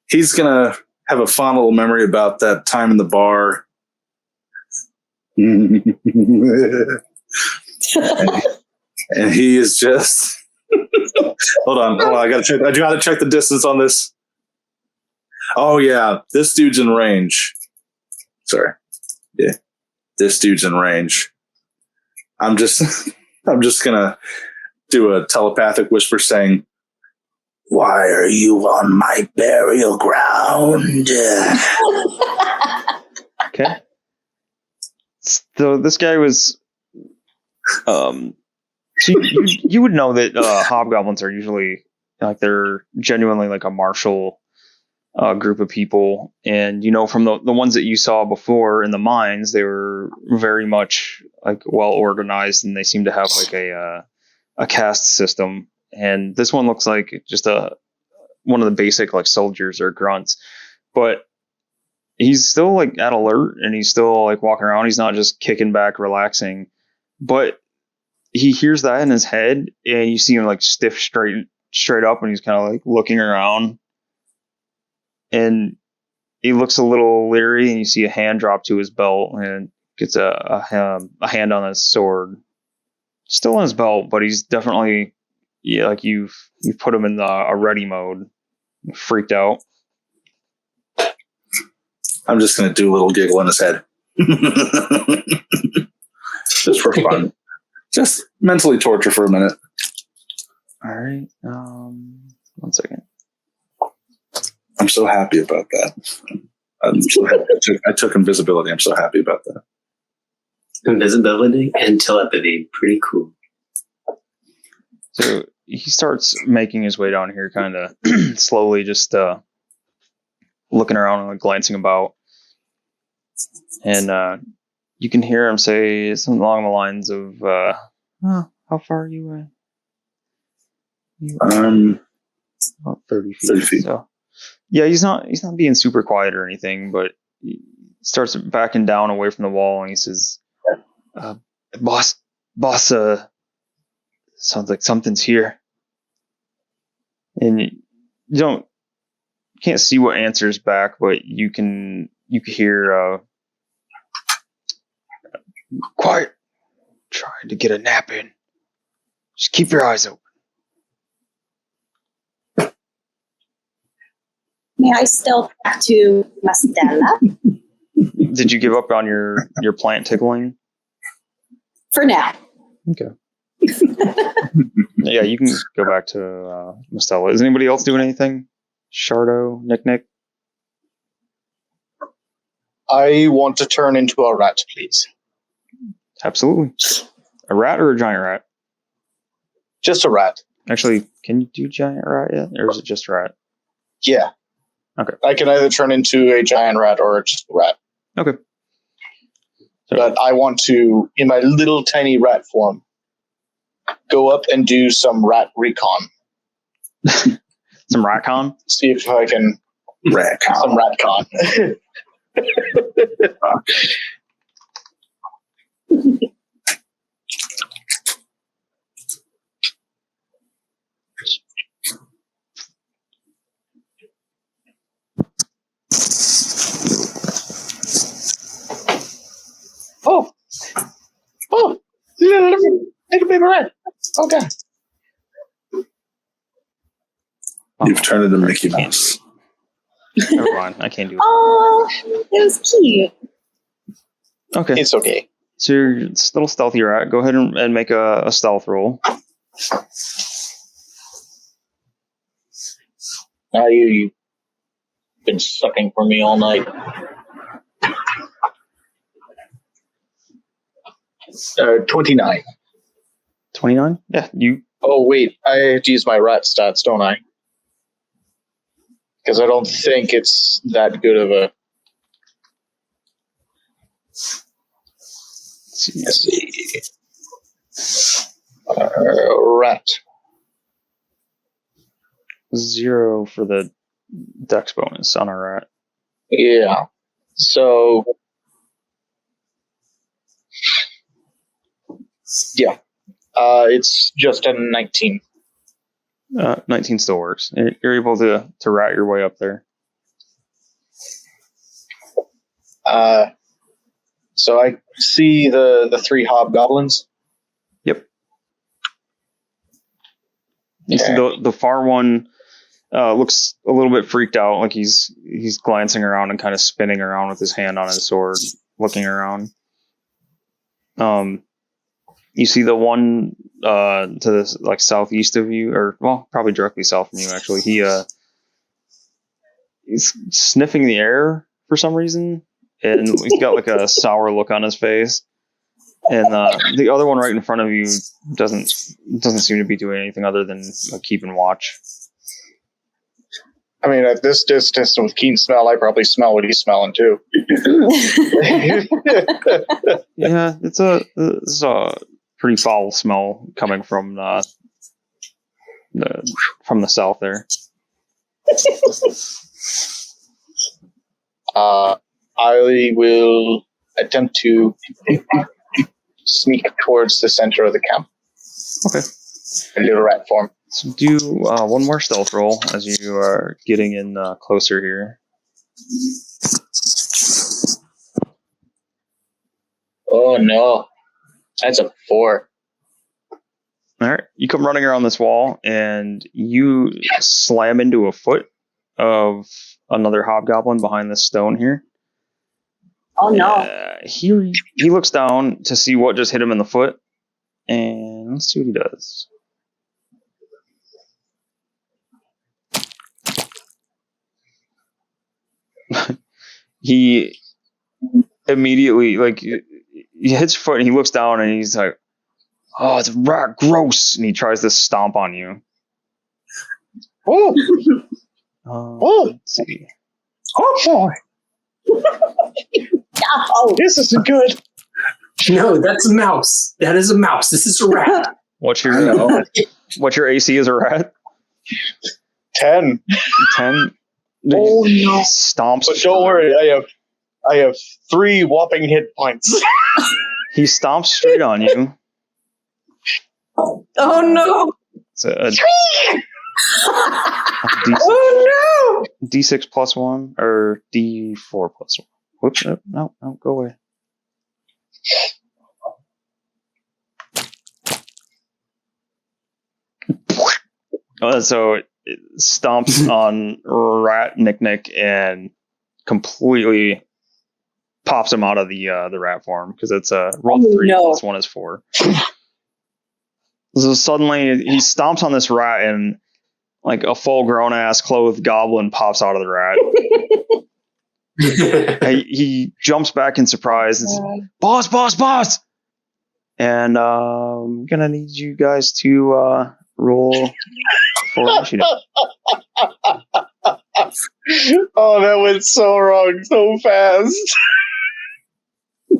Speaker 5: He's going to have a fond little memory about that time in the bar. and he is just... hold on. I gotta check. I gotta check the distance on this. Oh, yeah. This dude's in range. Sorry. Yeah. This dude's in range. I'm just gonna do a telepathic whisper saying, "Why are you on my burial ground?"
Speaker 1: Okay. So this guy was, so you would know that hobgoblins are usually like they're genuinely like a martial group of people, and you know from the ones that you saw before in the mines, they were very much like well organized, and they seem to have like a caste system. And this one looks like just one of the basic like soldiers or grunts, but he's still like at alert and he's still like walking around. He's not just kicking back, relaxing, but he hears that in his head, and you see him like stiff straight up, and he's kind of like looking around, and he looks a little leery, and you see a hand drop to his belt, and gets a hand on his sword, still in his belt, but he's definitely like you've put him in a ready mode, freaked out.
Speaker 5: I'm just going to do a little giggle in his head. Just for fun. Just mentally torture for a minute.
Speaker 1: All right. 1 second.
Speaker 5: I'm so happy about that. I'm so happy. I took invisibility. I'm so happy about that.
Speaker 7: Invisibility and telepathy. Pretty cool.
Speaker 1: So he starts making his way down here kind of slowly, just looking around and glancing about. And you can hear him say something along the lines of, how far are you away? About 30 feet.
Speaker 5: 30 feet.
Speaker 1: So, yeah, he's not being super quiet or anything, but he starts backing down away from the wall, and he says, boss, sounds like something's here. And you can't see what answers back, but you can hear, quiet, trying to get a nap in. Just keep your eyes open.
Speaker 4: May I still talk to Mastella?
Speaker 1: Did you give up on your plant tickling?
Speaker 4: For now.
Speaker 1: Okay. Yeah, you can go back to Mastella. Is anybody else doing anything? Shardo, Nick?
Speaker 2: I want to turn into a rat, please.
Speaker 1: Absolutely. A rat or a giant rat?
Speaker 2: Just a rat.
Speaker 1: Actually, can you do giant rat yet? Or is it just rat?
Speaker 2: Yeah.
Speaker 1: Okay.
Speaker 2: I can either turn into a giant rat or just a rat.
Speaker 1: Okay. So,
Speaker 2: But I want to, in my little tiny rat form, go up and do some rat recon.
Speaker 1: some ratcon?
Speaker 2: See if I can... Some ratcon. Oh, little baby rat. Okay.
Speaker 5: You've turned into Mickey Mouse.
Speaker 1: Never mind. I can't do it.
Speaker 4: Oh, it was cute.
Speaker 1: Okay.
Speaker 2: It's okay.
Speaker 1: So you're a little stealthy rat. Go ahead and make a stealth roll.
Speaker 2: Now you've been sucking for me all night. 29.
Speaker 1: 29? Yeah, you...
Speaker 2: Oh, wait. I have to use my rat stats, don't I? Because I don't think it's that good of a... Let's see. Rat.
Speaker 1: 0 for the dex bonus on our rat.
Speaker 2: Yeah. So. Yeah. It's just a 19.
Speaker 1: 19 still works. You're able to rat your way up there.
Speaker 2: So I see the 3 hobgoblins.
Speaker 1: Yep. You see
Speaker 2: Okay.
Speaker 1: the far one looks a little bit freaked out, like he's glancing around and kind of spinning around with his hand on his sword, looking around. You see the one to the like southeast of you, or well, probably directly south from you. Actually, he's sniffing the air for some reason, and he's got like a sour look on his face. And the other one right in front of you doesn't seem to be doing anything other than keeping watch.
Speaker 2: I mean, at this distance with keen smell, I probably smell what he's smelling too.
Speaker 1: Yeah, it's a pretty foul smell coming from the south there.
Speaker 2: I will attempt to sneak towards the center of the camp.
Speaker 1: Okay.
Speaker 2: A little rat form.
Speaker 1: So do one more stealth roll as you are getting in closer here.
Speaker 2: Oh no, that's a 4.
Speaker 1: All right, you come running around this wall and you slam into a foot of another hobgoblin behind this stone here.
Speaker 4: Oh no.
Speaker 1: He looks down to see what just hit him in the foot, and let's see what he does. He immediately, like, he hits your foot and he looks down and he's like, "Oh, it's rat, gross!" And he tries to stomp on you.
Speaker 2: Oh,
Speaker 1: Let's see.
Speaker 2: oh boy,
Speaker 4: Oh,
Speaker 2: this isn't good.
Speaker 7: No, that's a mouse. That is a mouse. This is a rat.
Speaker 1: What's your AC as a rat?
Speaker 2: 10.
Speaker 1: 10.
Speaker 4: Oh, no.
Speaker 1: Stomps.
Speaker 2: But don't worry, I have 3 whopping hit points.
Speaker 1: He stomps straight on you.
Speaker 6: Oh no!
Speaker 1: It's a
Speaker 6: Oh
Speaker 1: D6 plus 1 or D4 plus 1. Whoops! No, go away. So it stomps on Rat Nick and completely pops him out of the rat form because it's a roll 3 plus 1 is 4. So suddenly he stomps on this rat and like a full grown ass clothed goblin pops out of the rat. He jumps back in surprise and says, Boss! And I'm gonna need you guys to roll for initiative.
Speaker 2: Oh, that went so wrong so fast.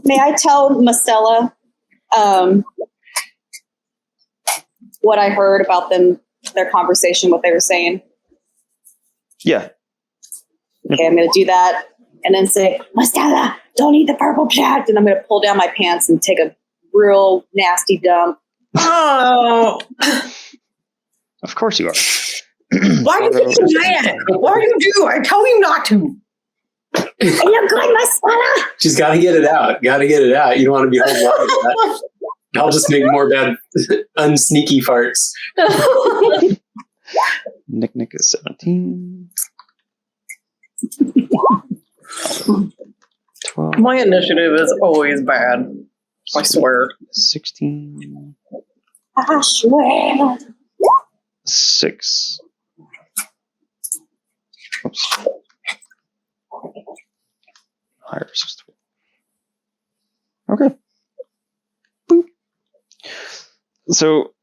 Speaker 4: May I tell Marcella what I heard about them, their conversation, what they were saying?
Speaker 1: Yeah.
Speaker 4: Okay, I'm going to do that and then say, Marcella, don't eat the purple cat. And I'm going to pull down my pants and take a real nasty dump.
Speaker 6: Oh!
Speaker 1: Of course you are.
Speaker 6: Why do you get mad? Why do you do? I tell you not to.
Speaker 4: Are you good, Marcella?
Speaker 7: She's got to get it out. You don't want to be holding on to that. I'll just make more bad, unsneaky farts.
Speaker 1: Nick is 17. 12.
Speaker 6: My initiative is always bad. I swear.
Speaker 1: 16.
Speaker 4: I swear.
Speaker 1: 6. Oops. Higher 6. Okay. Boop. So,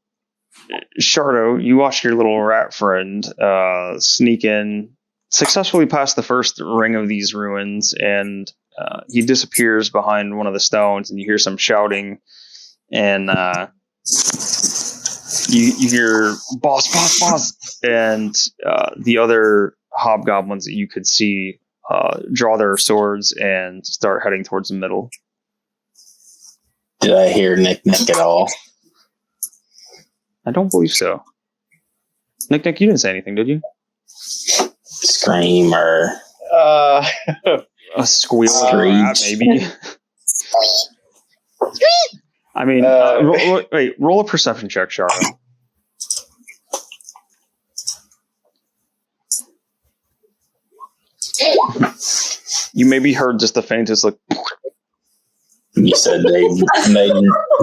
Speaker 1: Shardo, you watched your little rat friend sneak in, successfully past the first ring of these ruins, and he disappears behind one of the stones, and you hear some shouting, and you hear boss, boss, boss, and the other hobgoblins that you could see draw their swords and start heading towards the middle.
Speaker 3: Did I hear Nick at all?
Speaker 1: I don't believe so. Nick, you didn't say anything, did you?
Speaker 3: Scream or
Speaker 1: A squeal of a rat, maybe. I mean, roll a perception check, Shara. You maybe heard just the faintest, like.
Speaker 3: You said they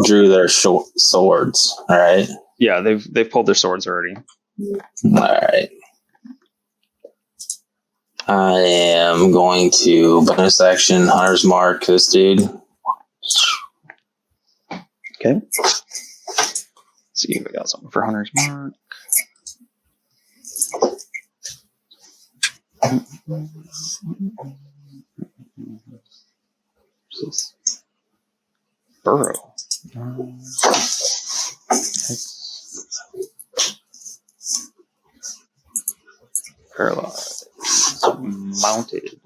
Speaker 3: drew their swords, all right?
Speaker 1: Yeah, they've pulled their swords already.
Speaker 3: All right. I am going to bonus action Hunter's Mark this dude.
Speaker 1: Okay. Let's see if we got something for Hunter's Mark. Burrow. Paralyzed. Mounted.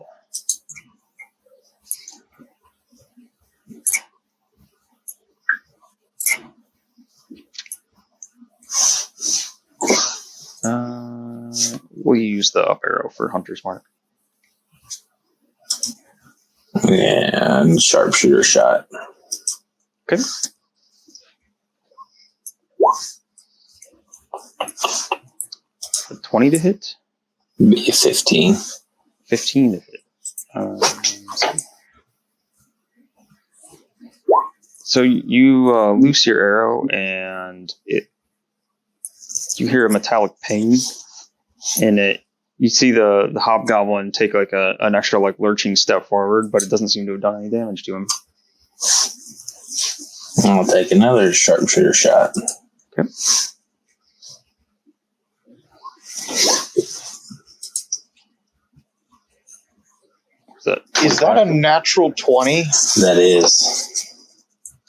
Speaker 1: We'll use the up arrow for Hunter's Mark.
Speaker 3: And sharpshooter shot.
Speaker 1: Okay. A 20 to hit?
Speaker 3: Be 15.
Speaker 1: 15 to hit. Let's see. So you loose your arrow, and you hear a metallic ping, and you see the hobgoblin take like an extra like lurching step forward, but it doesn't seem to have done any damage to him.
Speaker 3: I'll take another sharpshooter shot.
Speaker 1: Okay.
Speaker 2: Is that a natural 20?
Speaker 3: That is.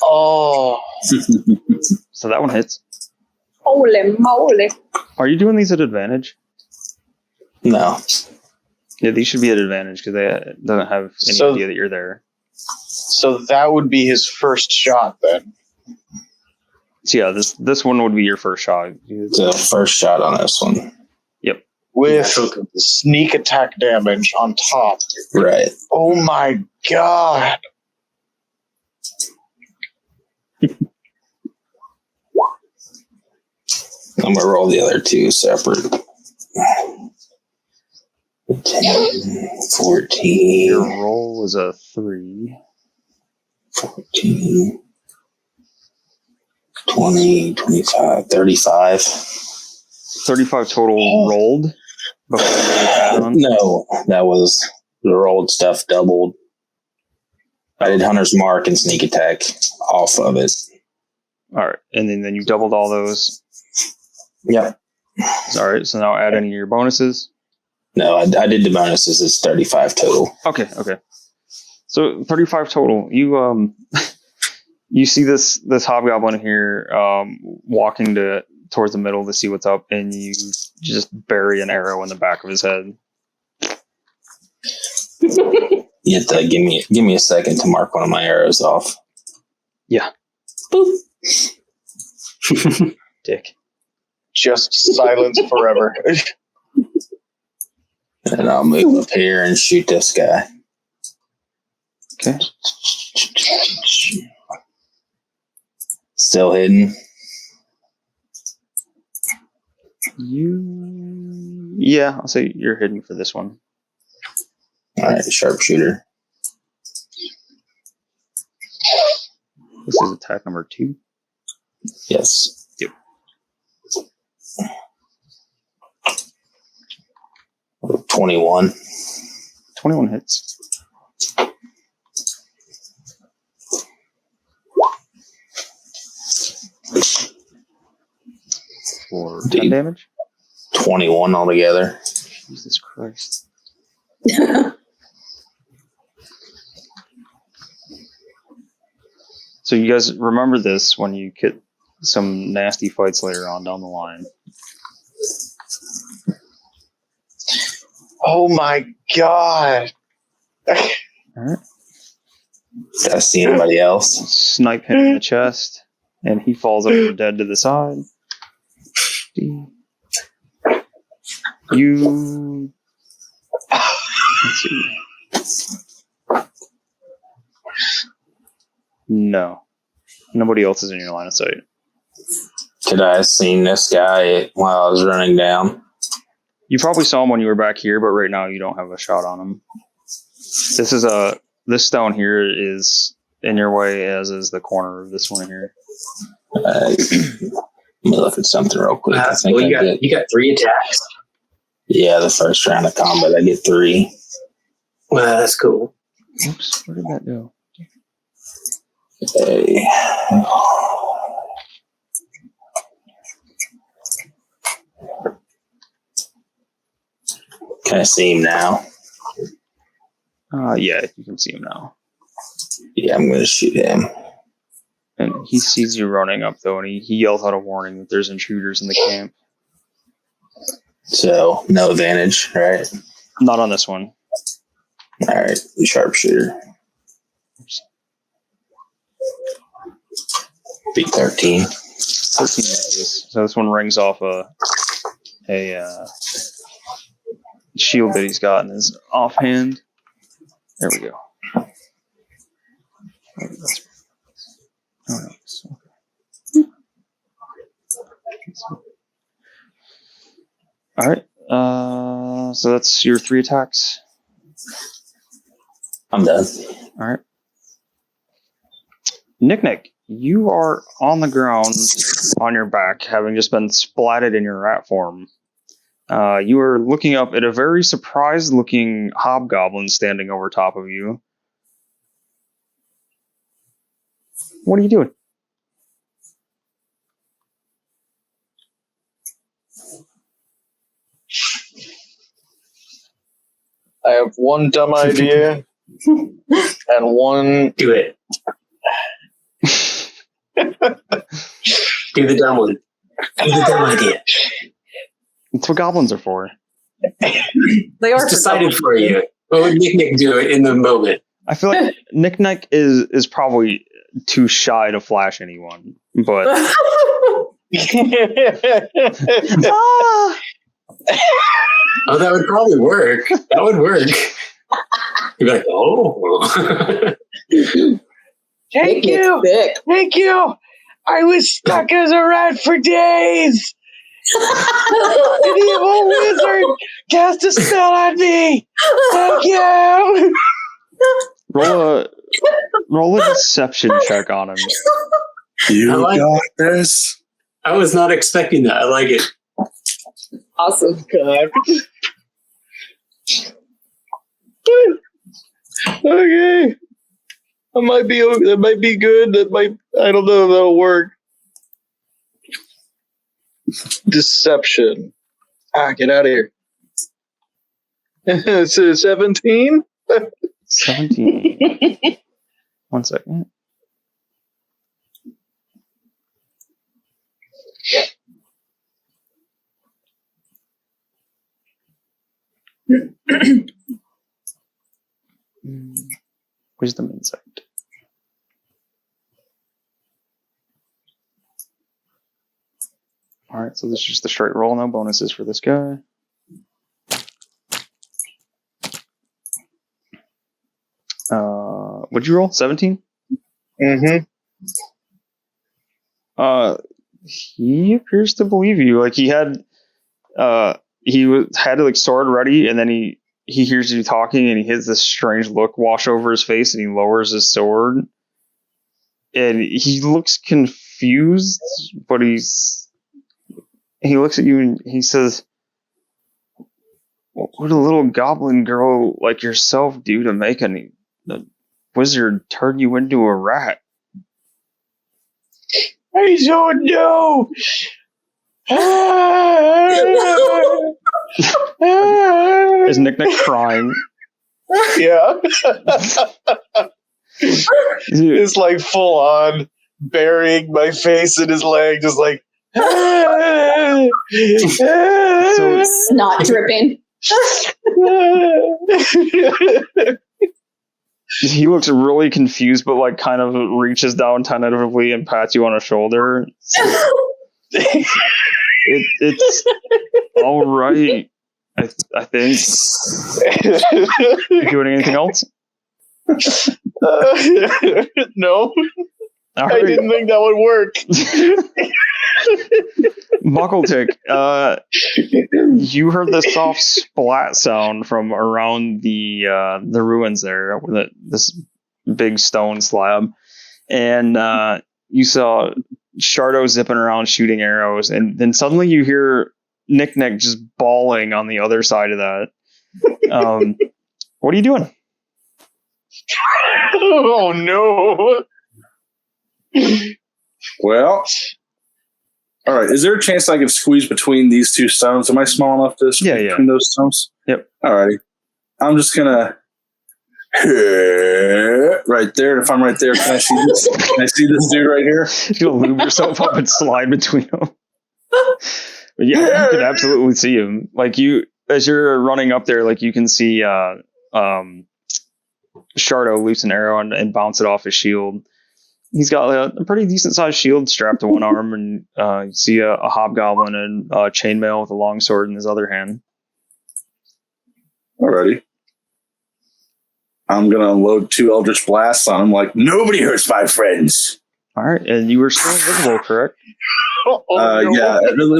Speaker 2: Oh.
Speaker 1: So that one hits.
Speaker 4: Holy moly.
Speaker 1: Are you doing these at advantage?
Speaker 3: No.
Speaker 1: Yeah, these should be at advantage because they doesn't have any idea that you're there.
Speaker 2: So that would be his first shot then.
Speaker 1: So yeah, this one would be your first shot.
Speaker 3: The first shot on this one.
Speaker 1: Yep.
Speaker 2: With sneak attack damage on top.
Speaker 3: Right.
Speaker 2: Oh my god.
Speaker 3: I'm going to roll the other two separate. 10, 14.
Speaker 1: Your roll was a 3.
Speaker 3: 14. 20, 25, 35.
Speaker 1: 35 total rolled before you add on?
Speaker 3: No, that was the rolled stuff doubled. I did Hunter's Mark and Sneak Attack off of it.
Speaker 1: All right, and then you doubled all those.
Speaker 3: Yep.
Speaker 1: All right, so now add any of your bonuses.
Speaker 3: No, I did the bonuses. It's 35 total.
Speaker 1: Okay. So 35 total. You you see this hobgoblin here walking towards the middle to see what's up, and you just bury an arrow in the back of his head.
Speaker 3: You have to give me a second to mark one of my arrows off.
Speaker 1: Yeah.
Speaker 3: Boop.
Speaker 1: Dick.
Speaker 2: Just silence forever.
Speaker 3: And I'll move up here and shoot this guy.
Speaker 1: Okay.
Speaker 3: Still hidden.
Speaker 1: Yeah, I'll say you're hidden for this one.
Speaker 3: All right, sharpshooter.
Speaker 1: This is attack number 2.
Speaker 3: Yes.
Speaker 1: Yep.
Speaker 3: 21.
Speaker 1: 21 hits. For 10 damage?
Speaker 3: 21 altogether.
Speaker 1: Jesus Christ. So you guys remember this when you get some nasty fights later on down the line.
Speaker 2: Oh my god.
Speaker 1: All right.
Speaker 3: Did I see anybody else?
Speaker 1: Snipe him in the chest, and he falls over dead to the side. You. Let's see. No. Nobody else is in your line of sight.
Speaker 3: Could I have seen this guy while I was running down?
Speaker 1: You probably saw him when you were back here, but right now you don't have a shot on him. This stone here is in your way, as is the corner of this one here.
Speaker 3: Let me look at something real quick. I think
Speaker 7: you got 3 attacks.
Speaker 3: Yeah, the first round of combat, I get 3.
Speaker 7: Well, that's cool.
Speaker 1: Oops, where did that go?
Speaker 3: Hey. Can I see him now?
Speaker 1: Yeah, you can see him now.
Speaker 3: Yeah, I'm going to shoot him.
Speaker 1: And he sees you running up, though, and he yells out a warning that there's intruders in the camp.
Speaker 3: So, no advantage, right?
Speaker 1: Not on this one.
Speaker 3: All right, sharpshooter. Beat 13.
Speaker 1: 13 misses. So this one rings off a shield that he's got in his offhand. There we go. All right. So that's your 3 attacks.
Speaker 3: I'm done.
Speaker 1: All right. Nick, you are on the ground on your back, having just been splatted in your rat form. You are looking up at a very surprised-looking hobgoblin standing over top of you. What are you doing?
Speaker 2: I have one dumb idea and one.
Speaker 7: Do it. Do the dumb one. Do the dumb idea.
Speaker 1: That's what goblins are for.
Speaker 6: They are
Speaker 7: It's decided for you. What would Nick do it in the moment?
Speaker 1: I feel like Nick is probably too shy to flash anyone, but
Speaker 7: Oh, that would probably work. That would work. You'd be like, oh.
Speaker 2: Thank you.
Speaker 4: Thick.
Speaker 2: Thank you. I was stuck as a rat for days. An evil wizard cast a spell on me. Thank you.
Speaker 1: roll a deception check on him.
Speaker 5: You
Speaker 7: I like
Speaker 5: got this.
Speaker 7: I was not expecting that. I like it.
Speaker 4: Awesome.
Speaker 2: God. Okay. That might be good. I don't know if that'll work. Deception. Get out of here. It's a 17?
Speaker 1: 17. 1 second. Wisdom insight. All right, so this is just a straight roll, no bonuses for this guy. What'd you roll? 17?
Speaker 2: Mm-hmm.
Speaker 1: He appears to believe you. Like he had like sword ready, and then he hears you talking, and he has this strange look wash over his face, and he lowers his sword, and he looks confused, but he looks at you and he says, "What would a little goblin girl like yourself do to make a wizard turn you into a rat?"
Speaker 2: I don't know.
Speaker 1: Is Nick crying?
Speaker 2: Yeah. It's like full on burying my face in his leg, just like
Speaker 1: So
Speaker 4: Snot dripping.
Speaker 1: he looks really confused, but like kind of reaches down tentatively and pats you on the shoulder. It's all right. I think. You doing anything else?
Speaker 2: No,
Speaker 1: All
Speaker 2: I
Speaker 1: right.
Speaker 2: didn't think that would work.
Speaker 1: Buckletick, you heard the soft splat sound from around the ruins there, with this big stone slab, and you saw Shardo zipping around shooting arrows, and then suddenly you hear Nick just bawling on the other side of that. What are you doing?
Speaker 2: Oh no!
Speaker 5: Well, all right. Is there a chance I can squeeze between these two stones? Am I small enough to squeeze between those stones?
Speaker 1: Yep.
Speaker 5: All righty. I'm just gonna right there. And if I'm right there, can I see this? Can I see this dude right here?
Speaker 1: You'll lube yourself up and slide between them. But yeah, you can absolutely see him. Like as you're running up there, like you can see Shardo loose an arrow and bounce it off his shield. He's got a pretty decent sized shield strapped to one arm, and you see a hobgoblin and chainmail with a long sword in his other hand.
Speaker 5: Alrighty. I'm gonna load 2 Eldritch Blasts on him. Like nobody hurts my friends.
Speaker 1: All right, and you were still invisible, correct?
Speaker 5: Yeah,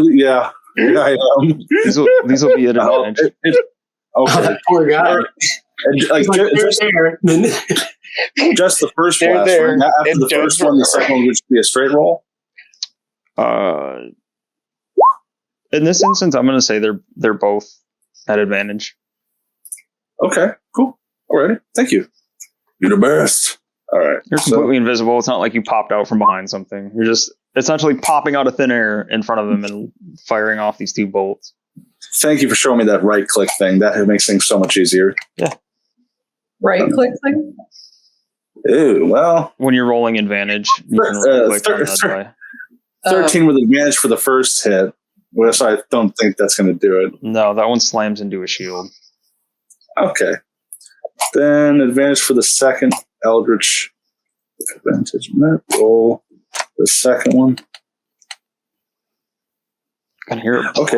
Speaker 5: yeah. I am.
Speaker 1: These will be at advantage.
Speaker 5: Okay.
Speaker 7: Oh, poor guy.
Speaker 5: Like, just the first blast.
Speaker 2: There.
Speaker 5: Right? After the first one, the second one would just be a straight roll.
Speaker 1: In this instance, I'm going to say they're both at advantage.
Speaker 5: Okay, cool. Alrighty, thank you. You're the best. All right,
Speaker 1: you're completely invisible. It's not like you popped out from behind something. You're just essentially popping out of thin air in front of him and firing off these 2 bolts.
Speaker 5: Thank you for showing me that right click thing. That makes things so much easier.
Speaker 1: Yeah.
Speaker 6: Right click thing?
Speaker 5: Ew, well.
Speaker 1: When you're rolling advantage, you can right click on that die.
Speaker 5: 13 with advantage for the first hit. Which I don't think that's going to do it.
Speaker 1: No, that one slams into a shield.
Speaker 5: Okay. Then advantage for the second Eldritch. Advantage on that roll. The second one.
Speaker 1: I can hear it.
Speaker 5: Okay.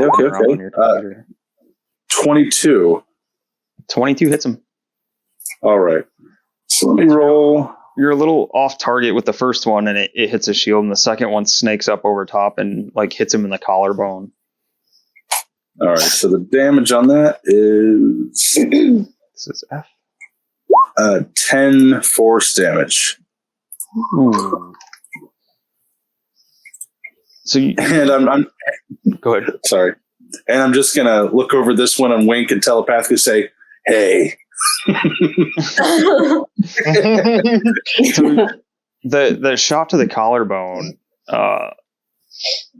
Speaker 5: 22.
Speaker 1: 22 hits him.
Speaker 5: All right. So let me roll.
Speaker 1: You're a little off target with the first one, and it hits a shield, and the second one snakes up over top and like hits him in the collarbone.
Speaker 5: All right. So the damage on that is
Speaker 1: this is F.
Speaker 5: 10 force damage.
Speaker 1: Ooh. So
Speaker 5: and I'm
Speaker 1: go ahead.
Speaker 5: Sorry. And I'm just gonna look over this one and wink and telepathically say, "Hey."
Speaker 1: So the shot to the collarbone,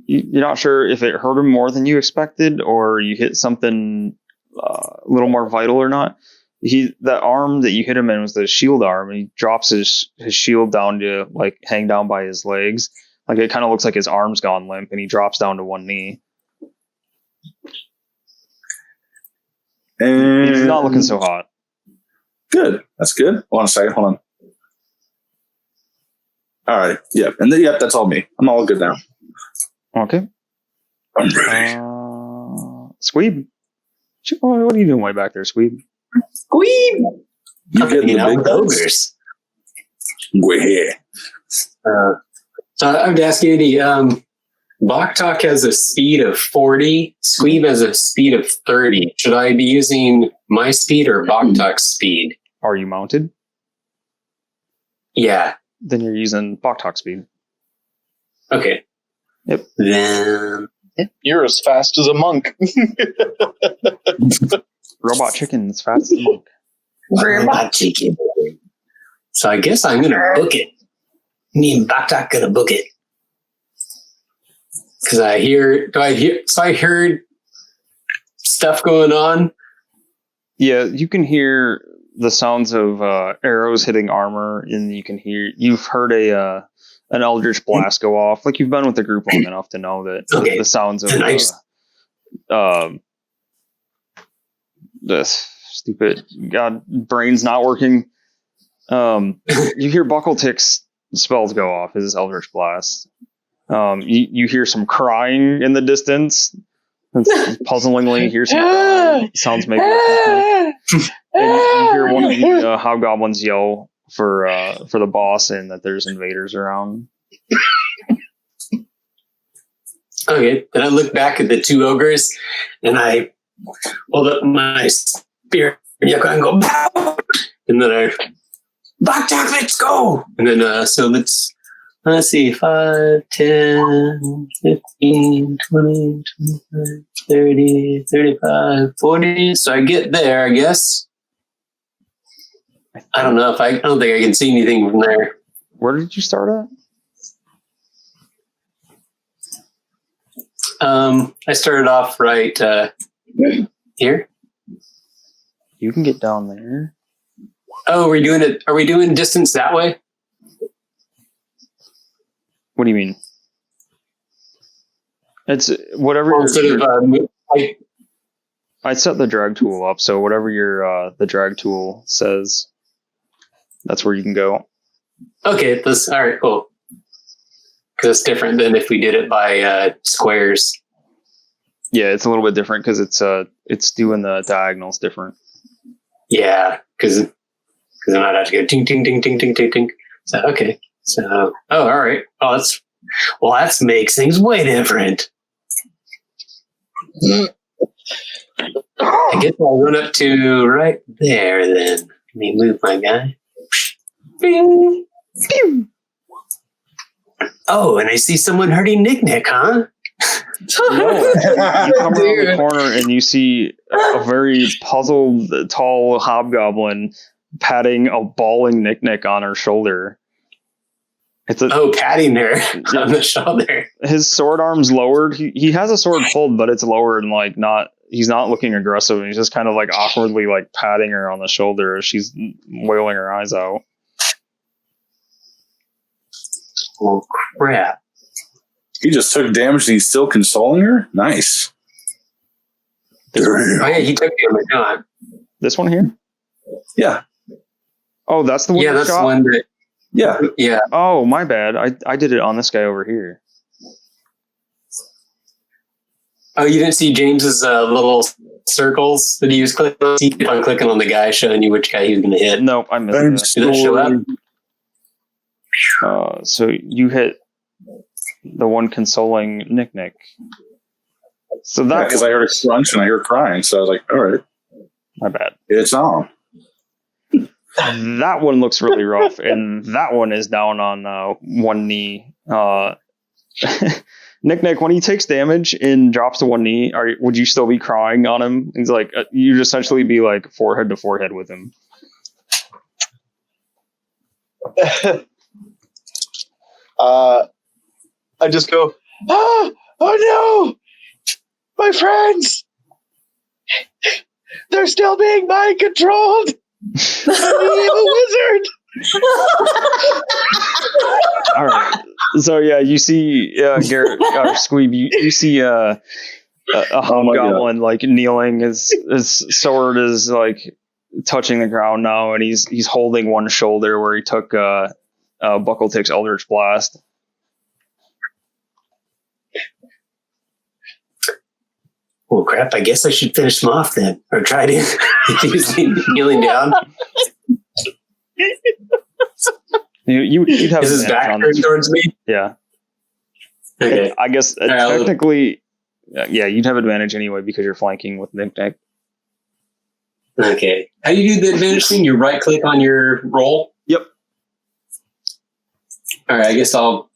Speaker 1: you're not sure if it hurt him more than you expected, or you hit something a little more vital or not. The arm that you hit him in was the shield arm, and he drops his shield down to like hang down by his legs. Like it kind of looks like his arm's gone limp, and he drops down to one knee.
Speaker 5: And
Speaker 1: he's not looking so hot.
Speaker 5: Good. That's good. Hold on a second. Hold on. All right. Yep. And yep, that's all me. I'm all good now.
Speaker 1: Okay.
Speaker 5: I'm ready.
Speaker 1: Squeeb. What are you doing way back there, Squeeb?
Speaker 6: Squeeb!
Speaker 5: You get the big
Speaker 7: ogres.
Speaker 5: We're here.
Speaker 7: So I would ask you, Boktok has a speed of 40. Squeeb has a speed of 30. Should I be using my speed or Boktok's speed?
Speaker 1: Are you mounted?
Speaker 7: Yeah.
Speaker 1: Then you're using Boktok speed.
Speaker 7: Okay.
Speaker 1: Yep.
Speaker 7: Then
Speaker 2: you're as fast as a monk.
Speaker 1: Robot chicken is fast as a monk.
Speaker 7: Robot chicken. So I guess I'm gonna book it. Me and Boktok gonna book it. Because I heard stuff going on.
Speaker 1: Yeah, you can hear the sounds of arrows hitting armor, and you've heard an eldritch blast go off. Like, you've been with the group long enough to know that the sounds of this stupid brain's not working. You hear Buckle-Tick's spells go off, his eldritch blast. You hear some crying in the distance. Puzzlingly, you hear some crying. Sounds maybe and you hear one of the hobgoblins yell for the boss and that there's invaders around.
Speaker 7: Okay, then I look back at the two ogres and I hold up my spear and go, Bow! And then I, Blackjack, let's go! And then, so let's see, 5, 10, 15, 20, 25, 30, 35, 40. So I get there, I guess. I don't know I don't think I can see anything from there.
Speaker 1: Where did you start at?
Speaker 7: I started off right here.
Speaker 1: You can get down there.
Speaker 7: Oh, are we doing distance that way?
Speaker 1: What do you mean? It's whatever. I set the drag tool up, so whatever your the drag tool says, that's where you can go. Okay,
Speaker 7: all right, cool. Because it's different than if we did it by squares.
Speaker 1: Yeah, it's a little bit different because it's doing the diagonals different.
Speaker 7: Yeah, because I might have to go ting ting ting ting ting ting ting. So okay, so all right. Oh, that makes things way different. I guess I'll run up to right there then. Let me move my guy. Bing. Pew. Oh, and I see someone hurting Nick, huh?
Speaker 1: You come around the corner and you see a very puzzled, tall hobgoblin patting a bawling Nick on her shoulder.
Speaker 7: Patting her on the shoulder.
Speaker 1: His sword arm's lowered. He has a sword pulled, but it's lowered and he's not looking aggressive. He's just kind of like awkwardly like patting her on the shoulder as she's wailing her eyes out.
Speaker 7: Oh crap.
Speaker 5: He just took damage and he's still consoling her? Nice.
Speaker 7: Oh yeah, he took damage, huh?
Speaker 1: This one here?
Speaker 5: Yeah.
Speaker 1: Oh, that's the one.
Speaker 7: Yeah, that's the one that.
Speaker 5: Yeah.
Speaker 7: Yeah.
Speaker 1: Oh, my bad. I did it on this guy over here.
Speaker 7: Oh, you didn't see James's little circles that he was clicking on? He kept on clicking on the guy, showing you which guy he was going to hit.
Speaker 1: No, I missed
Speaker 7: Did that show up?
Speaker 1: So you hit the one consoling Nick. So that
Speaker 5: because I heard a crunch and I heard crying, so I was like, all right.
Speaker 1: My bad.
Speaker 5: It's on.
Speaker 1: That one looks really rough, and that one is down on one knee. Nick, when he takes damage and drops to one knee, would you still be crying on him? He's like, you'd essentially be like forehead to forehead with him.
Speaker 2: I just go, oh no, my friends, they're still being mind controlled. I'm an evil wizard.
Speaker 1: All right. So yeah, you see Garrett or Squeeb. You see a hobgoblin like kneeling. His sword is like touching the ground now, and he's holding one shoulder where he took Buckle-Tick's Eldritch Blast.
Speaker 7: Oh crap! I guess I should finish him off then, or try to. He's kneeling down.
Speaker 1: You'd have
Speaker 7: is his back turned towards me?
Speaker 1: Yeah.
Speaker 7: Okay.
Speaker 1: I guess technically, yeah, you'd have advantage anyway because you're flanking with Nick.
Speaker 7: Okay. How do you do the advantage thing? You right click on your roll?
Speaker 1: Yep.
Speaker 7: All right, I guess I'll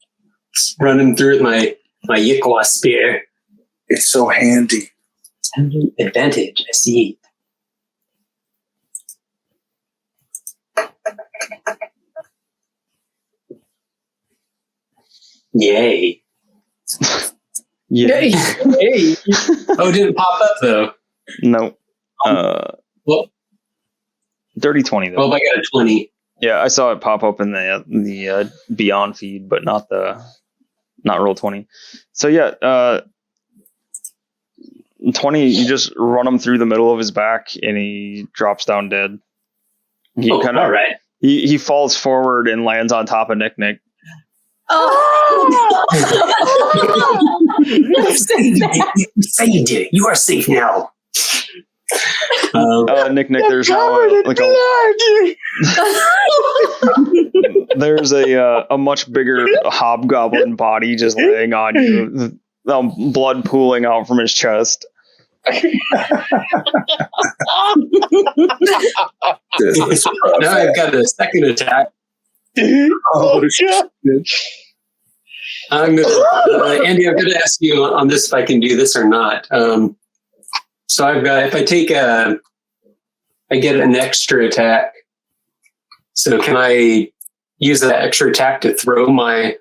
Speaker 7: run him through with my Yikwa spear.
Speaker 5: It's so handy.
Speaker 7: Advantage, I see. Yay.
Speaker 1: Yeah.
Speaker 7: Yay. Oh, it didn't pop up though.
Speaker 1: No.
Speaker 7: Well,
Speaker 1: Dirty 20 though.
Speaker 7: Oh, I got a 20.
Speaker 1: Yeah, I saw it pop up in the Beyond feed, but not roll 20. So yeah, 20. You just run him through the middle of his back, and he drops down dead. He
Speaker 7: All right.
Speaker 1: He falls forward and lands on top of Nick Nick.
Speaker 4: Oh!
Speaker 7: Saved you. You are safe now.
Speaker 1: Nick Nick, there's now there's a much bigger hobgoblin body just laying on you, blood pooling out from his chest.
Speaker 7: Now I've got a second attack.
Speaker 2: Oh, shit.
Speaker 7: Andy, I'm going to ask you on this if I can do this or not. So I've got, if I take I get an extra attack. So can I use that extra attack to throw my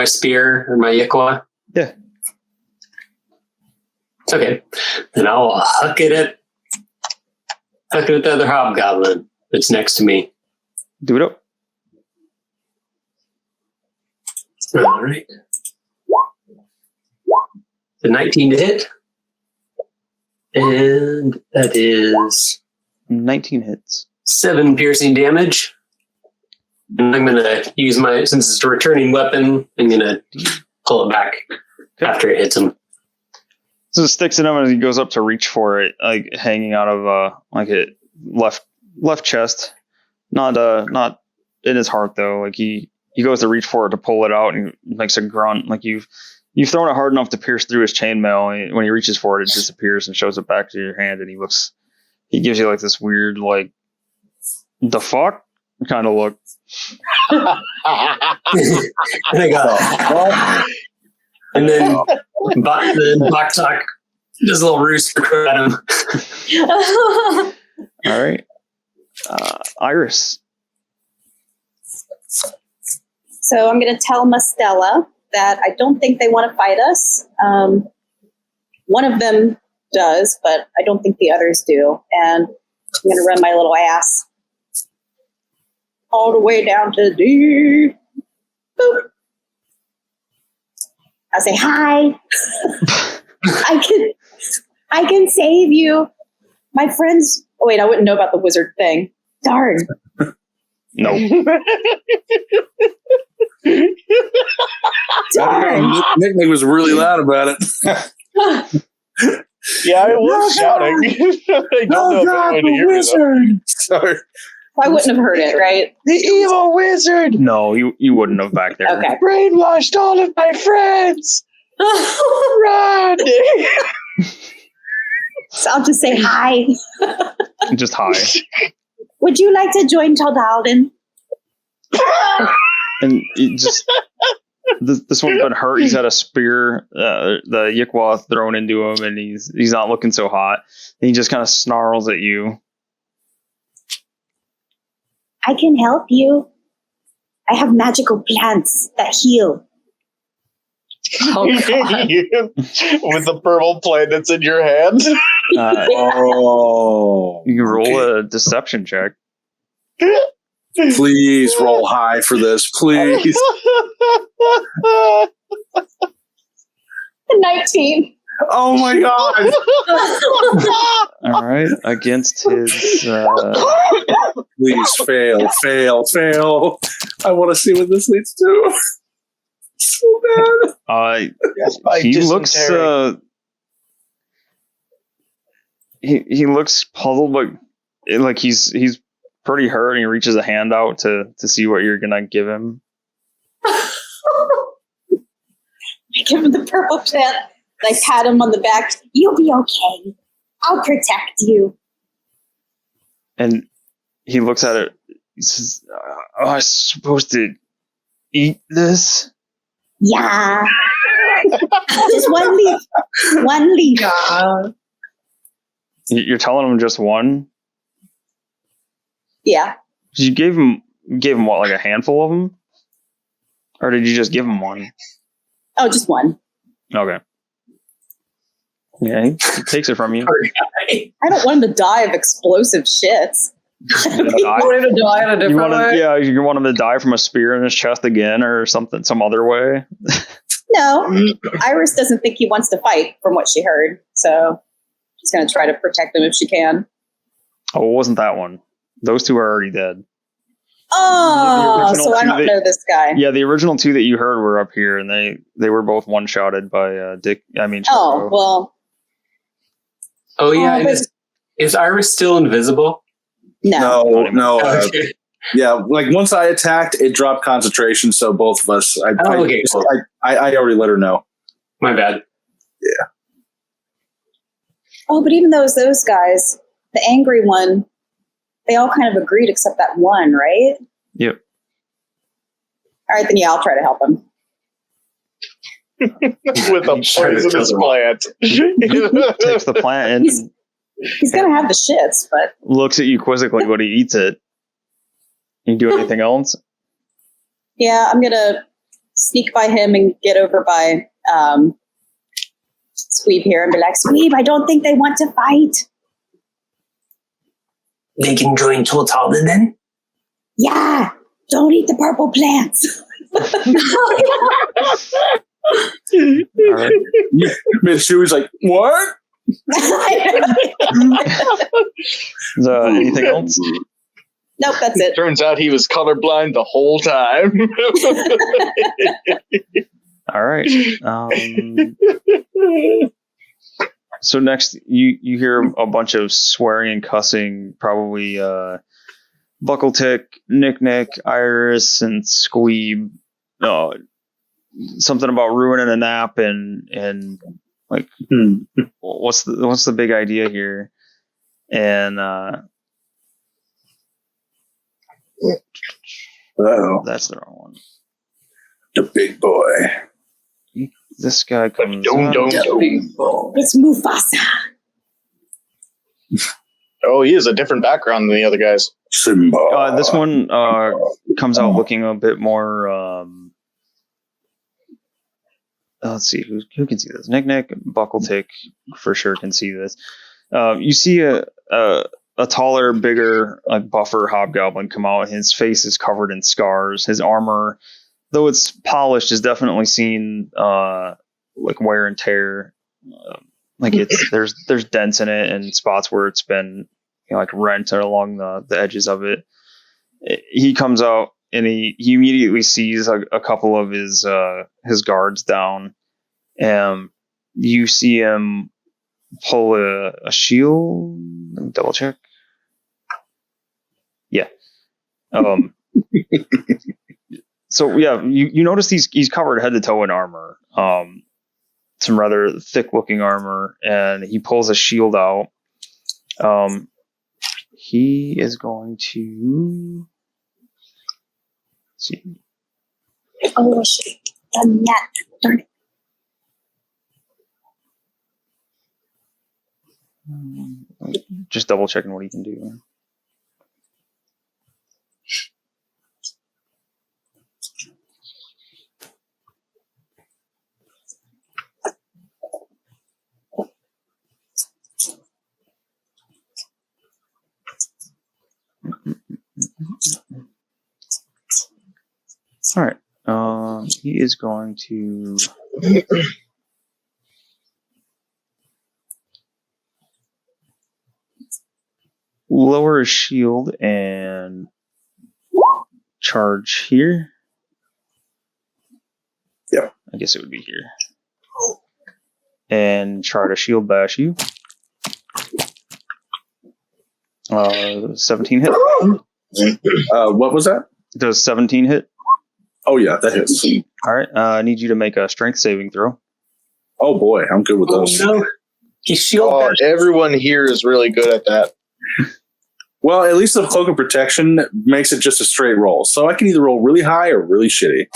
Speaker 7: spear or my Yikwa?
Speaker 1: Yeah.
Speaker 7: Okay. Then I'll huck it at the other hobgoblin that's next to me.
Speaker 1: Do it up.
Speaker 7: All right. The 19 to hit. And that is
Speaker 1: 19 hits.
Speaker 7: 7 piercing damage. And I'm going to use since it's a returning weapon, I'm going to pull it back after it hits him.
Speaker 1: So it sticks in him as he goes up to reach for it, like hanging out of like a left chest. Not in his heart though. Like he goes to reach for it to pull it out, and he makes a grunt. Like you've thrown it hard enough to pierce through his chainmail. And when he reaches for it, it disappears and shows it back to your hand. And he gives you like this weird, like, the fuck kind of look.
Speaker 7: And I go, and then Baktak does a little rooster at him.
Speaker 1: All right, Iris.
Speaker 4: So I'm going to tell Mastella that I don't think they want to fight us. One of them does, but I don't think the others do. And I'm going to run my little ass all the way down to D. Boop. I say, hi. I can save you. My friends. Oh, wait, I wouldn't know about the wizard thing. Darn.
Speaker 1: No.
Speaker 5: Nick was really loud about it.
Speaker 2: Yeah, I was shouting. I don't know if anyone to hear me, though.
Speaker 5: Sorry.
Speaker 4: I wouldn't have heard it, right?
Speaker 2: The evil wizard
Speaker 1: No, you wouldn't have back there.
Speaker 4: Okay.
Speaker 2: brainwashed all of my friends. Run!
Speaker 4: So I'll just say hi.
Speaker 1: Just hi.
Speaker 4: Would you like to join Taldalden?
Speaker 1: And it just this one's been hurt. He's had a spear, the Yikwa thrown into him, and he's not looking so hot. And he just kind of snarls at you.
Speaker 4: I can help you. I have magical plants that heal.
Speaker 6: Oh, God.
Speaker 2: With the purple plant that's in your hand.
Speaker 5: Oh.
Speaker 1: You roll a deception check.
Speaker 5: Please roll high for this, please.
Speaker 4: 19.
Speaker 5: Oh my god.
Speaker 1: All right, against his.
Speaker 5: Please fail. I want to see what this leads to. So bad.
Speaker 1: He looks. He looks puzzled, but like he's pretty hurt, and he reaches a hand out to see what you're gonna give him.
Speaker 4: I give him the purple plant. I pat him on the back. You'll be okay. I'll protect you.
Speaker 1: And he looks at it. He says, "Am I supposed to eat this?"
Speaker 4: Yeah. Just one leaf. One leaf.
Speaker 1: You're telling him just one?
Speaker 4: Yeah.
Speaker 1: You gave him what, like a handful of them, or did you just give him one?
Speaker 4: Oh, just one.
Speaker 1: Okay. Yeah, he takes it from you.
Speaker 7: Poor guy.
Speaker 4: I don't want him to die of explosive shits.
Speaker 6: You want him to die in a
Speaker 1: You
Speaker 6: different
Speaker 1: want him,
Speaker 6: way?
Speaker 1: yeah, you want him to die from a spear in his chest again, or something, some other way.
Speaker 4: No, Iris doesn't think he wants to fight, from what she heard. So she's going to try to protect him if she can.
Speaker 1: Oh, it wasn't that one. Those two are already dead.
Speaker 4: Oh,
Speaker 1: original
Speaker 4: so I
Speaker 1: two
Speaker 4: don't know this guy.
Speaker 1: Yeah, the original two that you heard were up here, and they were both one-shotted by Dick.
Speaker 4: Oh,
Speaker 1: Chico.
Speaker 4: well,
Speaker 7: Oh yeah,
Speaker 4: Oh,
Speaker 7: and
Speaker 4: but-
Speaker 7: is Iris still invisible?
Speaker 4: no.
Speaker 5: No.
Speaker 7: Okay.
Speaker 5: Yeah, like once I attacked, it dropped concentration. So both of us.
Speaker 7: Okay, cool.
Speaker 5: I already let her know.
Speaker 7: My bad.
Speaker 4: Oh, but even those guys, the angry one, they all kind of agreed except that one, right?
Speaker 1: Yep.
Speaker 4: All right, then yeah, I'll try to help him.
Speaker 2: With a poisonous plant.
Speaker 1: Takes the plant and
Speaker 4: He's going to have the shits, but
Speaker 1: looks at you quizzically when he eats it. You do anything else?
Speaker 4: yeah, I'm going to sneak by him and get over by Squeeb here and be like, Squeeb, I don't think they want to fight.
Speaker 7: They can join Toltalden then?
Speaker 4: Yeah, don't eat the purple plants.
Speaker 1: All right.
Speaker 5: Mitshui's like, what?
Speaker 1: Anything else?
Speaker 4: Nope, that's it.
Speaker 2: Turns out he was colorblind the whole time.
Speaker 1: All right. So next, you hear a bunch of swearing and cussing, probably Buckletick, Nick, Iris, and Squeeb. Something about ruining a nap and like what's the big idea here? And that's the wrong one.
Speaker 5: The big boy.
Speaker 1: This guy comes.
Speaker 4: It's Mufasa.
Speaker 2: Oh, he has a different background than the other guys.
Speaker 5: Simba.
Speaker 1: This one comes out looking a bit more. Let's see who can see this. Nick, Buckletick for sure can see this. You see a taller, bigger, like buffer hobgoblin come out. His face is covered in scars. His armor, though it's polished, is definitely seen like wear and tear. Like there's dents in it and spots where it's been like rent along the edges of it. He comes out and he immediately sees a couple of his guards down. You see him pull a shield. Let me double check. Yeah. So yeah, you notice he's covered head to toe in armor. Some rather thick looking armor, and he pulls a shield out. He is going to see.
Speaker 4: Oh, shit. Done that. Darn it.
Speaker 1: Just double checking what he can do. All right. He is going to lower his shield and charge here.
Speaker 5: Yeah.
Speaker 1: I guess it would be here. And try to shield bash you. 17 hit.
Speaker 5: What was that?
Speaker 1: Does 17 hit?
Speaker 5: Oh yeah, that hits.
Speaker 1: All right. I need you to make a strength saving throw.
Speaker 5: Oh boy, I'm good with those.
Speaker 7: No. He's shield.
Speaker 2: Everyone here is really good at that.
Speaker 5: Well, at least the cloak of protection makes it just a straight roll, so I can either roll really high or really shitty.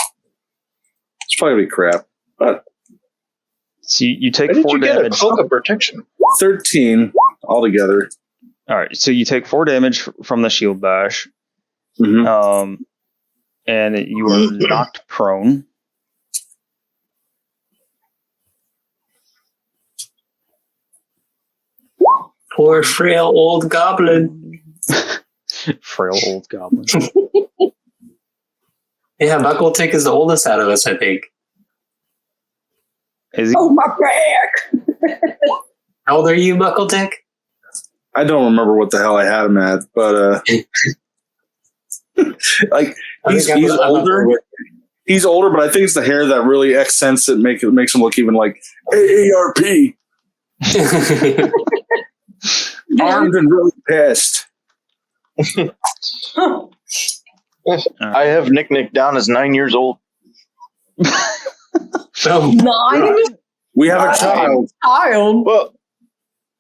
Speaker 5: It's probably gonna be crap, but
Speaker 1: So you take
Speaker 2: Why did
Speaker 1: 4
Speaker 2: you get a
Speaker 1: damage.
Speaker 2: cloak of protection?
Speaker 5: 13 altogether.
Speaker 1: All right. So you take 4 damage from the shield bash.
Speaker 5: Mm-hmm.
Speaker 1: And you are knocked prone.
Speaker 7: poor frail old goblin.
Speaker 1: Frail old goblin.
Speaker 7: Yeah, Buckletick is the oldest out of us, I think.
Speaker 1: Is he?
Speaker 4: Oh, my back!
Speaker 7: How old are you, Buckletick?
Speaker 5: I don't remember what the hell I had him at, but like he's older. He's older, but I think it's the hair that really accents it, makes him look even like AARP. Armed and really pissed.
Speaker 2: I have Nick down as 9 years old.
Speaker 7: So
Speaker 6: 9?
Speaker 5: We have a child.
Speaker 6: Child.
Speaker 2: Well,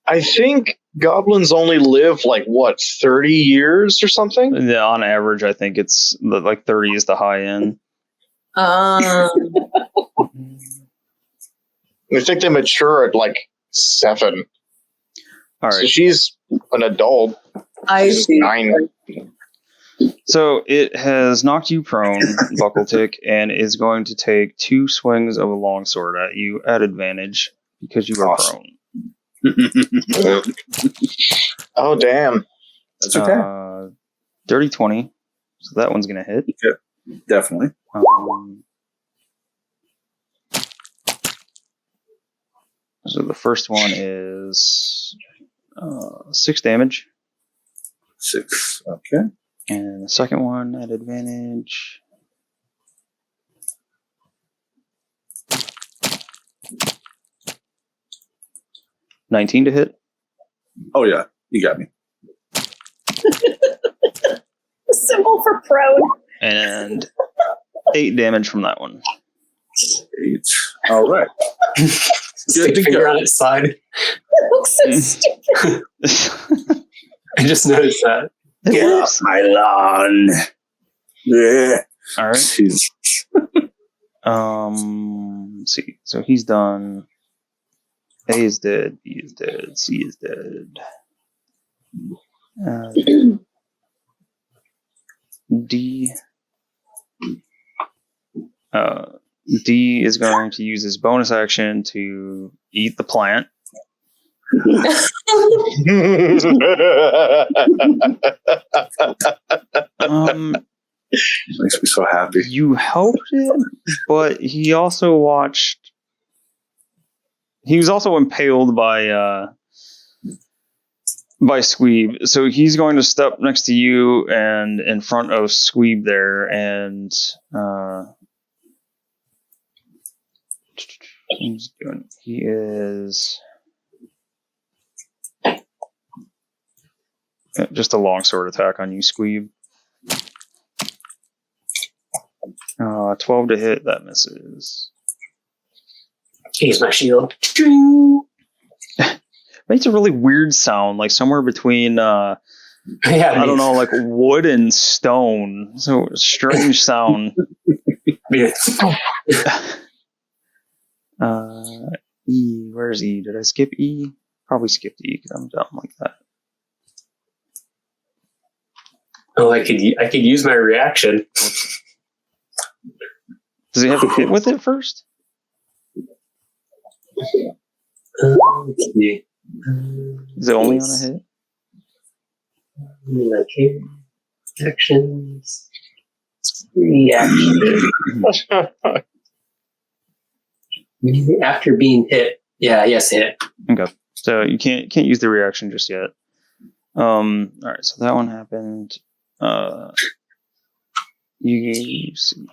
Speaker 2: I think goblins only live like what, 30 years or something?
Speaker 1: Yeah, on average, I think it's like 30 is the high end.
Speaker 2: I think they mature at like 7.
Speaker 1: All
Speaker 2: So
Speaker 1: right.
Speaker 2: she's an adult.
Speaker 6: I
Speaker 2: She's
Speaker 6: see.
Speaker 2: 9.
Speaker 1: So it has knocked you prone, Buckletick, and is going to take 2 swings of a longsword at you at advantage because you are
Speaker 5: Awesome.
Speaker 1: prone.
Speaker 2: Oh, damn.
Speaker 5: That's okay.
Speaker 1: Dirty 20. So that one's going to hit.
Speaker 5: Definitely.
Speaker 1: So the first one is 6 damage.
Speaker 5: 6. Okay.
Speaker 1: And the second one at advantage. $19 to hit.
Speaker 5: Oh yeah, you got me.
Speaker 4: Symbol for prone.
Speaker 1: And 8 damage from that one.
Speaker 5: 8. All right.
Speaker 7: stick
Speaker 5: to
Speaker 7: finger
Speaker 5: go.
Speaker 7: on its side.
Speaker 4: It looks so stupid.
Speaker 7: I just noticed that.
Speaker 5: Get off my lawn. Yeah.
Speaker 1: All right.
Speaker 5: Jeez.
Speaker 1: Let's see. So he's done. A is dead. B is dead. C is dead. D. D is going to use his bonus action to eat the plant.
Speaker 5: Makes me so happy.
Speaker 1: You helped him, but he also watched. He was also impaled by Squeeb, so he's going to step next to you and in front of Squeeb there, and he is just a longsword attack on you, Squeeb. 12 to hit, that misses.
Speaker 7: Use my shield.
Speaker 1: Makes a really weird sound, like somewhere between I don't know, like wood and stone. So strange sound. E, where's E? Did I skip E? Probably skipped E because I'm dumb like that.
Speaker 7: Oh, I could use my reaction.
Speaker 1: Does he have to hit with it first?
Speaker 7: Okay.
Speaker 1: Is it only on a hit?
Speaker 7: Okay. Actions. Reaction. After being hit. Yeah, yes, hit.
Speaker 1: Okay. So you can't use the reaction just yet. Alright, so that one happened. You see.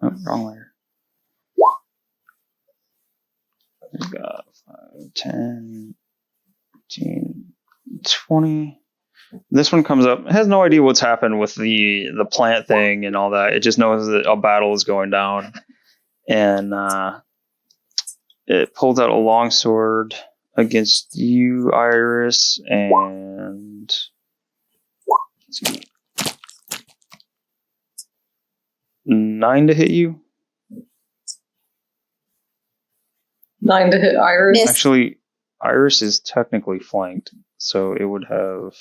Speaker 1: Oh, wrong layer. We've got 5, 10, 15, 20. This one comes up. It has no idea what's happened with the plant thing and all that. It just knows that a battle is going down. And it pulls out a longsword against you, Iris, and let's see, 9 to hit you.
Speaker 6: 9 to hit Iris.
Speaker 4: Miss.
Speaker 1: Actually, Iris is technically flanked, so it would have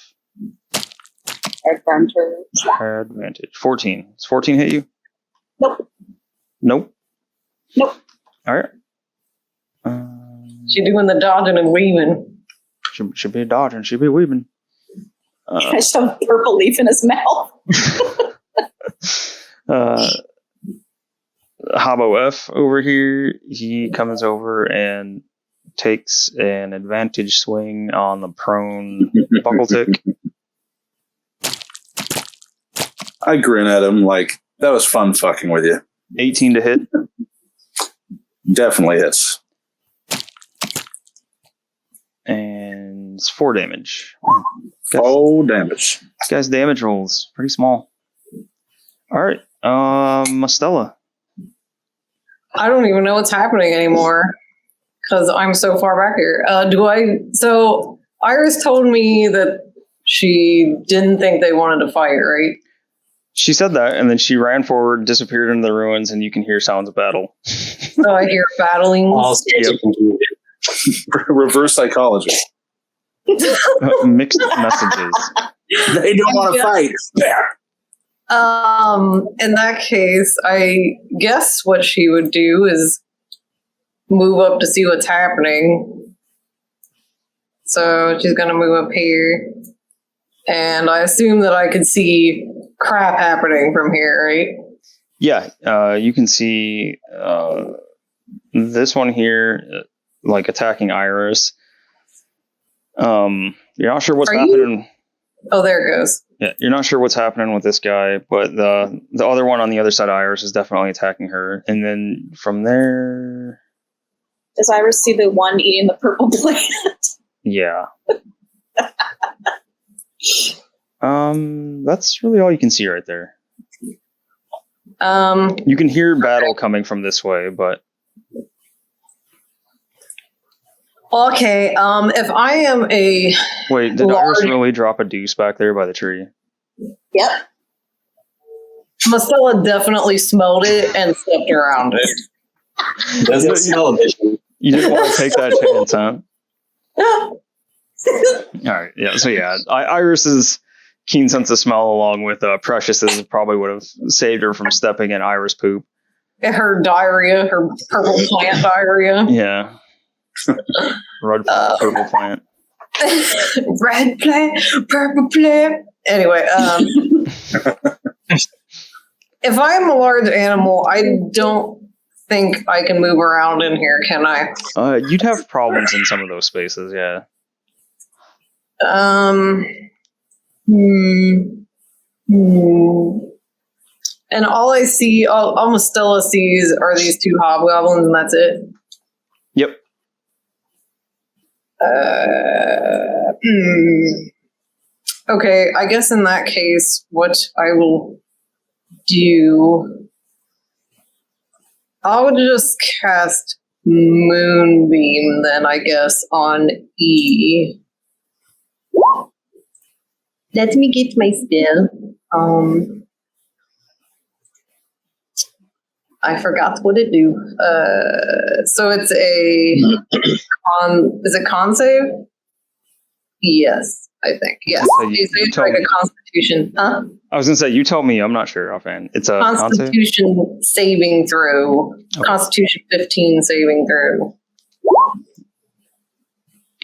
Speaker 1: advantage. 14. Does 14 hit you?
Speaker 4: Nope.
Speaker 1: Nope.
Speaker 4: Nope.
Speaker 1: All right.
Speaker 6: She doing the dodging and weaving.
Speaker 1: Should be dodging. Should be weaving.
Speaker 4: I shoved a purple leaf in his mouth.
Speaker 1: Hobo F over here, he comes over and takes an advantage swing on the prone buckle tick.
Speaker 5: I grin at him like, that was fun fucking with you.
Speaker 1: 18 to hit.
Speaker 5: Definitely hits.
Speaker 1: And it's 4 damage.
Speaker 5: Damage.
Speaker 1: This guy's damage rolls pretty small. All right, Mastella.
Speaker 6: I don't even know what's happening anymore because I'm so far back here. So Iris told me that she didn't think they wanted to fight, right?
Speaker 1: She said that, and then she ran forward, disappeared into the ruins, and you can hear sounds of battle.
Speaker 6: So I hear battling.
Speaker 7: All stages of confusion.
Speaker 5: Reverse psychology.
Speaker 1: Mixed messages.
Speaker 5: They don't want to fight. There.
Speaker 6: In that case, I guess what she would do is move up to see what's happening. So she's going to move up here. And I assume that I could see crap happening from here, right?
Speaker 1: Yeah, you can see this one here, like attacking Iris. You're not sure what's happening.
Speaker 6: Oh, there it goes.
Speaker 1: Yeah, you're not sure what's happening with this guy, but the other one on the other side of Iris is definitely attacking her. And then from there...
Speaker 4: Does Iris see the one eating the purple plant?
Speaker 1: Yeah. That's really all you can see right there. You can hear battle coming from this way, but...
Speaker 6: Okay, if I am a...
Speaker 1: Wait, did Iris really drop a deuce back there by the tree?
Speaker 4: Yep.
Speaker 6: Mastella definitely smelled it and stepped around it.
Speaker 7: Doesn't smell a bit.
Speaker 1: You didn't want to take that chance, huh? All right, yeah. So yeah, Iris's keen sense of smell, along with Precious's, probably would have saved her from stepping in Iris poop.
Speaker 6: Her diarrhea, her purple plant diarrhea.
Speaker 1: Yeah. Red purple plant.
Speaker 6: Red plant, purple plant. Anyway, if I'm a large animal, I don't think I can move around in here, can I?
Speaker 1: You'd have problems in some of those spaces, yeah.
Speaker 6: And all I see, all Stella sees are these two hobgoblins, and that's it.
Speaker 1: Yep.
Speaker 6: Okay, I guess in that case, what I will do, I would just cast Moonbeam then, I guess, on E. Let me get my spell. I forgot what it do. So it's a is it con save? Yes, I think. Yes.
Speaker 1: So
Speaker 6: it's like a Constitution. Huh?
Speaker 1: I was gonna say, you tell me. I'm not sure offhand. It's a
Speaker 6: Constitution saving throw. Okay. Constitution 15 saving throw.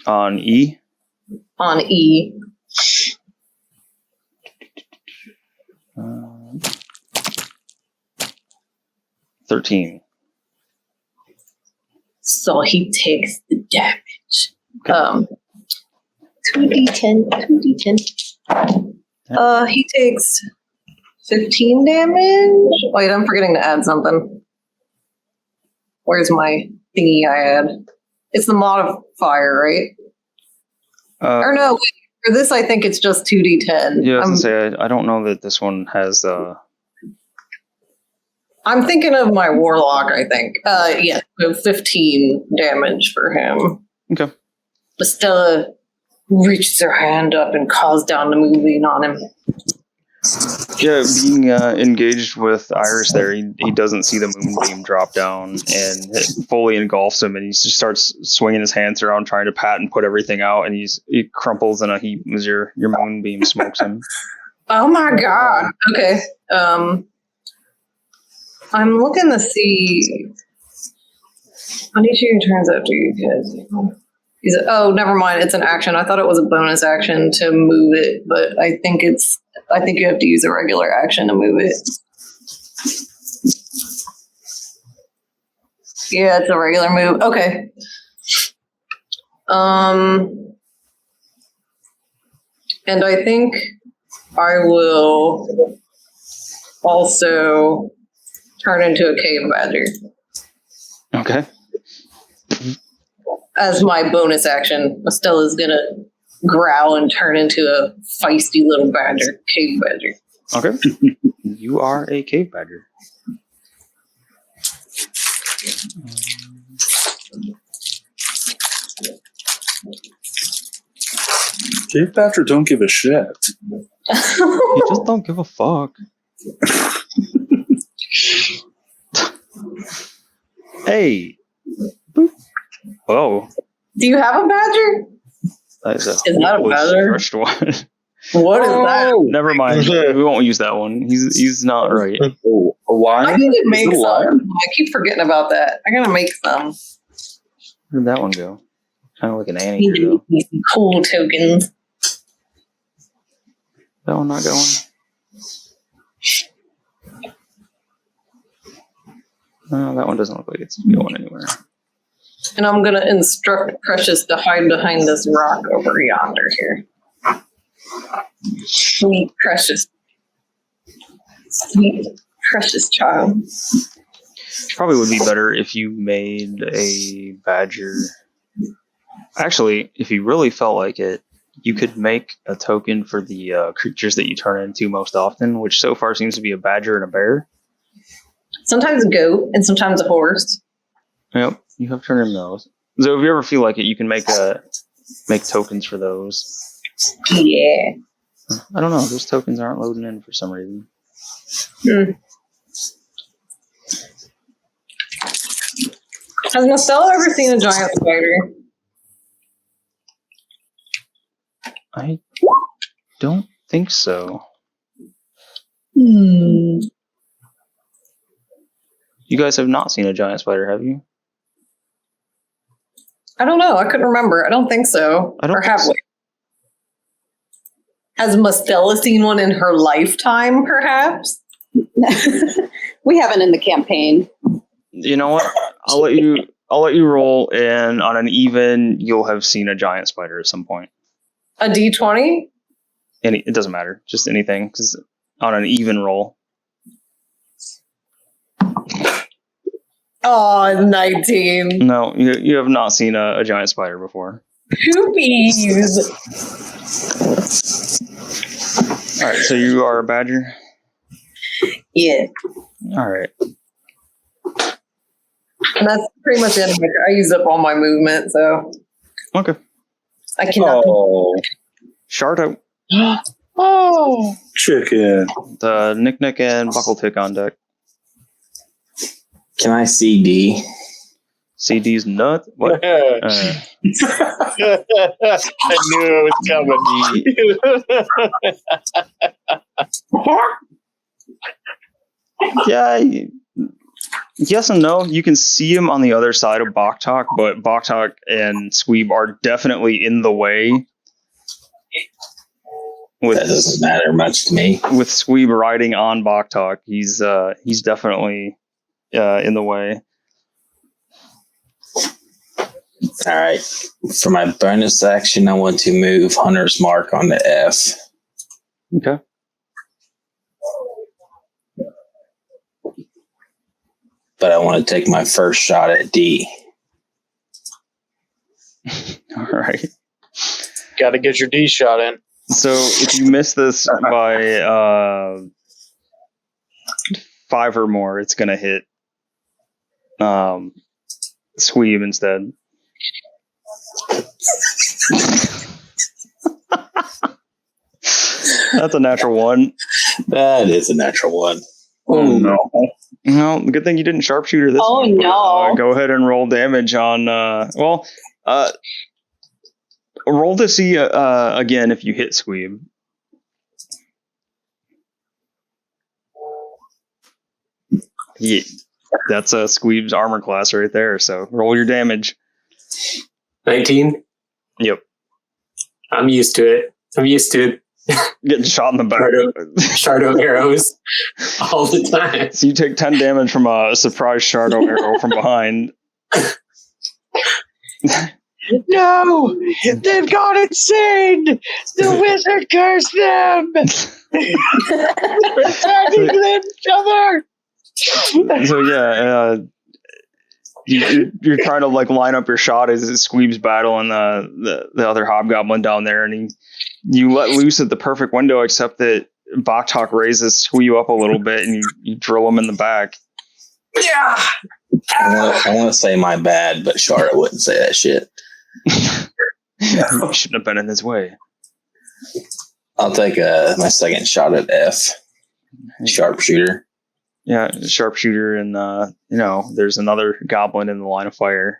Speaker 1: On E.
Speaker 6: On E.
Speaker 1: 13.
Speaker 6: So he takes the damage. 2d10. 2d10. He takes 15 damage. Wait, I'm forgetting to add something. Where's my thingy I add? It's the modifier, right? Or no, wait, for this I think it's just 2d10.
Speaker 1: Yeah, I was gonna say, I don't know that this one has
Speaker 6: I'm thinking of my warlock, I think. Yeah, so 15 damage for him.
Speaker 1: Okay.
Speaker 6: But Stella reaches her hand up and calls down the Moonbeam on him.
Speaker 1: Yeah, being engaged with Iris there, he doesn't see the Moonbeam drop down, and it fully engulfs him, and he just starts swinging his hands around trying to pat and put everything out, and he crumples in a heap as your Moonbeam smokes him.
Speaker 6: Oh my god. Okay. I'm looking to see. On each of your turns after you guys. Oh, never mind. It's an action. I thought it was a bonus action to move it, but I think you have to use a regular action to move it. Yeah, it's a regular move. Okay. And I think I will also turn into a cave badger
Speaker 1: Okay.
Speaker 6: as my bonus action. Estella's gonna growl and turn into a feisty little badger, cave badger.
Speaker 1: Okay. You are a cave badger.
Speaker 5: Cave Badger don't give a shit.
Speaker 1: You just don't give a fuck. Hey. Boop. Oh.
Speaker 6: Do you have a badger?
Speaker 1: That is
Speaker 6: Is that a
Speaker 1: hopeless
Speaker 6: badger?
Speaker 1: crushed one.
Speaker 6: What is that?
Speaker 1: Never mind. We wwon't use that one. He's not right.
Speaker 5: Oh, a lion?
Speaker 6: I need to make
Speaker 5: Is it a lion?
Speaker 6: some. I keep forgetting about that. I gotta make some.
Speaker 1: Where did that one go? Kind of like an
Speaker 6: Need
Speaker 1: anteater,
Speaker 6: to
Speaker 1: though.
Speaker 6: make some cool tokens.
Speaker 1: That one not going? No, that one doesn't look like it's going anywhere.
Speaker 6: And I'm gonna instruct Precious to hide behind this rock over yonder here. Sweet Precious. Sweet Precious child.
Speaker 1: Probably would be better if you made a badger. Actually, if you really felt like it, you could make a token for the creatures that you turn into most often, which so far seems to be a badger and a bear.
Speaker 6: Sometimes a goat and sometimes a horse.
Speaker 1: Yep, you have turned in those. So if you ever feel like it, you can make tokens for those.
Speaker 6: Yeah.
Speaker 1: I don't know. Those tokens aren't loading in for some reason.
Speaker 6: Has Nostella ever seen a giant spider?
Speaker 1: I don't think so.
Speaker 6: Hmm.
Speaker 1: You guys have not seen a giant spider, have you?
Speaker 6: I don't know. I couldn't remember. I don't think so.
Speaker 1: I don't
Speaker 6: or
Speaker 1: think
Speaker 6: have
Speaker 1: so.
Speaker 6: we? Has Mostella seen one in her lifetime, perhaps?
Speaker 4: We haven't in the campaign.
Speaker 1: You know what? I'll let you roll, and on an even, you'll have seen a giant spider at some point.
Speaker 6: A D20?
Speaker 1: It doesn't matter, just anything, because on an even roll.
Speaker 6: Oh, 19.
Speaker 1: No, you have not seen a giant spider before.
Speaker 6: Poopies.
Speaker 1: All right, so you are a badger.
Speaker 6: Yeah.
Speaker 1: All right.
Speaker 6: And that's pretty much it. I used up all my movement, so
Speaker 1: Okay.
Speaker 6: I cannot.
Speaker 5: Oh,
Speaker 1: Shard out.
Speaker 2: Oh,
Speaker 5: chicken.
Speaker 1: The Nick and Buckle Tick on deck.
Speaker 3: Can I CD?
Speaker 1: CD's nut. What?
Speaker 2: I knew it was coming.
Speaker 1: Yeah. Yes and no. You can see him on the other side of Boktok, but Boktok and Squeeb are definitely in the way.
Speaker 3: That doesn't matter much to me.
Speaker 1: With Squeeb riding on Boktok, he's definitely in the way.
Speaker 3: All right. For my bonus action, I want to move Hunter's Mark on the F.
Speaker 1: Okay.
Speaker 3: But I want to take my first shot at D.
Speaker 1: All right.
Speaker 2: Got to get your D shot in.
Speaker 1: So if you miss this by 5 or more, it's gonna hit Squeeb instead. That's a natural one.
Speaker 3: That is a natural one.
Speaker 5: Oh no.
Speaker 1: No, good thing you didn't sharpshooter this
Speaker 4: Oh,
Speaker 1: one.
Speaker 4: no.
Speaker 1: Go ahead and roll damage on. Roll to see again if you hit Squeeb. Yeah, that's a Squeeb's armor class right there. So roll your damage.
Speaker 7: 19?
Speaker 1: Yep.
Speaker 7: I'm used to it.
Speaker 1: Getting shot in the back.
Speaker 7: Shardo arrows all the time.
Speaker 1: So you take 10 damage from a surprise Shardo arrow from behind.
Speaker 2: No! They've gone insane! The wizard cursed them! They're attacking each other!
Speaker 1: So yeah, you're trying to like line up your shot as Squeeb's battling the other hobgoblin down there, and you let loose at the perfect window, except that Boktok raises Squeeb up a little bit, and you drill him in the back.
Speaker 3: Yeah. I want to say my bad, but Charlotte wouldn't say that shit.
Speaker 1: You shouldn't have been in his way.
Speaker 3: I'll take my second shot at F. Sharpshooter.
Speaker 1: Yeah, sharpshooter, and there's another goblin in the line of fire.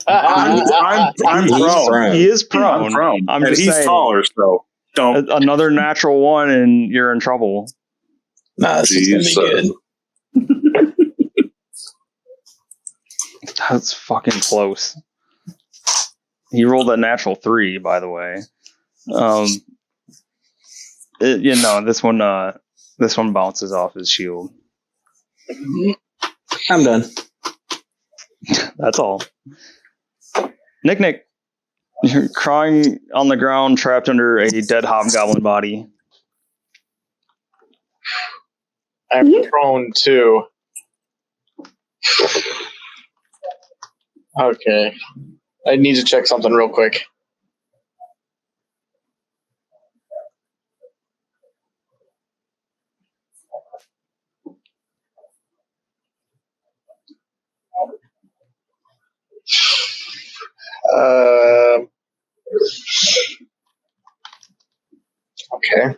Speaker 5: I'm prone.
Speaker 1: He is prone.
Speaker 5: I'm prone.
Speaker 1: I'm
Speaker 5: and
Speaker 1: just
Speaker 5: he's
Speaker 1: saying,
Speaker 5: taller, so don't.
Speaker 1: Another natural one, and you're in trouble.
Speaker 3: Nah, this is gonna be good.
Speaker 1: That's fucking close. He rolled a natural 3, by the way. This one bounces off his shield.
Speaker 3: I'm done.
Speaker 1: That's all. Nick, you're crying on the ground, trapped under a dead hobgoblin body.
Speaker 2: I'm prone too. Okay. I need to check something real quick. Okay.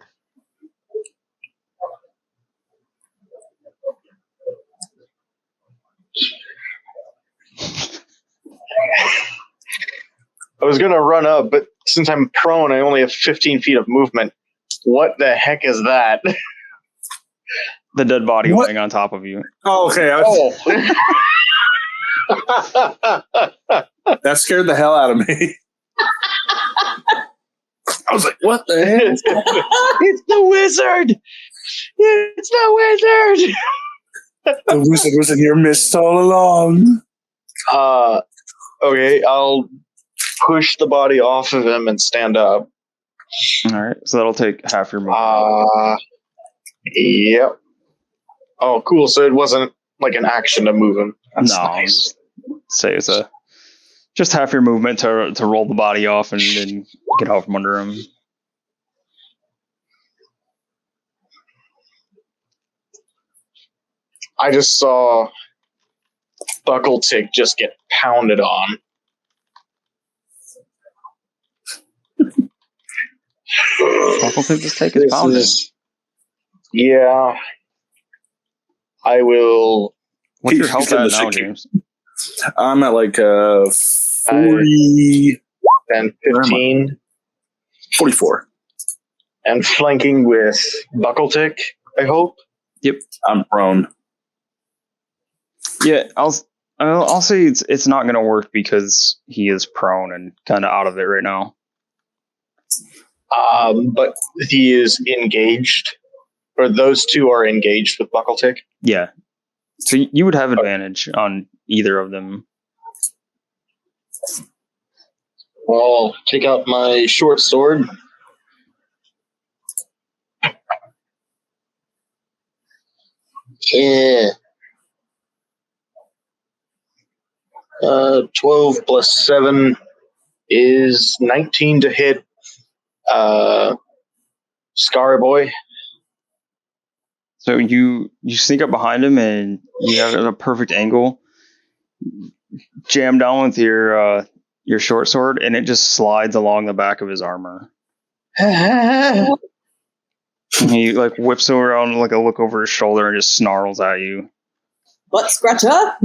Speaker 2: I was going to run up, but since I'm prone, I only have 15 feet of movement. What the heck is that?
Speaker 1: The dead body laying on top of you.
Speaker 5: Oh, okay. That scared the hell out of me. I was like, what the heck?
Speaker 2: It's the wizard! It's the wizard!
Speaker 5: The wizard was in your midst all along.
Speaker 2: Okay, I'll push the body off of him and stand up.
Speaker 1: All right, so that'll take half your movement.
Speaker 2: Yep. Oh, cool. So it wasn't like an action to move him. That's nice.
Speaker 1: Say it's just half your movement to roll the body off and then get out from under him.
Speaker 2: I just saw Buckletick just get pounded on.
Speaker 1: Buckletick just take his pounding.
Speaker 2: Yeah. I will.
Speaker 1: What's your health at now, James?
Speaker 5: I'm at like 40
Speaker 2: and 15.
Speaker 5: 44.
Speaker 2: And flanking with Buckletick, I hope.
Speaker 1: Yep.
Speaker 5: I'm prone.
Speaker 1: Yeah, I'll say it's not going to work because he is prone and kind of out of it right now.
Speaker 2: But he is engaged, or those two are engaged with Buckletick.
Speaker 1: Yeah, so you would have advantage on either of them.
Speaker 2: Well, take out my short sword. Yeah. 12 plus 7 is 19 to hit Scar Boy.
Speaker 1: So you sneak up behind him and you have a perfect angle. Jam down with your short sword, and it just slides along the back of his armor. And he like whips around, like a look over his shoulder, and just snarls at you.
Speaker 4: Butt scratcher?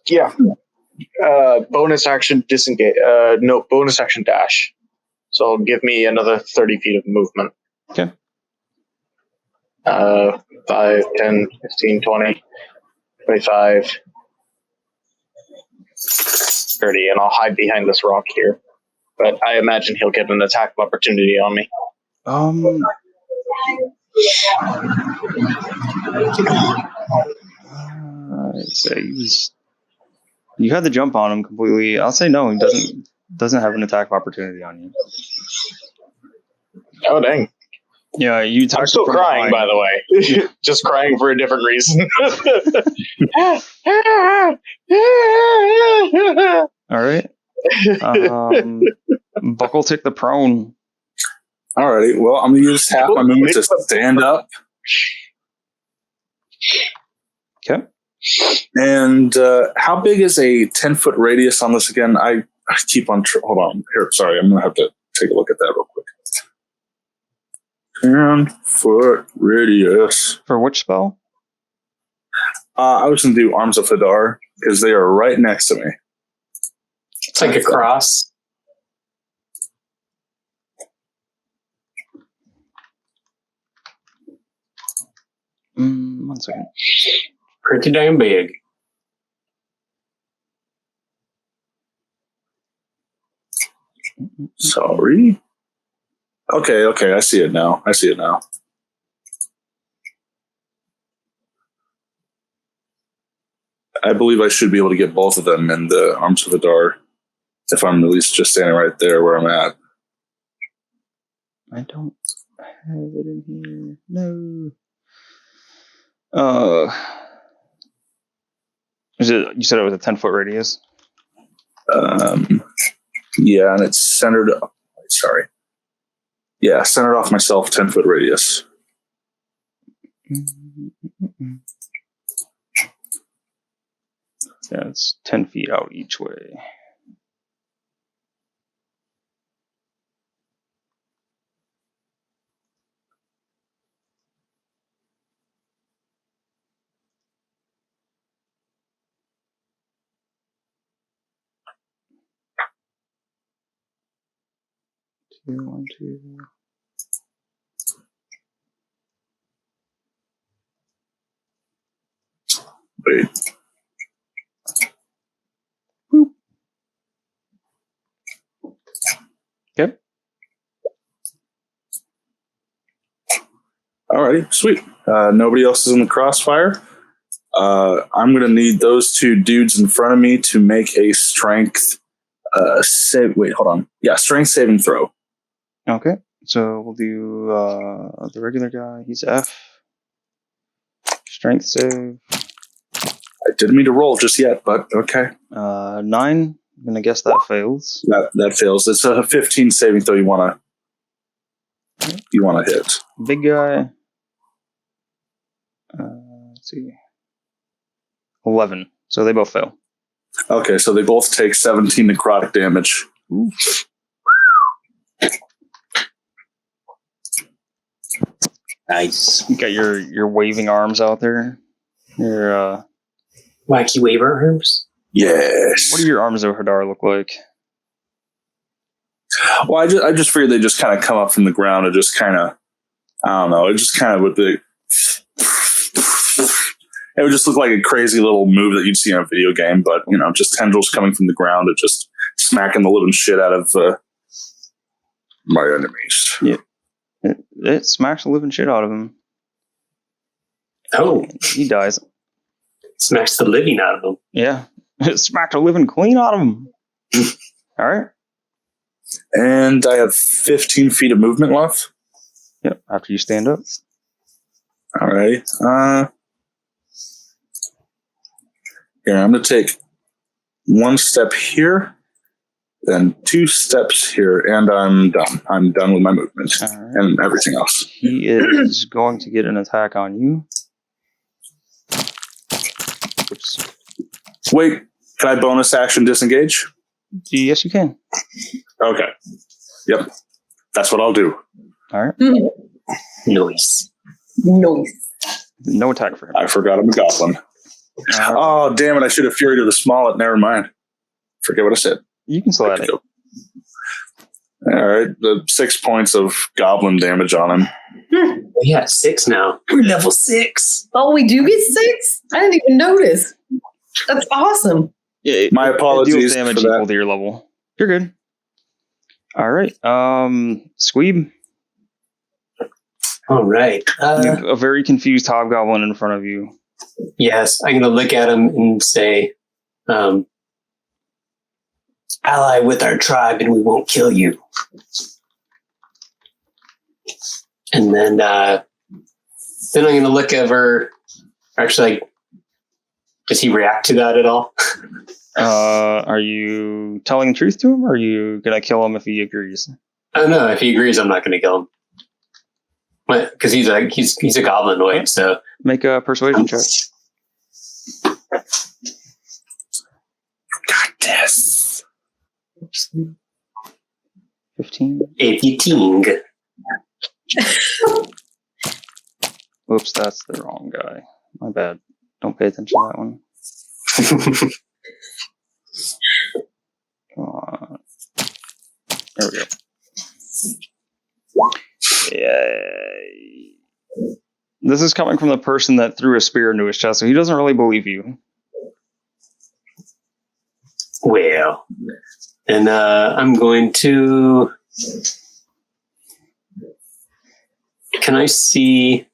Speaker 2: Yeah. Bonus action disengage. No, bonus action dash. So give me another 30 feet of movement.
Speaker 1: Okay.
Speaker 2: 5, 10, 15, 20, 25, 30, and I'll hide behind this rock here. But I imagine he'll get an attack of opportunity on me.
Speaker 1: I'd say you had the jump on him completely. I'll say no, he doesn't have an attack of opportunity on you.
Speaker 2: Oh, dang.
Speaker 1: Yeah, you.
Speaker 2: I'm still crying, by the way. Just crying for a different reason.
Speaker 1: All right. Buckle tick the prone.
Speaker 5: Alrighty, well, I'm going to use half my movement to stand up.
Speaker 1: Okay.
Speaker 5: And how big is a 10-foot radius on this again? I keep on... hold on. Here, sorry, I'm going to have to take a look at that real quick. 10-foot radius.
Speaker 1: For which spell?
Speaker 5: I was going to do Arms of Hadar, because they are right next to me.
Speaker 7: It's like a cross.
Speaker 1: One second.
Speaker 7: Pretty damn big.
Speaker 5: Sorry. Okay, I see it now. I believe I should be able to get both of them in the Arms of Hadar if I'm at least just standing right there where I'm at.
Speaker 1: I don't have it in here. No. Is it? You said it was a 10-foot radius.
Speaker 5: Yeah, and it's centered. Sorry. Yeah, centered off myself, 10-foot radius.
Speaker 1: Yeah, it's 10 feet out each way. One, two.
Speaker 5: Wait.
Speaker 1: Boop. Okay.
Speaker 5: Alrighty, sweet. Nobody else is in the crossfire. I'm going to need those two dudes in front of me to make a strength save. Wait, hold on. Yeah, strength saving throw.
Speaker 1: Okay. So we'll do the regular guy. He's F. Strength save.
Speaker 5: I didn't mean to roll just yet, but okay.
Speaker 1: 9. I'm gonna guess that fails.
Speaker 5: That fails. It's a 15 saving throw. You wanna hit.
Speaker 1: Big guy. Let's see. 11. So they both fail.
Speaker 5: Okay, so they both take 17 necrotic damage.
Speaker 1: Ooh.
Speaker 3: Nice.
Speaker 1: You got your waving arms out there. Your
Speaker 7: Wacky waiver arms?
Speaker 5: Yes.
Speaker 1: what do your arms of Hadar look like?
Speaker 5: Well, I just figured they just kind of come up from the ground and just kind of, I don't know, it just kind of would be, it would just look like a crazy little move that you'd see in a video game, but, you know, just tendrils coming from the ground and just smacking the living shit out of my enemies.
Speaker 1: Yeah. It smacks the living shit out of him.
Speaker 7: Oh,
Speaker 1: He dies.
Speaker 7: smacks the living out of them.
Speaker 1: Yeah. It smacked the living clean out of him. All right.
Speaker 5: And I have 15 feet of movement left.
Speaker 1: Yep. After you stand up.
Speaker 5: All right. Here, I'm going to take one step here, then 2 steps here, and I'm done. I'm done with my movement and everything else.
Speaker 1: He is going to get an attack on you. Oops.
Speaker 5: Wait, can I bonus action disengage?
Speaker 1: Yes, you can.
Speaker 5: Okay. Yep. That's what I'll do.
Speaker 1: All right.
Speaker 7: Noise.
Speaker 6: Nice.
Speaker 1: No attack for him.
Speaker 5: I forgot I'm a goblin. Oh, damn it. I should have Fury to the Smollett. Never mind. Forget what I said.
Speaker 1: You can still add it.
Speaker 5: All right. The 6 points of goblin damage on him.
Speaker 7: Yeah, 6 now. We're level 6.
Speaker 6: Oh, we do get 6? I didn't even notice. That's awesome.
Speaker 1: Yeah,
Speaker 5: My apologies
Speaker 1: It deals
Speaker 5: for
Speaker 1: damage
Speaker 5: that.
Speaker 1: equal to your level. You're good. All right. Squeeb.
Speaker 7: All right.
Speaker 1: You have a very confused hobgoblin in front of you.
Speaker 7: Yes, I'm going to look at him and say, ally with our tribe and we won't kill you. And then I'm going to look over. Actually, does he react to that at all?
Speaker 1: Are you telling the truth to him, or are you gonna kill him if he agrees?
Speaker 7: I don't know. If he agrees, I'm not going to kill him. Because he's a goblinoid, so
Speaker 1: Make a persuasion check.
Speaker 5: Got this.
Speaker 1: 15.
Speaker 7: 18.
Speaker 1: Whoops, that's the wrong guy. My bad. Don't pay attention to that one. There we go. Yeah. This is coming from the person that threw a spear into his chest, so he doesn't really believe you.
Speaker 7: Well, and I'm going to. Can I see?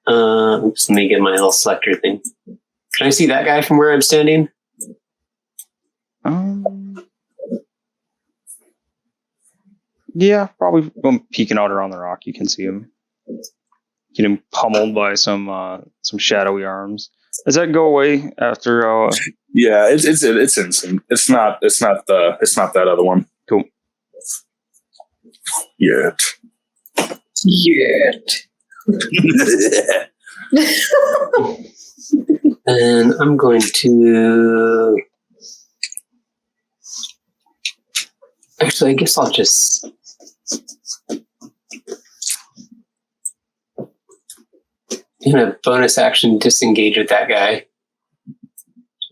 Speaker 7: Oops, let me get my little selector thing. Can I see that guy from where I'm standing?
Speaker 1: Yeah, probably peeking out around the rock. You can see him. Getting pummeled by some shadowy arms. Does that go away after?
Speaker 5: Yeah, it's instant. It's not that other one.
Speaker 1: Cool.
Speaker 5: Yet.
Speaker 7: And I'm going to. Actually, I guess I'll just. I'm gonna bonus action disengage with that guy.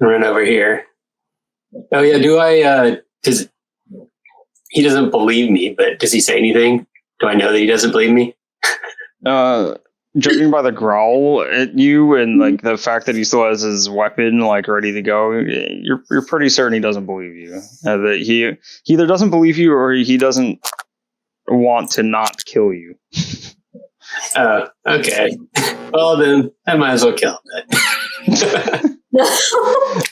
Speaker 7: Run over here. Oh yeah, do I? Does he doesn't believe me? But does he say anything? Do I know that he doesn't believe me?
Speaker 1: Judging by the growl at you and like the fact that he still has his weapon like ready to go, you're pretty certain he doesn't believe you. That he either doesn't believe you or he doesn't want to not kill you.
Speaker 7: Okay. Well then, I might as well kill him.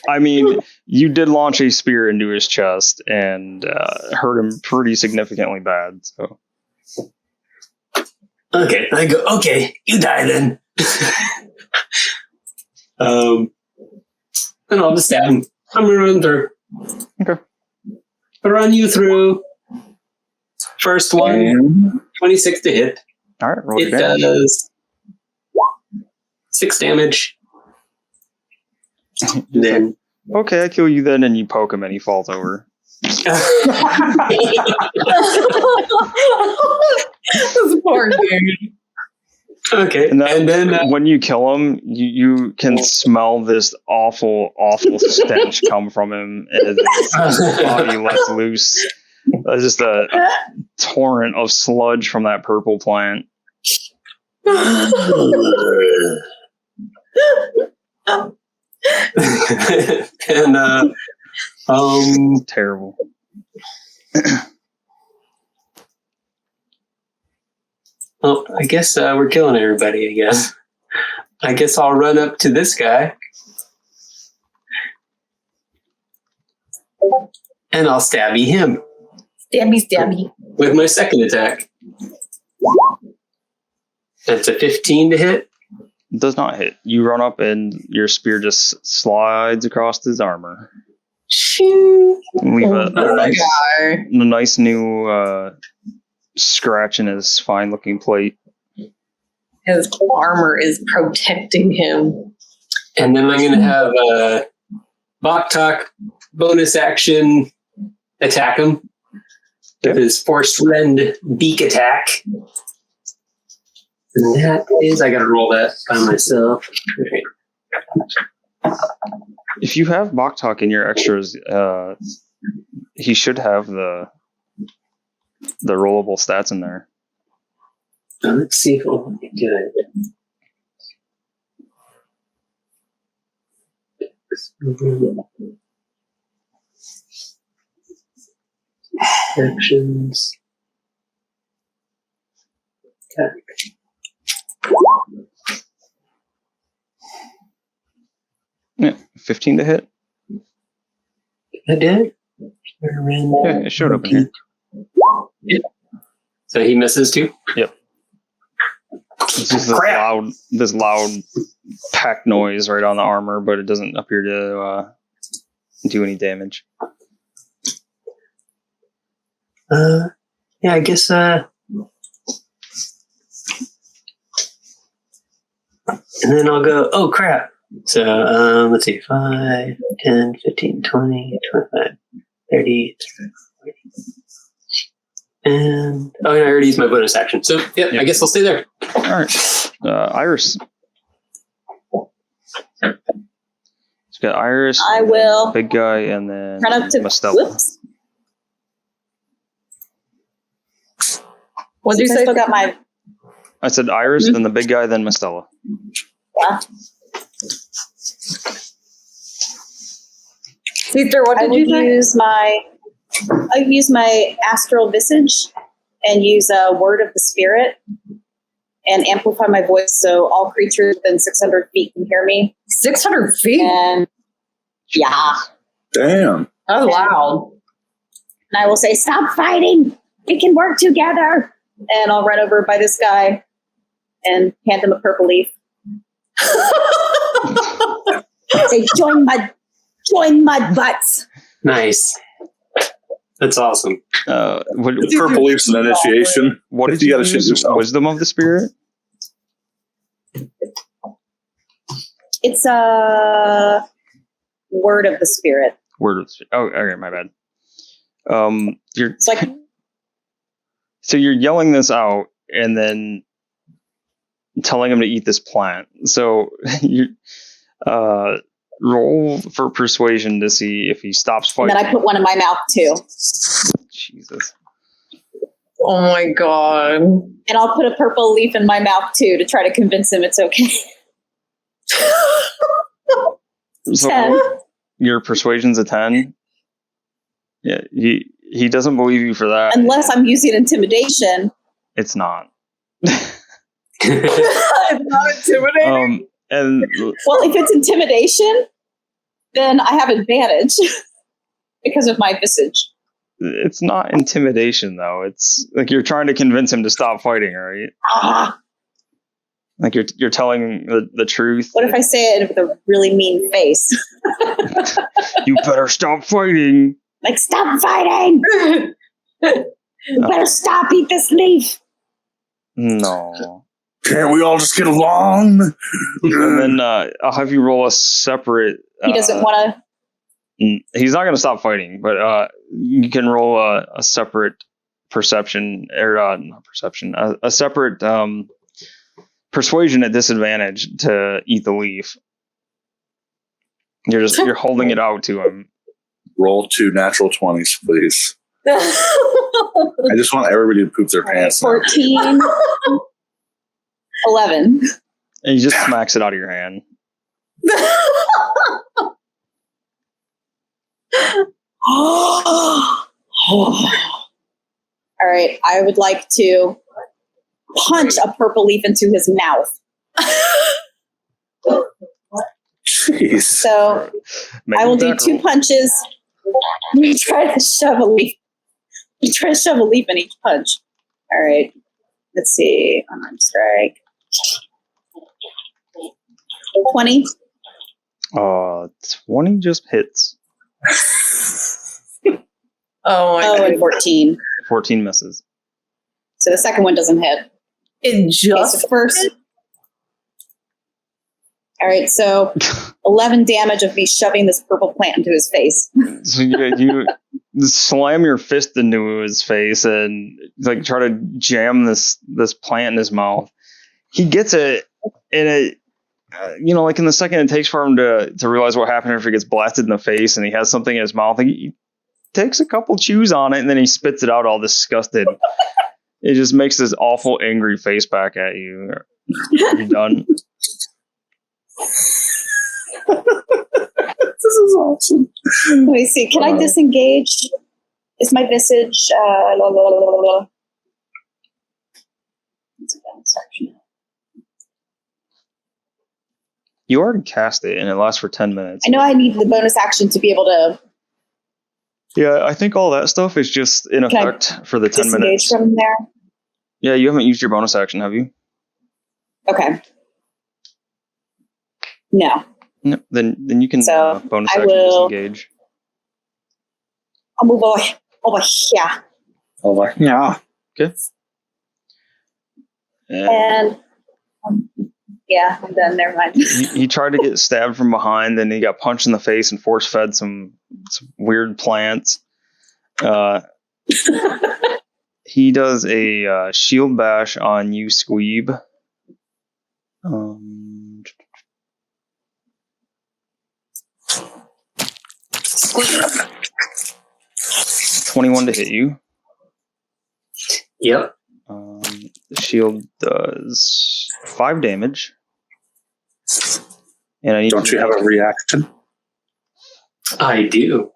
Speaker 1: I mean, you did launch a spear into his chest and hurt him pretty significantly bad. So.
Speaker 7: Okay, I go. Okay, you die then. And I'll just stab him. I'm gonna run through.
Speaker 1: Okay.
Speaker 7: I'll run you through. First one, 26 to hit.
Speaker 1: All right, roll
Speaker 7: It
Speaker 1: your damage.
Speaker 7: does 6 damage. Then
Speaker 1: Okay, I kill you then, and you poke him, and he falls over.
Speaker 6: This poor dude.
Speaker 7: okay,
Speaker 1: And
Speaker 7: and then
Speaker 1: when you kill him, you can smell this awful, awful stench come from him as his body lets loose. Just a torrent of sludge from that purple plant.
Speaker 7: and
Speaker 1: Terrible.
Speaker 7: well, I guess we're killing everybody. I guess I'll run up to this guy. And I'll stabby him
Speaker 6: Stabby.
Speaker 7: with my second attack. That's a 15 to hit.
Speaker 1: Does not hit. You run up and your spear just slides across his armor. Leave a nice new scratch in his fine looking plate.
Speaker 6: His armor is protecting him.
Speaker 7: And then I'm going to have a Boktok bonus action attack him with his Force Rend beak attack. And that is, I got to roll that by myself.
Speaker 1: If you have Boktok in your extras, he should have the rollable stats in there.
Speaker 7: Let's see if we'll be good. Actions. Okay.
Speaker 1: Yeah, 15 to hit.
Speaker 7: I did?
Speaker 1: Yeah, it showed up in here.
Speaker 7: Yeah. So he misses too?
Speaker 1: Yep. It's just this loud peck noise right on the armor, but it doesn't appear to do any damage.
Speaker 7: Yeah, I guess, and then I'll go, oh crap. So, let's see, 5, 10, 15, 20, 25, 30, 40. And, oh, yeah, I already used my bonus action. So, yeah, I guess I'll stay there.
Speaker 1: All right. Iris. It's got Iris.
Speaker 4: I will
Speaker 1: Big guy, and then
Speaker 4: run up to.
Speaker 1: Mustela.
Speaker 4: Whoops.
Speaker 6: What did you
Speaker 4: I
Speaker 6: say?
Speaker 4: still got my.
Speaker 1: I said Iris, then the big guy, then Mustela.
Speaker 4: Yeah.
Speaker 6: Caesar, what
Speaker 4: I
Speaker 6: did
Speaker 4: would
Speaker 6: you say?
Speaker 4: use my astral visage and use a word of the spirit and amplify my voice so all creatures within 600 feet can hear me.
Speaker 6: 600 feet?
Speaker 4: And yeah.
Speaker 5: Damn.
Speaker 6: That's loud.
Speaker 4: And I will say, stop fighting. We can work together. And I'll run over by this guy and hand him a purple leaf. Say, join Mudbutts.
Speaker 7: Nice. That's awesome.
Speaker 5: Purple leaf's an initiation.
Speaker 1: What did
Speaker 5: You
Speaker 1: you
Speaker 5: gotta
Speaker 1: use?
Speaker 5: shoot yourself.
Speaker 1: Wisdom of the spirit?
Speaker 4: It's a word of the spirit.
Speaker 1: Word of the spirit. Oh, okay, my bad.
Speaker 4: It's like
Speaker 1: So you're yelling this out and then telling him to eat this plant. So you roll for persuasion to see if he stops
Speaker 4: and
Speaker 1: fighting.
Speaker 4: then I put one in my mouth too.
Speaker 1: Jesus.
Speaker 6: Oh my god.
Speaker 4: And I'll put a purple leaf in my mouth too to try to convince him it's okay.
Speaker 1: So
Speaker 4: 10.
Speaker 1: your persuasion's a 10. Yeah, he doesn't believe you for that.
Speaker 4: Unless I'm using intimidation.
Speaker 1: It's not.
Speaker 6: It's not intimidating.
Speaker 1: And
Speaker 4: Well, if it's intimidation, then I have advantage because of my visage.
Speaker 1: it's not intimidation though. It's like you're trying to convince him to stop fighting, right?
Speaker 4: Ah,
Speaker 1: Like you're telling the truth.
Speaker 4: what if I say it with a really mean face?
Speaker 1: You better stop fighting.
Speaker 4: Like, stop fighting! You better stop, eat this leaf!
Speaker 1: No.
Speaker 5: Can't we all just get along?
Speaker 1: And then I'll have you roll a separate.
Speaker 4: He doesn't want to.
Speaker 1: He's not going to stop fighting, but you can roll a separate perception, or not perception, a separate persuasion at disadvantage to eat the leaf. You're holding it out to him.
Speaker 5: Roll 2 natural 20s, please. I just want everybody to poop their pants. Now.
Speaker 4: 14. 11.
Speaker 1: And he just smacks it out of your hand.
Speaker 4: All right, I would like to punch a purple leaf into his mouth.
Speaker 5: Jeez.
Speaker 4: So
Speaker 1: Make
Speaker 4: I will
Speaker 1: him
Speaker 4: do
Speaker 1: back
Speaker 4: 2
Speaker 1: roll.
Speaker 4: punches. We try to shove a leaf. We try to shove a leaf in each punch. All right. Let's see. Unarmed strike. 20.
Speaker 1: 20 just hits.
Speaker 6: Oh my
Speaker 4: Oh,
Speaker 6: god.
Speaker 4: and 14.
Speaker 1: 14 misses.
Speaker 4: So the second one doesn't hit.
Speaker 6: It
Speaker 4: Okay,
Speaker 6: just
Speaker 4: so first. All right, so 11 damage of me shoving this purple plant into his face.
Speaker 1: So you slam your fist into his face and like try to jam this plant in his mouth. He gets it, and it, like in the second it takes for him to realize what happened if he gets blasted in the face, and he has something in his mouth. He takes a couple chews on it, and then he spits it out all disgusted. It just makes this awful angry face back at you. Are you done?
Speaker 5: This is awesome.
Speaker 4: Let me see. Can I disengage? Is my visage? It's a bonus action.
Speaker 1: You already cast it, and it lasts for 10 minutes.
Speaker 4: I know I need the bonus action to be able to
Speaker 1: Yeah, I think all that stuff is just in effect for the 10
Speaker 4: disengage
Speaker 1: minutes.
Speaker 4: from there.
Speaker 1: Yeah, you haven't used your bonus action, have you?
Speaker 4: Okay. No.
Speaker 1: No. Then you can
Speaker 4: So,
Speaker 1: bonus
Speaker 4: I
Speaker 1: action
Speaker 4: will-
Speaker 1: disengage.
Speaker 4: I'll move over here.
Speaker 5: Over. Yeah.
Speaker 1: Okay.
Speaker 4: And yeah, I'm done. Never mind.
Speaker 1: He tried to get stabbed from behind, then he got punched in the face and force fed some weird plants. He does a shield bash on you, Squeeb. 21 to hit you.
Speaker 7: Yep.
Speaker 1: The shield does 5 damage. And I need
Speaker 5: Don't you have a reaction?
Speaker 7: I do.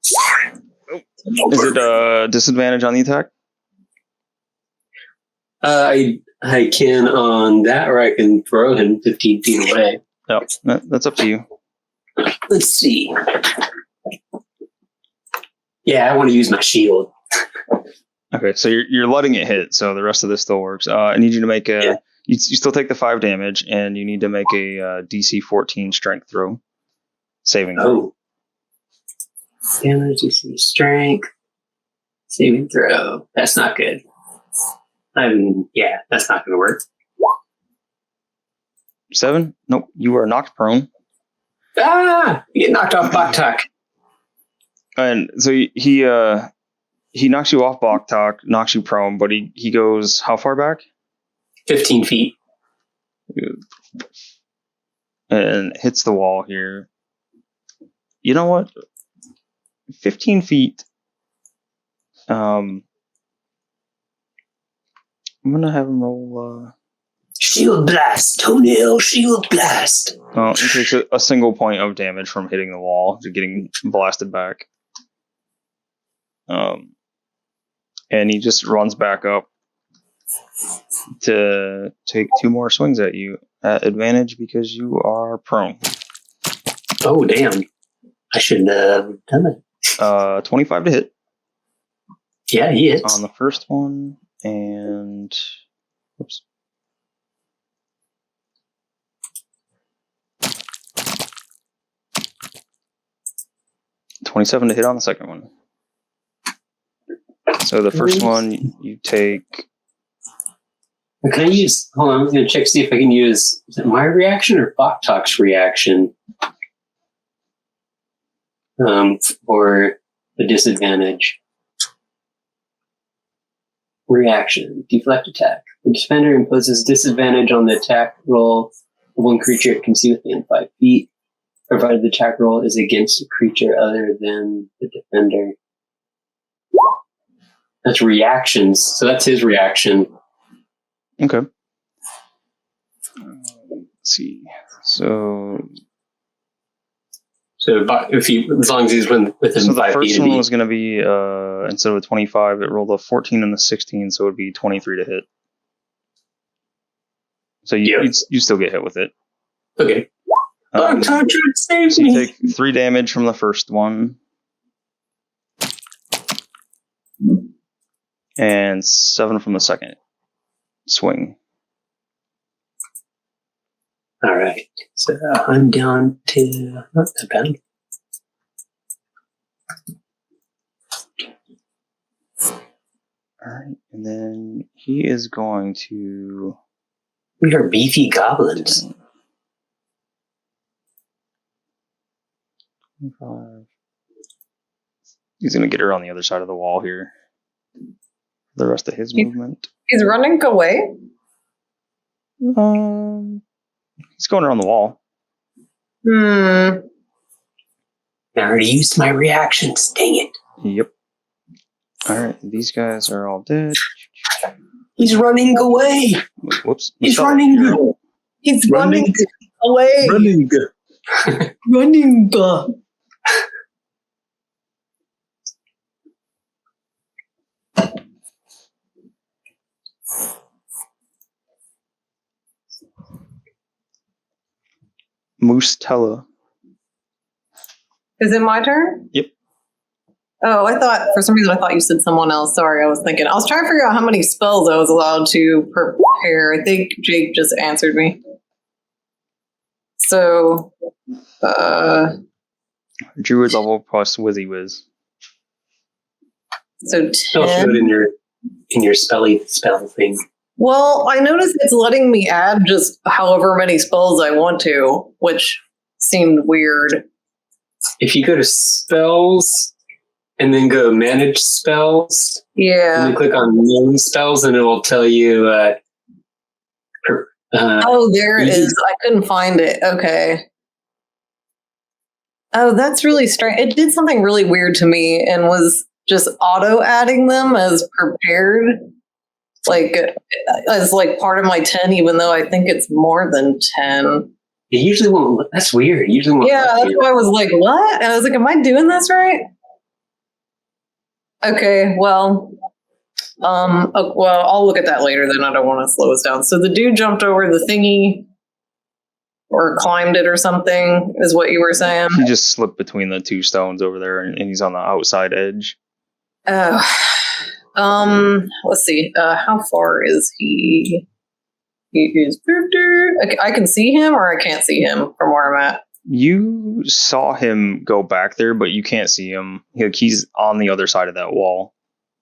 Speaker 1: Is it a disadvantage on the attack?
Speaker 7: I can on that, or I can throw him 15 feet away.
Speaker 1: No, that's up to you.
Speaker 7: Let's see. Yeah, I want to use my shield.
Speaker 1: Okay, so you're letting it hit, so the rest of this still works. I need you to make a.
Speaker 7: Yeah.
Speaker 1: You still take the 5 damage, and you need to make a DC 14 strength throw. Saving throw.
Speaker 7: Oh. Damage, DC, strength, saving throw. That's not good. Yeah, that's not going to work.
Speaker 1: 7? Nope, you are knocked prone.
Speaker 7: Ah! You get knocked off Baktak.
Speaker 1: And so he knocks you off Boktok, knocks you prone, but he goes how far back?
Speaker 7: 15 feet.
Speaker 1: And hits the wall here. You know what? 15 feet. I'm gonna have him roll.
Speaker 7: Shield blast, toenail, shield blast.
Speaker 1: He takes a single point of damage from hitting the wall to getting blasted back. And he just runs back up to take 2 more swings at you at advantage because you are prone.
Speaker 7: Oh, damn. I shouldn't have done it.
Speaker 1: 25 to hit
Speaker 7: Yeah, he hits.
Speaker 1: on the first one, and whoops. $27 to hit on the second one. So the first one you take.
Speaker 7: Can I use? Hold on, I'm going to check see if I can use. Is it my reaction or Boktok's reaction? For the disadvantage. Reaction: deflect attack. The defender imposes disadvantage on the attack roll of one creature it can see within 5 feet, provided the attack roll is against a creature other than the defender. That's reactions. So that's his reaction.
Speaker 1: Okay. Let's see. So
Speaker 7: if he, as long as he's within
Speaker 1: the
Speaker 7: 5
Speaker 1: first
Speaker 7: feet of
Speaker 1: one
Speaker 7: me.
Speaker 1: was going to be instead of a 25, it rolled a 14 and a 16, so it would be 23 to hit. So you still get hit with it.
Speaker 7: Okay.
Speaker 1: So
Speaker 7: saves
Speaker 1: you
Speaker 7: me.
Speaker 1: take 3 damage from the first one, and 7 from the second swing.
Speaker 7: All right. So I'm down to not that bad.
Speaker 1: All right, and then he is going to.
Speaker 7: We are beefy goblins.
Speaker 1: 25. He's going to get her on the other side of the wall here. The rest of his movement.
Speaker 6: He's running away.
Speaker 1: He's going around the wall.
Speaker 6: Hmm.
Speaker 7: I already used my reactions. Dang it.
Speaker 1: Yep. All right, these guys are all dead.
Speaker 7: He's running away.
Speaker 1: Whoops.
Speaker 7: He's
Speaker 1: Michelle.
Speaker 7: running.
Speaker 6: He's running away.
Speaker 5: Running.
Speaker 6: Running.
Speaker 1: Moose Tella.
Speaker 6: Is it my turn?
Speaker 1: Yep.
Speaker 6: Oh, for some reason I thought you said someone else. Sorry, I was trying to figure out how many spells I was allowed to prepare. I think Jake just answered me. So,
Speaker 1: Druid level plus Wizzy Wiz.
Speaker 6: so
Speaker 7: I'll show
Speaker 6: 10.
Speaker 7: it in your spell thing.
Speaker 6: Well, I noticed it's letting me add just however many spells I want to, which seemed weird.
Speaker 7: If you go to spells and then go manage spells, and
Speaker 6: Yeah.
Speaker 7: then click on known spells, and it will tell you.
Speaker 6: Oh, there it is. I couldn't find it. Okay. Oh, that's really strange. It did something really weird to me and was just auto adding them as prepared, like as like part of my 10, even though I think it's more than 10.
Speaker 7: It usually won't. That's weird. It usually won't.
Speaker 6: Yeah, that's why I was like, what? And I was like, am I doing this right? Okay, well, I'll look at that later then. I don't want to slow us down. So the dude jumped over the thingy or climbed it or something, is what you were saying?
Speaker 1: He just slipped between the two stones over there, and he's on the outside edge.
Speaker 6: Let's see. How far is he? He is. Okay, I can see him, or I can't see him from where I'm at.
Speaker 1: You saw him go back there, but you can't see him. He's on the other side of that wall.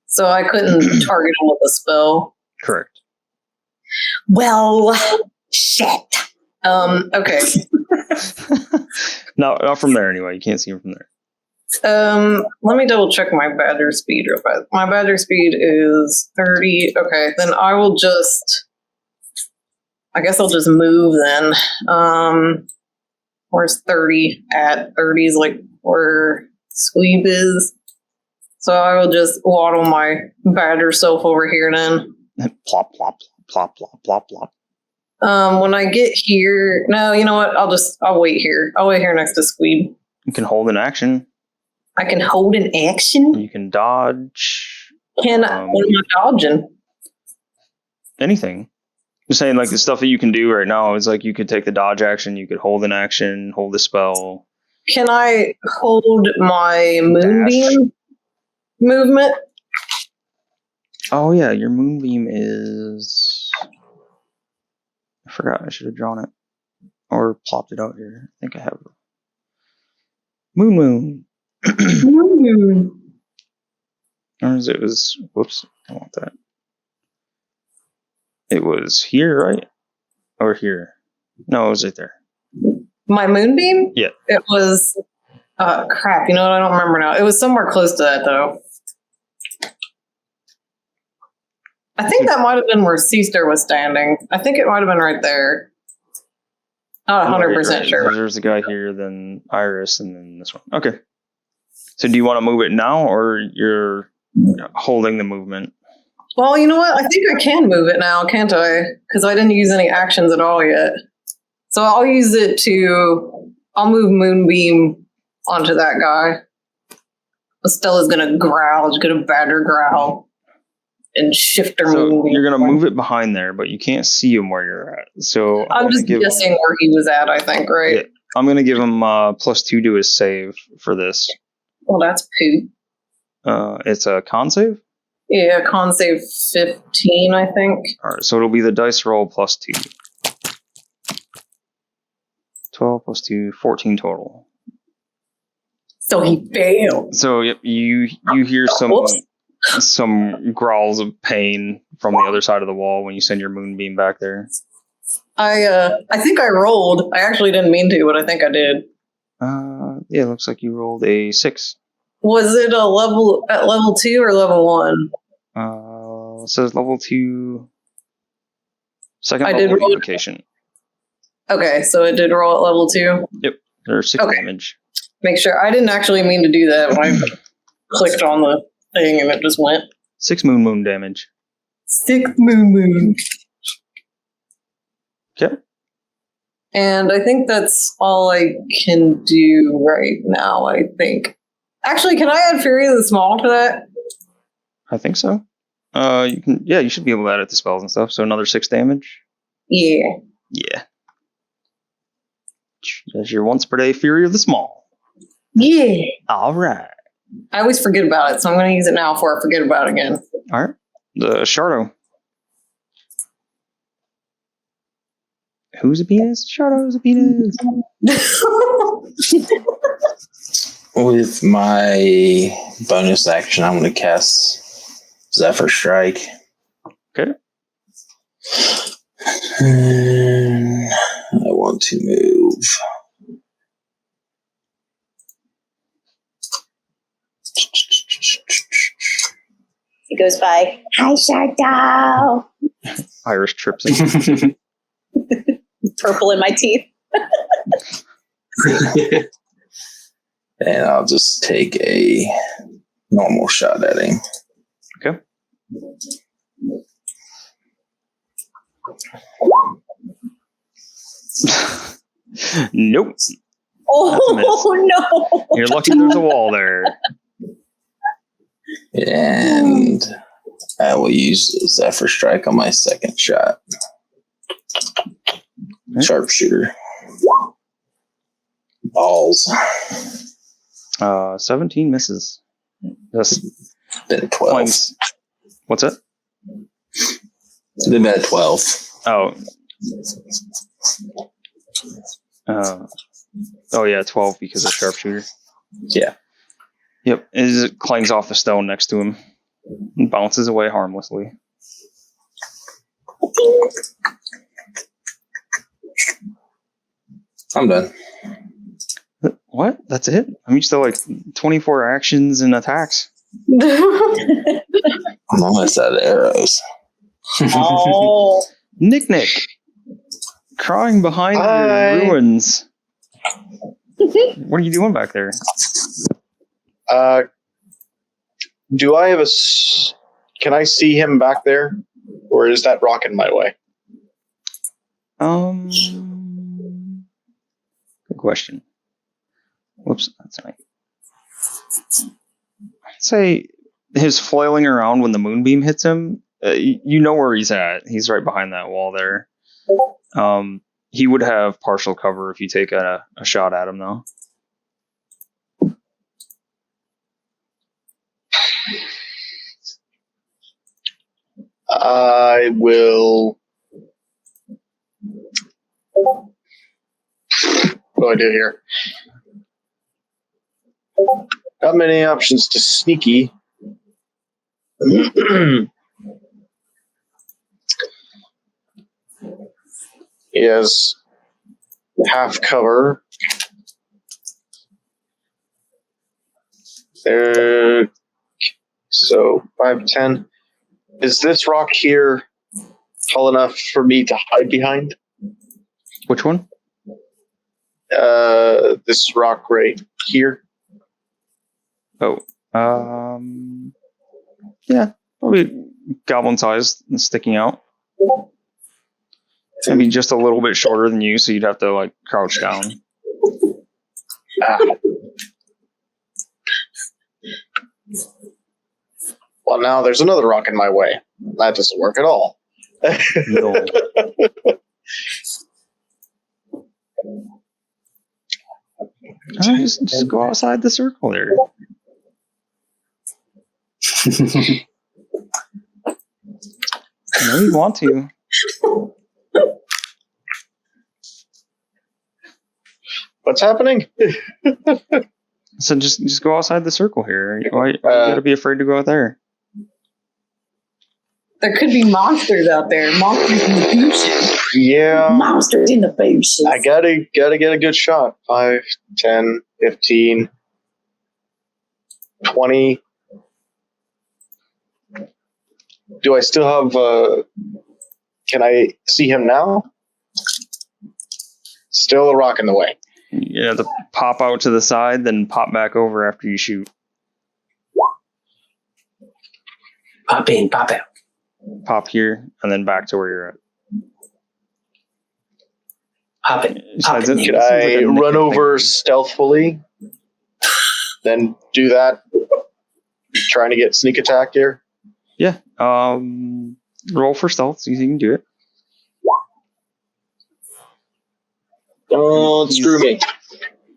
Speaker 6: So I couldn't target him with a spell.
Speaker 1: Correct.
Speaker 4: Well, shit.
Speaker 6: Okay.
Speaker 1: Not from there anyway. You can't see him from there.
Speaker 6: Let me double check my badger speed real fast. My badger speed is 30. Okay, then I will just. I guess I'll just move then. Where's 30 at? 30 is like where Squeeb is. So I will just waddle my badger self over here then.
Speaker 1: Plop, plop, plop, plop, plop, plop.
Speaker 6: When I get here, no, you know what? I'll wait here. I'll wait here next to Squeeb.
Speaker 1: You can hold an action.
Speaker 6: I can hold an action?
Speaker 1: You can dodge.
Speaker 6: What am I dodging?
Speaker 1: Anything. Just saying, like, the stuff that you can do right now is like you could take the dodge action, you could hold an action, hold a spell.
Speaker 6: Can I hold my moonbeam movement?
Speaker 1: Oh, yeah, your moonbeam is. I forgot, I should have drawn it. Or plopped it out here. I think I have. Moon. Or is it was. Whoops, I want that. It was here, right? Or here? No, it was right there.
Speaker 6: My moonbeam?
Speaker 1: Yeah.
Speaker 6: It was. Crap. You know what? I don't remember now. It was somewhere close to that, though. I think that might have been where Seaster was standing. I think it might have been right there. Not 100% sure.
Speaker 1: There's a guy here, then Iris, and then this one. Okay. So do you want to move it now, or you're holding the movement?
Speaker 6: Well, you know what? I think I can move it now, can't I? Because I didn't use any actions at all yet. So I'll use it to... I'll move Moonbeam onto that guy. Stella's going to growl. She's going to badger growl. And shift her Moonbeam.
Speaker 1: You're going to move it behind there, but you can't see him where you're at. So
Speaker 6: I'm just guessing where he was at, I think, right?
Speaker 1: Yeah, I'm going to give him +2 to his save for this.
Speaker 6: Well, that's poop.
Speaker 1: It's a con save?
Speaker 6: Yeah, con save 15, I think.
Speaker 1: All right, so it'll be the dice roll +2. 12 + 2, 14 total.
Speaker 6: So he failed.
Speaker 1: So yep, you hear some growls of pain from the other side of the wall when you send your moonbeam back there.
Speaker 6: I think I rolled. I actually didn't mean to, but I think I did.
Speaker 1: Yeah, looks like you rolled a 6.
Speaker 6: Was it a level 2 or level 1?
Speaker 1: It says level 2. Second level modification.
Speaker 6: Okay, so it did roll at level 2?
Speaker 1: Yep, there's 6 damage.
Speaker 6: Make sure. I didn't actually mean to do that when I clicked on the thing and it just went.
Speaker 1: 6 moon damage.
Speaker 6: Sixth moon.
Speaker 1: Okay.
Speaker 6: And I think that's all I can do right now, I think. Actually, can I add Fury of the Small to that?
Speaker 1: I think so. You can. Yeah, you should be able to add it to spells and stuff. So another 6 damage.
Speaker 6: Yeah.
Speaker 1: Yeah. That's your once per day Fury of the Small.
Speaker 6: Yeah.
Speaker 1: All right.
Speaker 6: I always forget about it, so I'm going to use it now before I forget about it again.
Speaker 1: All right. The Shardo. Who's a penis? Shardo's a penis.
Speaker 3: With my bonus action, I'm going to cast Zephyr Strike.
Speaker 1: Okay.
Speaker 3: And I want to move.
Speaker 4: He goes by, hi, Shardo.
Speaker 1: Irish trips in.
Speaker 4: Purple in my teeth.
Speaker 3: And I'll just take a normal shot at him.
Speaker 1: Okay. Nope.
Speaker 4: Oh, no.
Speaker 1: You're lucky there's a wall there.
Speaker 3: And I will use Zephyr Strike on my second shot. Sharpshooter. Balls.
Speaker 1: 17 misses. Just
Speaker 3: Been 12.
Speaker 1: points. What's it?
Speaker 3: Been at 12.
Speaker 1: Oh. Oh yeah, 12 because of sharpshooter.
Speaker 3: Yeah.
Speaker 1: Yep. It just clangs off the stone next to him and bounces away harmlessly.
Speaker 3: I'm done.
Speaker 1: What? That's it? I'm used to like 24 actions and attacks.
Speaker 3: I'm almost out of arrows.
Speaker 4: Oh.
Speaker 1: Nick, crying behind the ruins. What are you doing back there?
Speaker 2: Do I have can I see him back there? Or is that rock in my way?
Speaker 1: Good question. Whoops, that's right. I'd say his flailing around when the moonbeam hits him, you know where he's at. He's right behind that wall there. He would have partial cover if you take a shot at him, though.
Speaker 2: I will. What do I do here? Not many options to sneaky. He has half cover. There. So 5, 10. Is this rock here tall enough for me to hide behind?
Speaker 1: Which one?
Speaker 2: This rock right here.
Speaker 1: Oh, yeah, probably goblin sized and sticking out. Maybe just a little bit shorter than you, so you'd have to like crouch down.
Speaker 2: Well, now there's another rock in my way. That doesn't work at all.
Speaker 1: No. Just go outside the circle there. No, you want to.
Speaker 2: What's happening?
Speaker 1: So just go outside the circle here. Why you gotta be afraid to go out there?
Speaker 6: There could be monsters out there. Monsters in the bushes.
Speaker 2: Yeah.
Speaker 4: Monsters in the bushes.
Speaker 2: I gotta get a good shot. 5, 10, 15, 20. Do I still have can I see him now? Still a rock in the way.
Speaker 1: You have to pop out to the side, then pop back over after you shoot.
Speaker 7: Pop in, pop out.
Speaker 1: pop here, and then back to where you're at.
Speaker 7: Pop it.
Speaker 1: Besides,
Speaker 7: Pop
Speaker 1: it
Speaker 7: it.
Speaker 2: Could
Speaker 1: seems like
Speaker 2: I
Speaker 1: a
Speaker 2: run
Speaker 1: naked
Speaker 2: over
Speaker 1: thing.
Speaker 2: stealthily? Then do that? Trying to get sneak attack here?
Speaker 1: Yeah. Roll for stealth, see if you can do it.
Speaker 2: Don't screw me.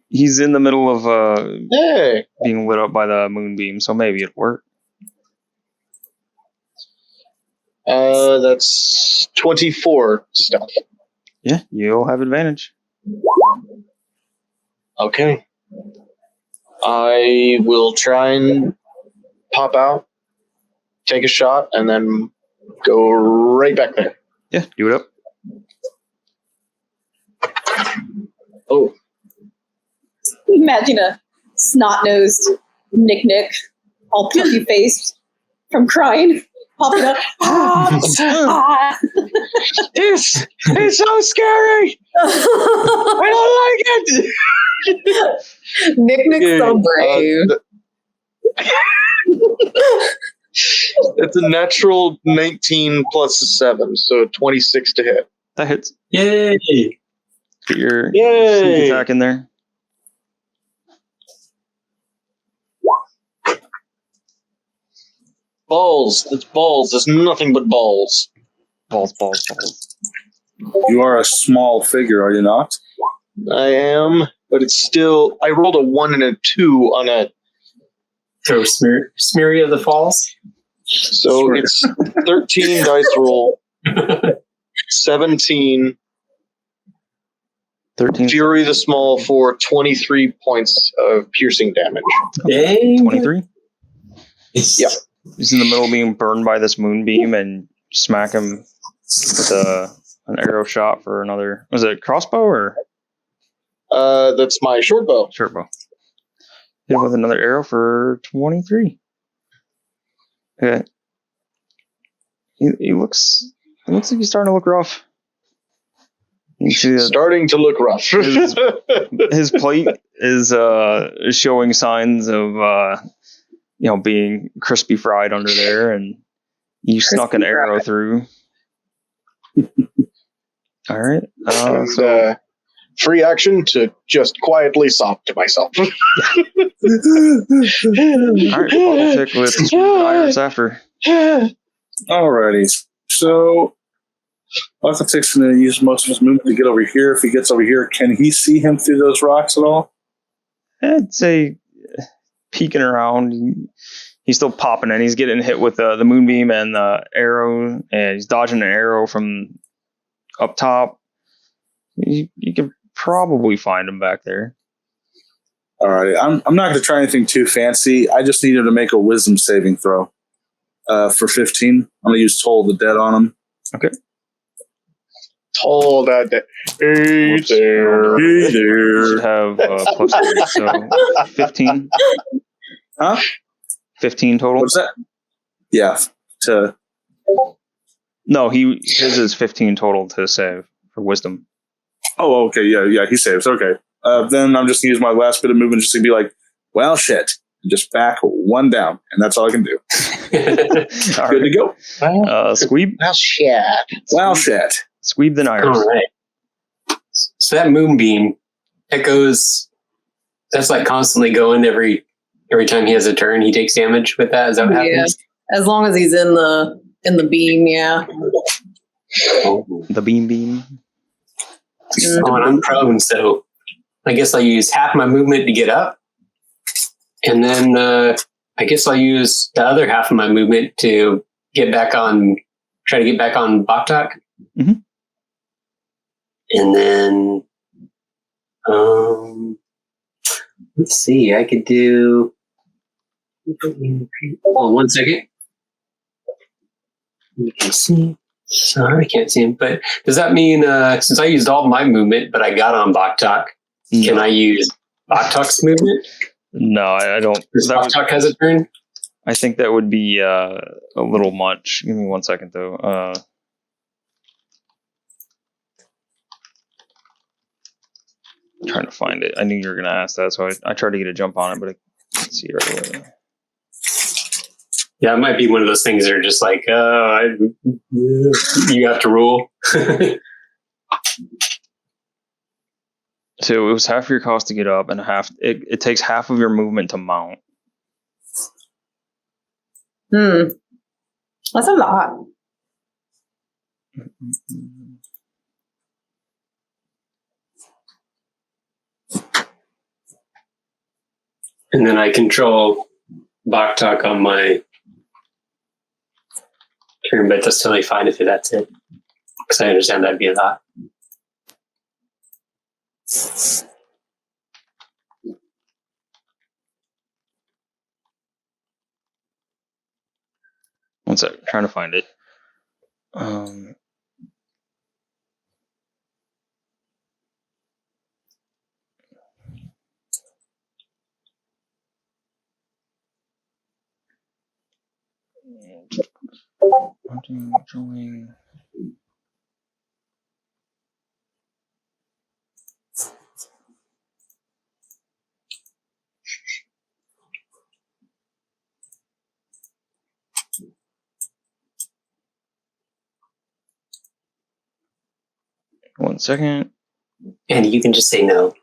Speaker 1: He's in the middle of
Speaker 2: Hey!
Speaker 1: being lit up by the moonbeam, so maybe it'll work.
Speaker 2: That's 24 stealth.
Speaker 1: Yeah, you'll have advantage.
Speaker 2: Okay. I will try and pop out, take a shot, and then go right back there.
Speaker 1: Yeah, do it up.
Speaker 2: Oh,
Speaker 4: Imagine a snot-nosed Nick, all puffy-faced from crying, popping up. Ah!
Speaker 2: this is so scary! I don't like it!
Speaker 6: Nick's so brave.
Speaker 2: It's a natural 19 plus 7, so 26 to hit.
Speaker 1: That hits.
Speaker 7: Yay!
Speaker 1: Get your
Speaker 2: Yay!
Speaker 1: sneak attack in there.
Speaker 2: Balls. It's balls. There's nothing but balls.
Speaker 1: Balls.
Speaker 5: You are a small figure, are you not?
Speaker 2: I am, but it's still. I rolled a 1 and a 2 on a.
Speaker 7: Throw Smeary of the Falls.
Speaker 2: So it's 13 dice roll, 17
Speaker 1: 13.
Speaker 2: Fury the Small for 23 points of piercing damage.
Speaker 7: Dang.
Speaker 1: 23.
Speaker 2: Yeah.
Speaker 1: He's in the middle of being burned by this moonbeam, and smack him with an arrow shot for another. Was it crossbow or
Speaker 2: That's my short bow.
Speaker 1: short bow? Hit him with another arrow for 23. Okay. He looks like he's starting to look rough. You see that
Speaker 2: Starting to look rough.
Speaker 1: his plate is showing signs of being crispy fried under there, and you snuck an arrow through. All right. So
Speaker 2: free action to just quietly sob to myself.
Speaker 1: all right, I'll pick with Iris after.
Speaker 5: Alrighty. So Architect's going to use most of his movement to get over here. If he gets over here, can he see him through those rocks at all?
Speaker 1: I'd say peeking around. He's still popping in. He's getting hit with the moonbeam and the arrow, and he's dodging an arrow from up top. You can probably find him back there.
Speaker 5: All right. I'm not going to try anything too fancy. I just need him to make a wisdom saving throw for 15. I'm going to use Toll the Dead on him.
Speaker 1: Okay.
Speaker 2: Toll that. Hey
Speaker 1: Whoops.
Speaker 2: there.
Speaker 5: Hey there.
Speaker 1: Should have plus 3, so 15.
Speaker 5: Huh?
Speaker 1: 15 total.
Speaker 5: What's that? Yeah.
Speaker 1: No, his is 15 total to save for wisdom.
Speaker 5: Oh, okay. Yeah. He saves. Okay. Then I'm just going to use my last bit of movement just to be like, well, shit. Just back one down. And that's all I can do.
Speaker 1: All
Speaker 5: Good
Speaker 1: right.
Speaker 5: to go.
Speaker 1: Squeeb.
Speaker 2: Well, shit.
Speaker 5: Well, shit.
Speaker 1: Squeeb the Iris.
Speaker 7: All right. So that moonbeam, that's like constantly going every time he has a turn, he takes damage with that. Is that what happens?
Speaker 6: As long as he's in the beam, yeah.
Speaker 1: The beam.
Speaker 7: Oh, and I'm prone, so I guess I'll use half my movement to get up. And then I guess I'll use the other half of my movement to try to get back on Baktak.
Speaker 1: Mm-hmm.
Speaker 7: And then, let's see, I could do. Hold on 1 second. You can see. Sorry, I can't see him. But does that mean, since I used all my movement, but I got on Baktak, can I use Baktak's movement?
Speaker 1: No, I don't.
Speaker 7: Does Baktak has a turn?
Speaker 1: I think that would be a little much. Give me 1 second, though. I'm trying to find it. I knew you were going to ask that, so I tried to get a jump on it, but I can't see it right away.
Speaker 7: Yeah, it might be one of those things that are just like, you have to rule.
Speaker 1: So it was half your cost to get up, and it takes half of your movement to mount.
Speaker 4: That's a lot.
Speaker 7: And then I control Baktak on my turn, but that's totally fine if that's it. Because I understand that'd be a lot.
Speaker 1: One sec, trying to find it. Join. One second.
Speaker 7: And you can just say no.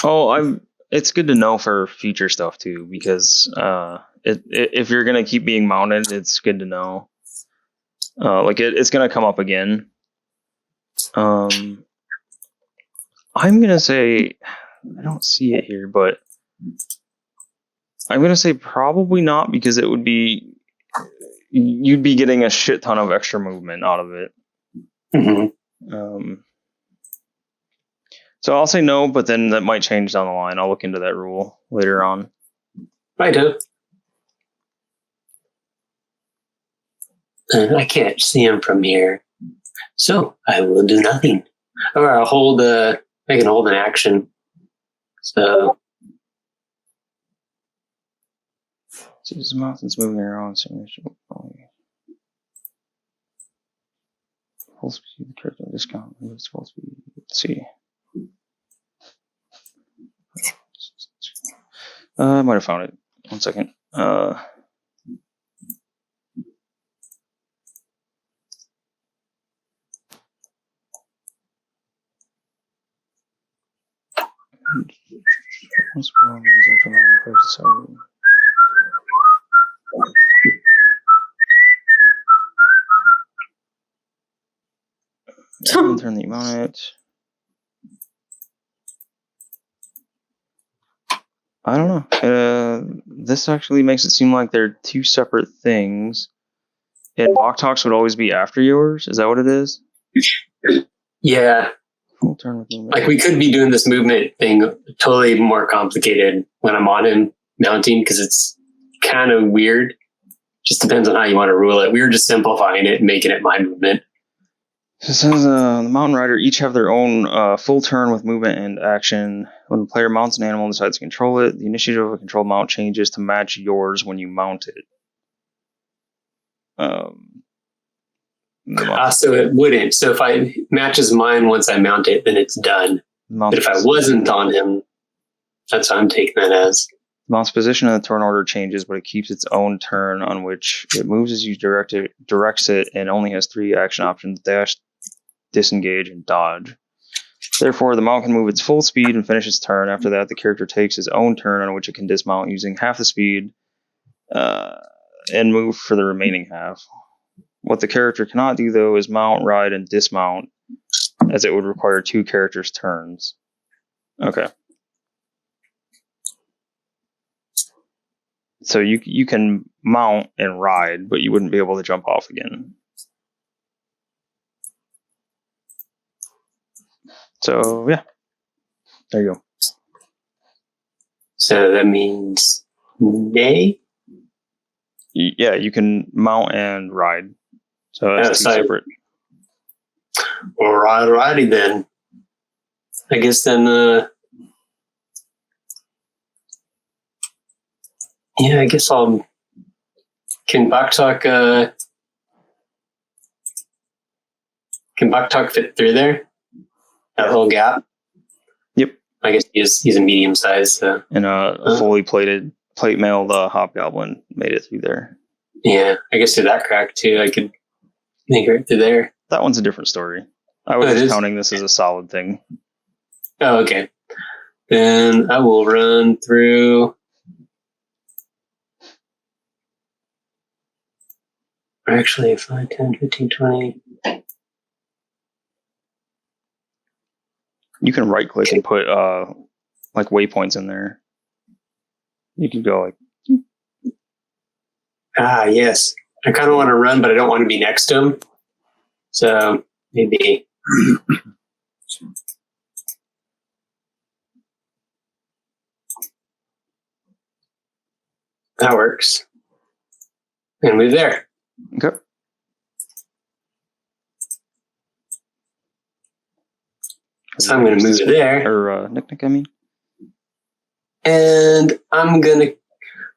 Speaker 1: Oh, it's good to know for future stuff too, because if you're gonna keep being mounted, it's good to know. It's gonna come up again. I'm gonna say I don't see it here, but I'm gonna say probably not, because it would be you'd be getting a shit ton of extra movement out of it.
Speaker 7: Mm-hmm.
Speaker 1: So I'll say no, but then that might change down the line. I'll look into that rule later on.
Speaker 7: Righto. I can't see him from here, so I will do nothing. Or I'll hold I can hold an action. So
Speaker 1: the mountains moving around. Full speed, the character discount moves full speed. Let's see. I might have found it. One second. Turn the amount. I don't know. This actually makes it seem like they're two separate things. And Bok Talks would always be after yours. Is that what it is?
Speaker 7: yeah,
Speaker 1: Full turn with movement.
Speaker 7: like we could be doing this movement thing totally more complicated when I'm on him mounting, because it's kind of weird. Just depends on how you want to rule it. We were just simplifying it and making it my movement.
Speaker 1: It says the Mountain Rider each have their own full turn with movement and action. When the player mounts an animal and decides to control it, the initiative of a controlled mount changes to match yours when you mount it.
Speaker 7: So it wouldn't. So if I matches mine once I mount it, then it's done. But if I wasn't on him, that's what I'm taking that as.
Speaker 1: The mount's position in the turn order changes, but it keeps its own turn on which it moves as you directs it, and only has 3 action options: dash, disengage, and dodge. Therefore, the mount can move its full speed and finish its turn. After that, the character takes his own turn on which it can dismount using half the speed and move for the remaining half. What the character cannot do, though, is mount, ride, and dismount, as it would require 2 characters' turns. Okay. So you can mount and ride, but you wouldn't be able to jump off again. So, yeah. There you go.
Speaker 7: So that means nay?
Speaker 1: Yeah, you can mount and ride. So that's two separate.
Speaker 7: All right, righty then. I guess then, yeah, I guess I'll. Can Baktak fit through there? That whole gap?
Speaker 1: Yep.
Speaker 7: I guess he's a medium size. So.
Speaker 1: And a fully plated plate mail, the hobgoblin made it through there.
Speaker 7: Yeah, I guess through that crack too, I could make it right through there.
Speaker 1: That one's a different story. I was just counting this as a solid thing.
Speaker 7: Oh, okay. Then I will run through. Actually, 5, 10, 15, 20.
Speaker 1: You can right click and put like waypoints in there. You can go like.
Speaker 7: Ah, yes. I kind of want to run, but I don't want to be next to him. So maybe. That works. And move there.
Speaker 1: Okay.
Speaker 7: So I'm going to move there.
Speaker 1: Or Nick, I mean.
Speaker 7: And I'm going to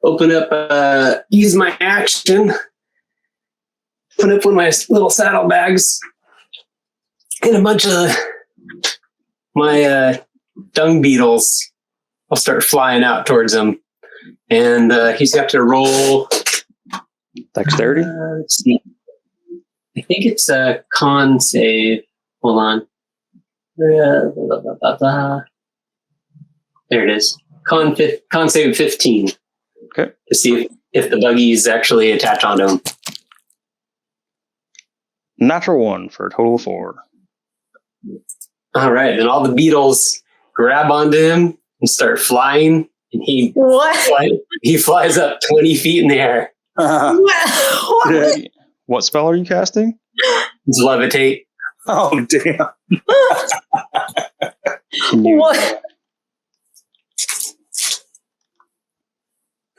Speaker 7: open up, use my action. Put up one of my little saddlebags. And a bunch of my dung beetles. I'll start flying out towards him. And he's got to roll.
Speaker 1: Dexterity?
Speaker 7: Let's see. I think it's a con save. Hold on. There it is. Con save 15.
Speaker 1: Okay.
Speaker 7: To see if the buggies actually attach onto him.
Speaker 1: Natural 1 for a total of 4.
Speaker 7: All right. And all the beetles grab onto him and start flying. And he flies up 20 feet in the air.
Speaker 6: What?
Speaker 1: What spell are you casting?
Speaker 7: It's levitate.
Speaker 5: Oh, damn.
Speaker 6: What?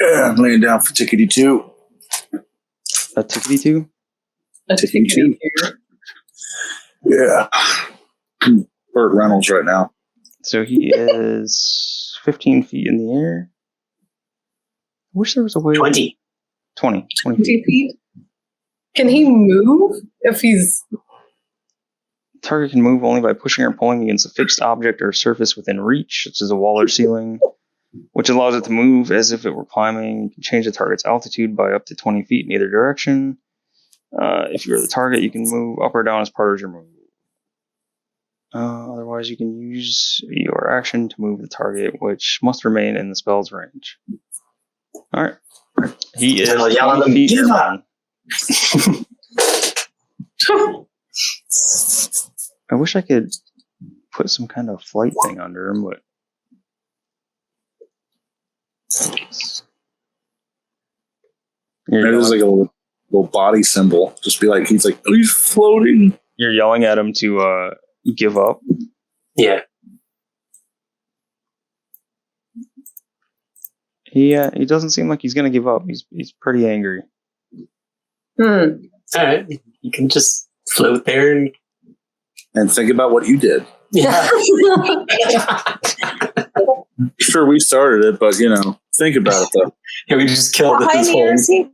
Speaker 5: I'm laying down for tickety 2.
Speaker 1: A tickety 2?
Speaker 5: Tickety 2. Yeah. Burt Reynolds right now.
Speaker 1: So he is 15 feet in the air. I wish there was a way.
Speaker 7: 20.
Speaker 1: 20
Speaker 6: 20
Speaker 1: feet.
Speaker 6: feet? Can he move if he's...
Speaker 1: Target can move only by pushing or pulling against a fixed object or surface within reach, such as a wall or ceiling, which allows it to move as if it were climbing. You can change the target's altitude by up to 20 feet in either direction. If you're the target, you can move up or down as part of your move. Otherwise, you can use your action to move the target, which must remain in the spell's range. All right. He is 20 feet airborne. I wish I could put some kind of flight thing under him, but
Speaker 5: Maybe there's like a little body symbol. Just be like, he's like, oh, he's floating.
Speaker 1: You're yelling at him to give up.
Speaker 7: Yeah.
Speaker 1: He doesn't seem like he's gonna give up. He's pretty angry.
Speaker 7: All right. You can just float there
Speaker 5: And think about what you did.
Speaker 7: yeah.
Speaker 5: Sure, we started it, but, think about it, though.
Speaker 7: Yeah, we just killed
Speaker 4: How high in
Speaker 7: this
Speaker 4: the air
Speaker 7: whole
Speaker 4: is he?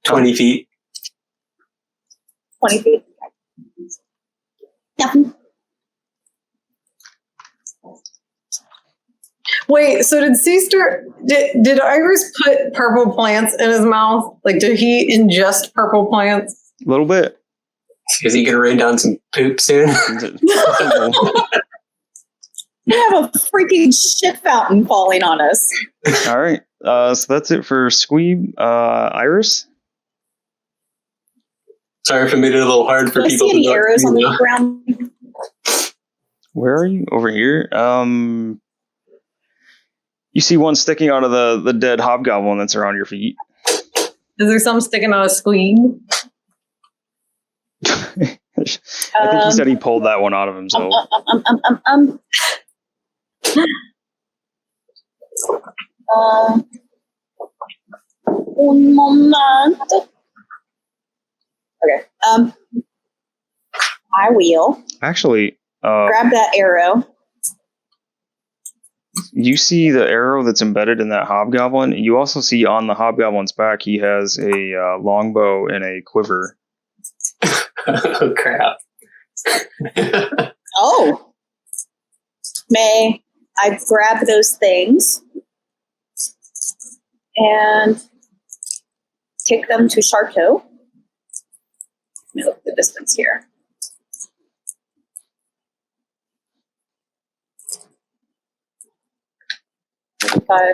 Speaker 7: 20 feet.
Speaker 4: 20 feet. Nothing.
Speaker 6: Wait, so did did Iris put purple plants in his mouth? Like, did he ingest purple plants?
Speaker 1: A little bit.
Speaker 7: Is he going to rain down some poop soon?
Speaker 4: We have a freaking shit fountain falling on us.
Speaker 1: All right. So that's it for Squeeb. Iris?
Speaker 7: Sorry if I made it a little hard for
Speaker 4: Do I
Speaker 7: people
Speaker 4: see
Speaker 7: to
Speaker 4: any arrows on the ground?
Speaker 1: Where are you? Over here? You see one sticking out of the dead hobgoblin that's around your feet.
Speaker 6: Is there some sticking out of Squeeb?
Speaker 1: I think he said he pulled that one out of himself.
Speaker 4: Un momento. Okay. I will
Speaker 1: Actually,
Speaker 4: grab that arrow.
Speaker 1: you see the arrow that's embedded in that hobgoblin. You also see on the hobgoblin's back he has a longbow and a quiver.
Speaker 7: Oh, crap.
Speaker 4: Oh. May I grab those things and take them to Charteau. Let me look at the distance here.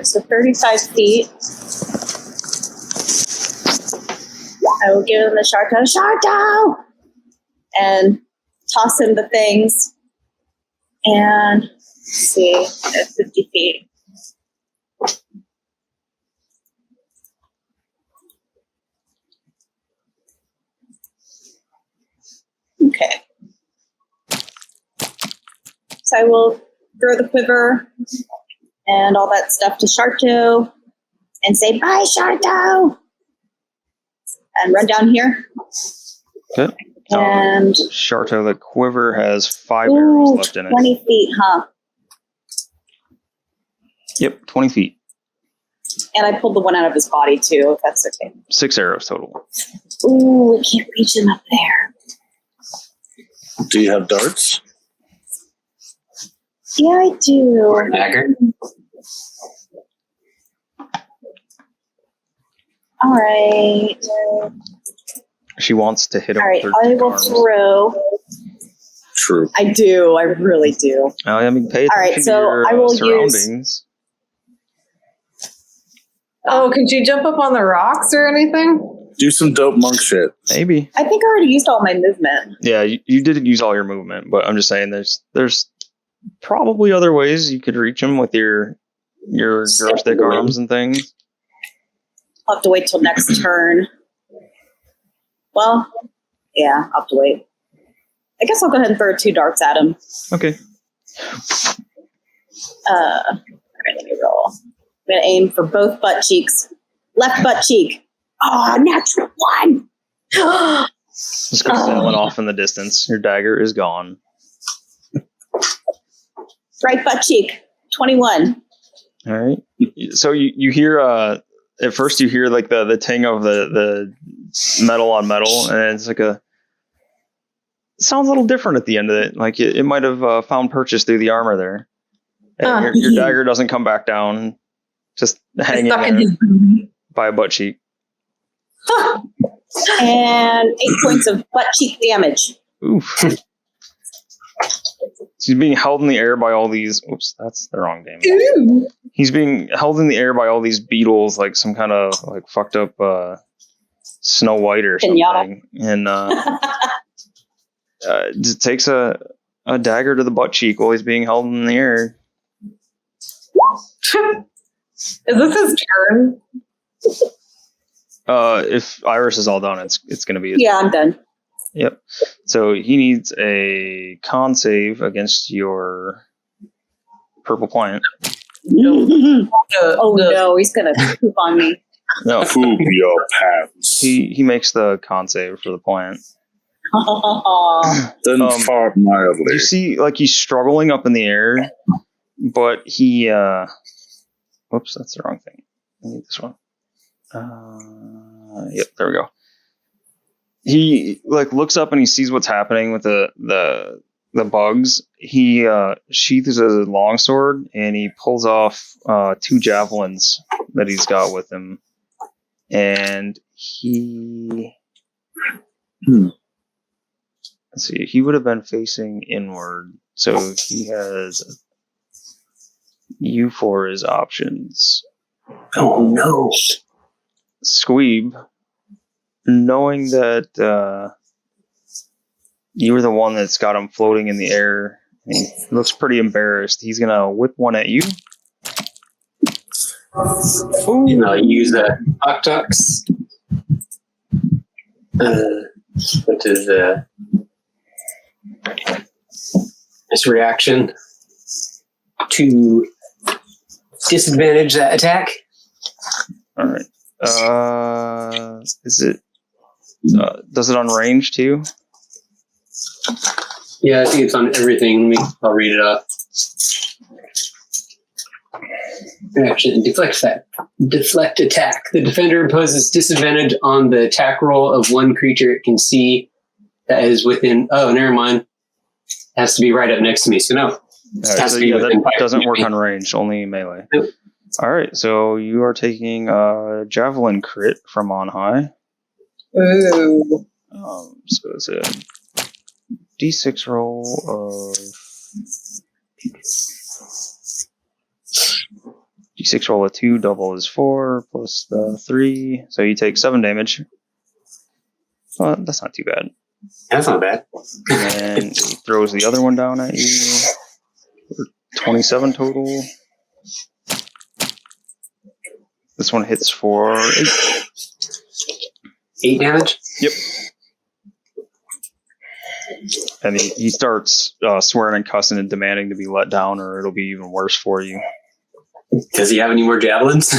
Speaker 4: So 35 feet. I will give him the Charteau, and toss him the things. And let's see, at 50 feet. Okay. So I will throw the quiver and all that stuff to Charteau and say, bye, Charteau. And run down here.
Speaker 1: Okay.
Speaker 4: And
Speaker 1: Charteau, the quiver has 5 arrows left in it.
Speaker 4: 20 feet, huh?
Speaker 1: Yep, 20 feet.
Speaker 4: And I pulled the one out of his body, too, if that's okay.
Speaker 1: 6 arrows total.
Speaker 4: Ooh, I can't reach him up there.
Speaker 5: Do you have darts?
Speaker 4: Yeah, I do.
Speaker 7: Or a dagger.
Speaker 4: All right.
Speaker 1: She wants to hit him
Speaker 4: All right,
Speaker 1: with her
Speaker 4: I
Speaker 1: dick
Speaker 4: will
Speaker 1: arms.
Speaker 4: throw.
Speaker 5: True.
Speaker 4: I do. I really do.
Speaker 1: I mean, pay attention
Speaker 4: All right,
Speaker 1: to
Speaker 4: so
Speaker 1: your
Speaker 4: I will use-
Speaker 1: surroundings.
Speaker 6: Oh, can she jump up on the rocks or anything?
Speaker 5: Do some dope monk shit.
Speaker 1: Maybe.
Speaker 4: I think I already used all my movement.
Speaker 1: Yeah, you did use all your movement, but I'm just saying there's probably other ways you could reach him with your grow stick arms and things.
Speaker 4: I'll have to wait till next turn. Well, yeah, I'll have to wait. I guess I'll go ahead and throw 2 darts at him.
Speaker 1: Okay.
Speaker 4: All right, let me roll. I'm going to aim for both butt cheeks. Left butt cheek. Oh, natural 1.
Speaker 1: Just go sailing off in the distance. Your dagger is gone.
Speaker 4: Right butt cheek. 21.
Speaker 1: All right. So you hear at first you hear like the ting of the metal on metal, and it's like it sounds a little different at the end of it. Like it might have found purchase through the armor there. And your dagger doesn't come back down, just hanging there by a butt cheek.
Speaker 4: And 8 points of butt cheek damage.
Speaker 1: Oof. He's being held in the air by all these. Oops, that's the wrong damage.
Speaker 4: Ooh.
Speaker 1: He's being held in the air by all these beetles, like some kind of like fucked up Snow White or something.
Speaker 4: Pinata.
Speaker 1: And just takes a dagger to the butt cheek while he's being held in the air.
Speaker 6: Is this his turn?
Speaker 1: If Iris is all done, it's going to be his
Speaker 4: Yeah, I'm done.
Speaker 1: Yep. So he needs a con save against your purple plant.
Speaker 4: Oh no, he's going to poop on me.
Speaker 1: No,
Speaker 5: Poop your pants.
Speaker 1: he makes the con save for the plant.
Speaker 5: Then fart mildly.
Speaker 1: You see, like he's struggling up in the air, but he. Whoops, that's the wrong thing. I need this one. Yep, there we go. He like looks up and he sees what's happening with the bugs. He sheathes his longsword and he pulls off 2 javelins that he's got with him, and he. Let's see. He would have been facing inward, so he has you for his options.
Speaker 7: Oh no.
Speaker 1: Squeeb, knowing that you were the one that's got him floating in the air, and he looks pretty embarrassed. He's gonna whip one at you.
Speaker 7: Use a Octux. What is this reaction to disadvantage that attack?
Speaker 1: All right. Is it? Does it on range too?
Speaker 7: Yeah, I think it's on everything. I'll read it off. Reaction: deflect attack. The defender imposes disadvantage on the attack roll of one creature it can see that is within. Oh, never mind. It has to be right up next to me. So no.
Speaker 1: Right, so yeah, that doesn't work on range, only melee.
Speaker 7: Nope.
Speaker 1: All right, so you are taking a javelin crit from on high.
Speaker 6: Ooh.
Speaker 1: So it's a d6 roll of d6 roll of 2, double is 4 plus the 3, so you take 7 damage. Well, that's not too bad.
Speaker 7: That's not bad.
Speaker 1: And he throws the other one down at you. 27 total. This one hits for 8.
Speaker 7: 8 damage?
Speaker 1: Yep. And he starts swearing and cussing and demanding to be let down, or it'll be even worse for you.
Speaker 7: Does he have any more javelins?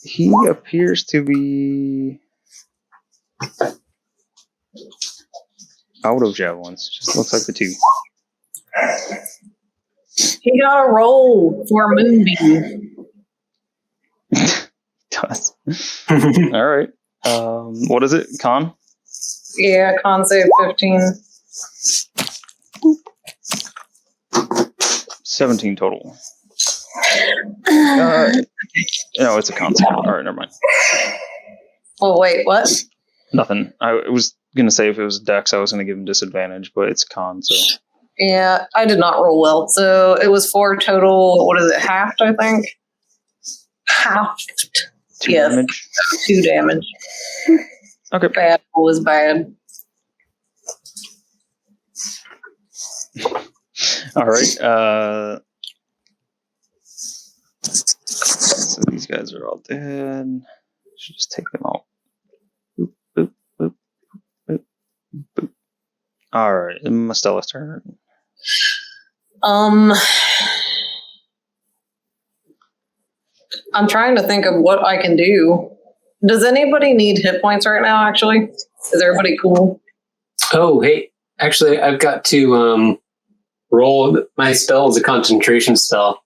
Speaker 1: He appears to be out of javelins. Just looks like the 2.
Speaker 6: He got a roll for Moonbeam.
Speaker 1: Does. All right. What is it? Con?
Speaker 6: Yeah, con save 15.
Speaker 1: 17 total. No, it's a con save. All right, never mind.
Speaker 6: Oh, wait, what?
Speaker 1: Nothing. I was going to say if it was Dex, I was going to give him disadvantage, but it's con, so.
Speaker 6: Yeah, I did not roll well. So it was 4 total. What is it? Halved, I think? Halved.
Speaker 1: 2
Speaker 6: Yes.
Speaker 1: damage.
Speaker 6: 2 damage.
Speaker 1: Okay.
Speaker 6: Bad was bad.
Speaker 1: All right. So these guys are all dead. Should just take them out. Boop, boop, boop, boop, boop. All right, Mastella's turn.
Speaker 6: I'm trying to think of what I can do. Does anybody need hit points right now, actually? Is everybody cool?
Speaker 7: Oh, hey. Actually, I've got to roll. My spell is a concentration spell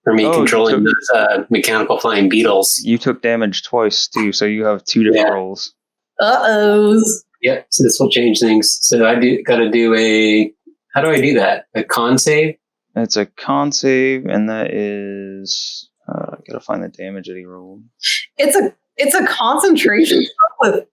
Speaker 7: for me controlling those mechanical flying beetles.
Speaker 1: You took damage twice, too, so you have 2 different rolls.
Speaker 6: Uh-ohs.
Speaker 7: Yep, so this will change things. So I got to do a... How do I do that? A con save?
Speaker 1: It's a con save, and that is... I gotta find the damage that he rolled.
Speaker 6: It's a concentration spell with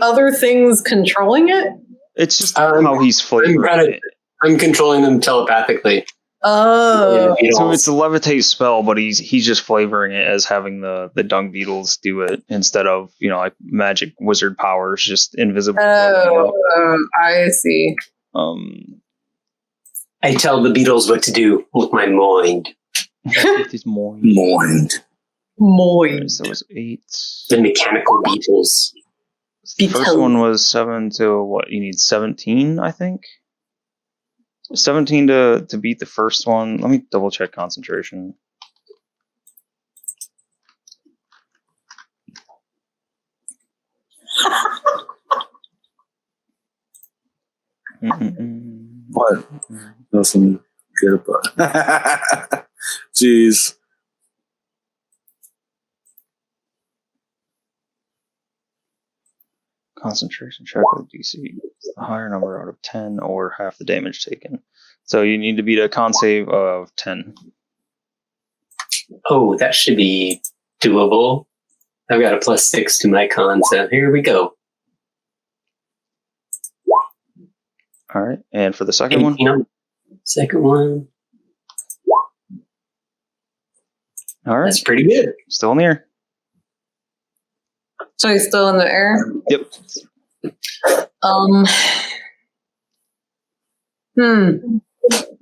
Speaker 6: other things controlling it?
Speaker 1: It's just how he's flavoring it.
Speaker 7: I'm controlling them telepathically.
Speaker 6: Oh.
Speaker 7: Yeah,
Speaker 1: so it's a levitate spell, but he's just flavoring it as having the dung beetles do it instead of, like magic wizard powers, just invisible.
Speaker 6: Oh, I see.
Speaker 7: I tell the beetles what to do with my mind.
Speaker 1: His mind. So it was 8.
Speaker 7: The mechanical beetles.
Speaker 1: The first one was 7 to what? You need 17, I think. 17 to beat the first one. Let me double check concentration.
Speaker 5: What? Nothing good about. Jeez.
Speaker 1: Concentration check with DC. The higher number out of 10 or half the damage taken. So you need to beat a con save of 10.
Speaker 7: Oh, that should be doable. I've got a +6 to my con, so here we go.
Speaker 1: All right, and for the second one?
Speaker 7: Second one.
Speaker 1: All right.
Speaker 7: That's pretty good.
Speaker 1: Still in the air.
Speaker 6: So he's still in the air?
Speaker 1: Yep.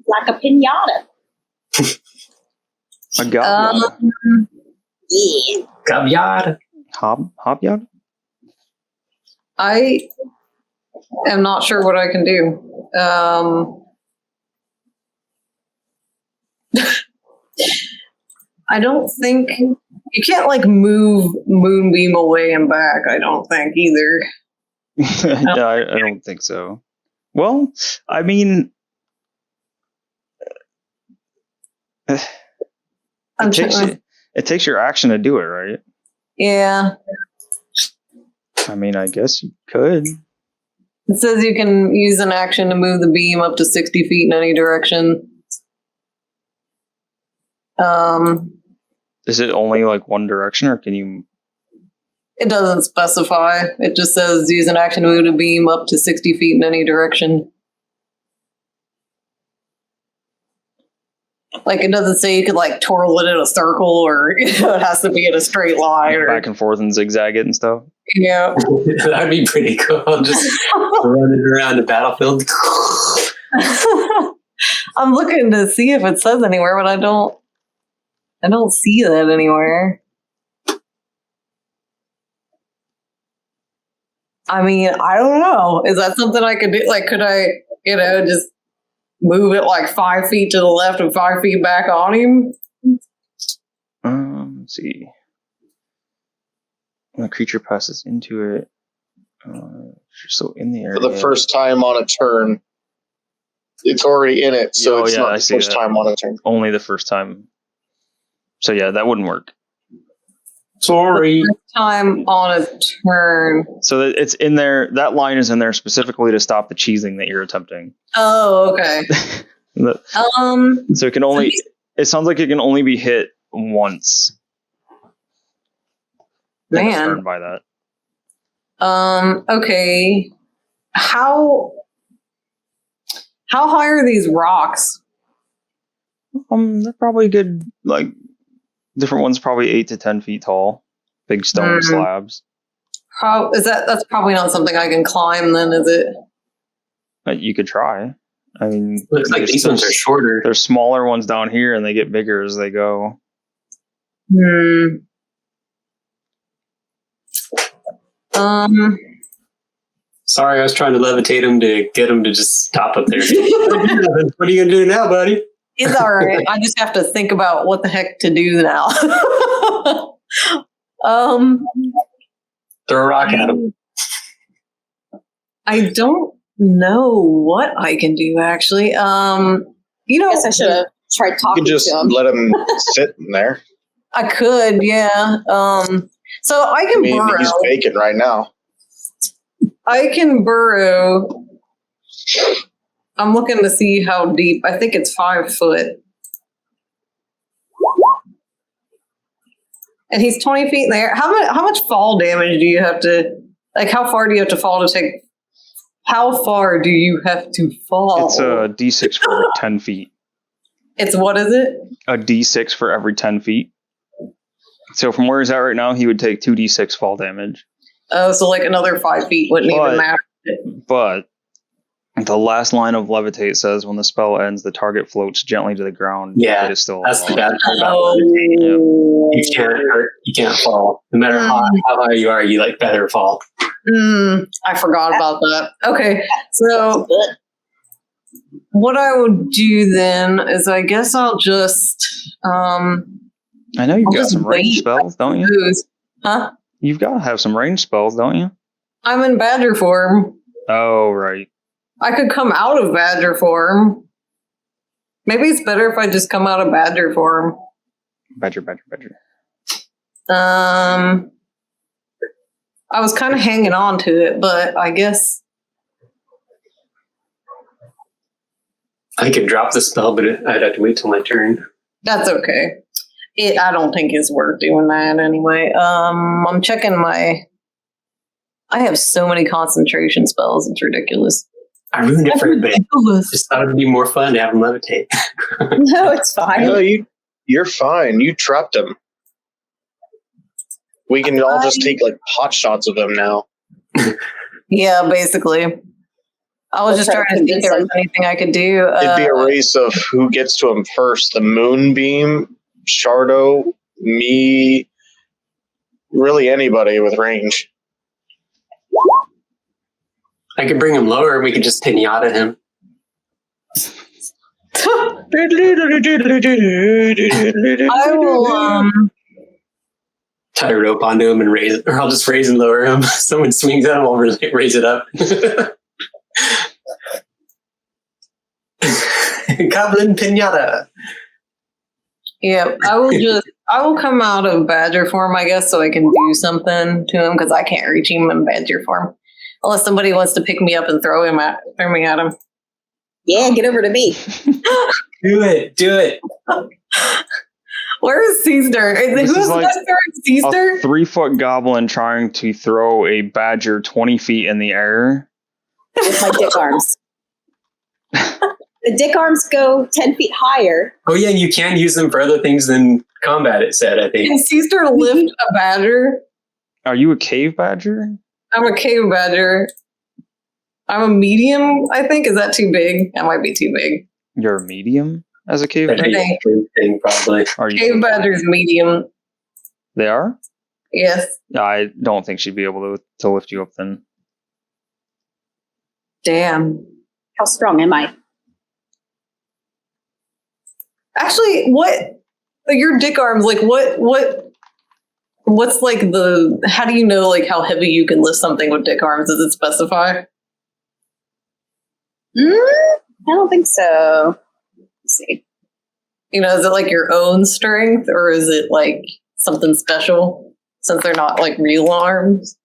Speaker 4: Like a pinata.
Speaker 1: A gob.
Speaker 4: Yeah.
Speaker 7: Gabyard.
Speaker 1: Hobyard?
Speaker 6: I am not sure what I can do. I don't think you can't move Moonbeam away and back. I don't think either.
Speaker 1: No, I don't think so. Well, I mean, it takes your action to do it, right?
Speaker 6: Yeah.
Speaker 1: I mean, I guess you could.
Speaker 6: It says you can use an action to move the beam up to 60 feet in any direction.
Speaker 1: Is it only like one direction, or can you?
Speaker 6: It doesn't specify. It just says use an action to move a beam up to 60 feet in any direction. Like, it doesn't say you could like twirl it in a circle, or it has to be in a straight line. Or,
Speaker 1: Back and forth and zigzag it and stuff.
Speaker 6: Yeah.
Speaker 7: That'd be pretty cool. Just running around the battlefield.
Speaker 6: I'm looking to see if it says anywhere, but I don't see that anywhere. I mean, I don't know. Is that something I could do? Like, could I, just move it like 5 feet to the left and 5 feet back on him?
Speaker 1: Let's see. When a creature passes into it, so in the area.
Speaker 2: For the first time on a turn, it's already in it, so it's not the first time on a turn.
Speaker 1: Only the first time. So yeah, that wouldn't work.
Speaker 7: Sorry.
Speaker 6: First time on a turn.
Speaker 1: So it's in there. That line is in there specifically to stop the cheesing that you're attempting.
Speaker 6: Oh, okay.
Speaker 1: So it can only. It sounds like it can only be hit once.
Speaker 6: Man.
Speaker 1: Turned by that.
Speaker 6: Okay. How high are these rocks?
Speaker 1: They're probably good. Like different ones, probably 8 to 10 feet tall. Big stone slabs.
Speaker 6: How is that? That's probably not something I can climb. Then is it?
Speaker 1: You could try. I mean,
Speaker 7: looks like these ones are shorter.
Speaker 1: There's smaller ones down here, and they get bigger as they go.
Speaker 7: Sorry, I was trying to levitate him to get him to just stop up there. What are you gonna do now, buddy?
Speaker 6: It's all right. I just have to think about what the heck to do now.
Speaker 7: Throw a rock at him.
Speaker 6: I don't know what I can do, actually.
Speaker 4: I guess I should have tried
Speaker 2: You
Speaker 4: talking
Speaker 2: can just
Speaker 4: to him.
Speaker 2: let him sit in there.
Speaker 6: I could, yeah. So I can burrow.
Speaker 2: He's vacant right now.
Speaker 6: I can burrow. I'm looking to see how deep. I think it's 5 foot. And he's 20 feet in the air. How much fall damage do you have to, like, how far do you have to fall to take? How far do you have to fall?
Speaker 1: It's a D6 for every 10 feet.
Speaker 6: It's what is it?
Speaker 1: A D6 for every 10 feet. So from where he's at right now, he would take 2d6 fall damage.
Speaker 6: Oh, so like another 5 feet wouldn't even matter.
Speaker 1: But the last line of levitate says when the spell ends, the target floats gently to the ground.
Speaker 7: Yeah,
Speaker 1: it is still
Speaker 7: that's the bad part about
Speaker 6: Oh.
Speaker 7: it. You can't hurt. You can't fall. No matter how high you are, you like better fall.
Speaker 6: I forgot about that. Okay, so what I would do then is I guess I'll just
Speaker 1: I know you've got some range spells, don't you?
Speaker 6: Huh?
Speaker 1: You've got to have some range spells, don't you?
Speaker 6: I'm in badger form.
Speaker 1: Oh, right.
Speaker 6: I could come out of badger form. Maybe it's better if I just come out of badger form.
Speaker 1: Badger.
Speaker 6: I was kind of hanging on to it, but I guess
Speaker 7: I could drop the spell, but I'd have to wait till my turn.
Speaker 6: that's okay. I don't think it's worth doing that anyway. I'm checking I have so many concentration spells, it's ridiculous.
Speaker 7: I ruined it for everybody. Just thought it'd be more fun to have him levitate.
Speaker 4: No, it's fine.
Speaker 2: No, you're fine. You trapped him. We can all just take like pot shots of him now.
Speaker 6: Yeah, basically. I was just trying to think if there was anything I could do.
Speaker 2: It'd be a race of who gets to him first. The Moonbeam, Shardo, me, really anybody with range.
Speaker 7: I could bring him lower and we could just pinata him.
Speaker 6: I will,
Speaker 7: tie a rope onto him and raise it, or I'll just raise and lower him. Someone swings at him, I'll raise it up. Goblin pinata.
Speaker 6: yeah, I will come out of badger form, I guess, so I can do something to him, because I can't reach him in badger form. Unless somebody wants to pick me up and throw me at him.
Speaker 4: Yeah, get over to me.
Speaker 7: Do it.
Speaker 6: Where is Caesar?
Speaker 1: This
Speaker 6: Who's
Speaker 1: is
Speaker 6: the
Speaker 1: like
Speaker 6: best throwing Caesar?
Speaker 1: A 3-foot goblin trying to throw a badger 20 feet in the air.
Speaker 4: With my dick arms. The dick arms go 10 feet higher.
Speaker 7: Oh yeah, and you can use them for other things than combat. It said, I think.
Speaker 6: Can Caesar lift a badger?
Speaker 1: Are you a cave badger?
Speaker 6: I'm a cave badger. I'm a medium, I think. Is that too big? That might be too big.
Speaker 1: You're a medium as a cave
Speaker 7: That'd
Speaker 1: badger?
Speaker 7: be a good thing, probably.
Speaker 1: Are you?
Speaker 6: Cave badger's medium.
Speaker 1: They are?
Speaker 6: Yes.
Speaker 1: I don't think she'd be able to lift you up then.
Speaker 6: Damn.
Speaker 4: How strong am I?
Speaker 6: Actually, what your dick arms, like what's like how do you know like how heavy you can lift something with dick arms? Does it specify?
Speaker 4: I don't think so. Let's see.
Speaker 6: You know, is it like your own strength or is it like something special since they're not like real arms?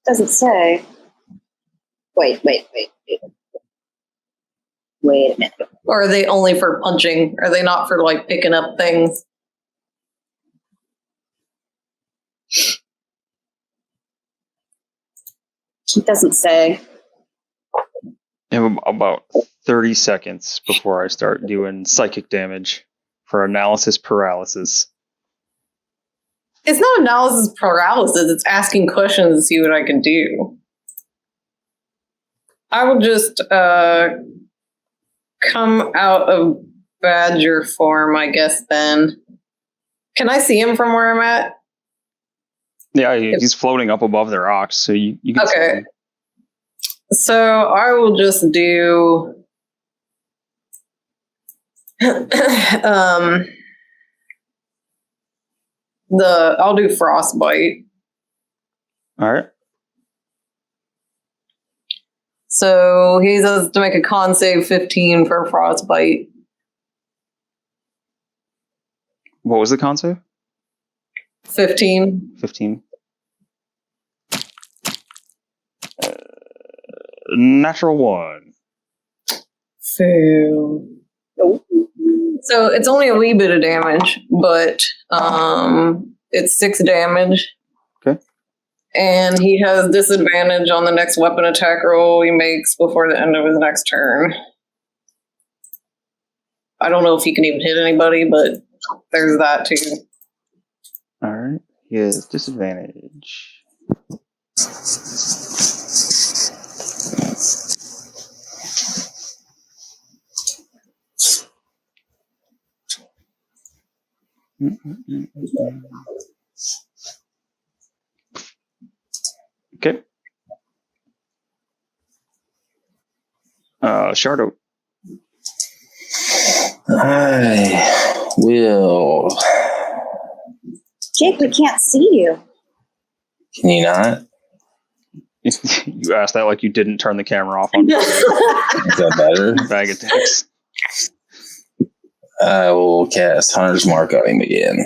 Speaker 4: Doesn't say. Wait a minute.
Speaker 6: Or are they only for punching? Are they not for like picking up things?
Speaker 4: It doesn't say.
Speaker 1: I have about 30 seconds before I start doing psychic damage for analysis paralysis.
Speaker 6: It's not analysis paralysis. It's asking questions to see what I can do. I will just come out of badger form, I guess, then. Can I see him from where I'm at?
Speaker 1: Yeah, he's floating up above the rocks, so you can see
Speaker 6: Okay.
Speaker 1: him.
Speaker 6: So I will just do I'll do frostbite.
Speaker 1: All right.
Speaker 6: So he says to make a con save 15 for frostbite.
Speaker 1: What was the con save?
Speaker 6: 15.
Speaker 1: 15. Natural 1.
Speaker 6: So it's only a wee bit of damage, but it's 6 damage.
Speaker 1: Okay.
Speaker 6: And he has disadvantage on the next weapon attack roll he makes before the end of his next turn. I don't know if he can even hit anybody, but there's that too.
Speaker 1: All right. He has disadvantage. Okay. Shardo.
Speaker 3: I will.
Speaker 4: Jake, we can't see you.
Speaker 3: Can you not?
Speaker 1: You asked that like you didn't turn the camera off on
Speaker 3: Is that better?
Speaker 1: bag of dicks.
Speaker 3: I will cast Hunter's Mark on him again.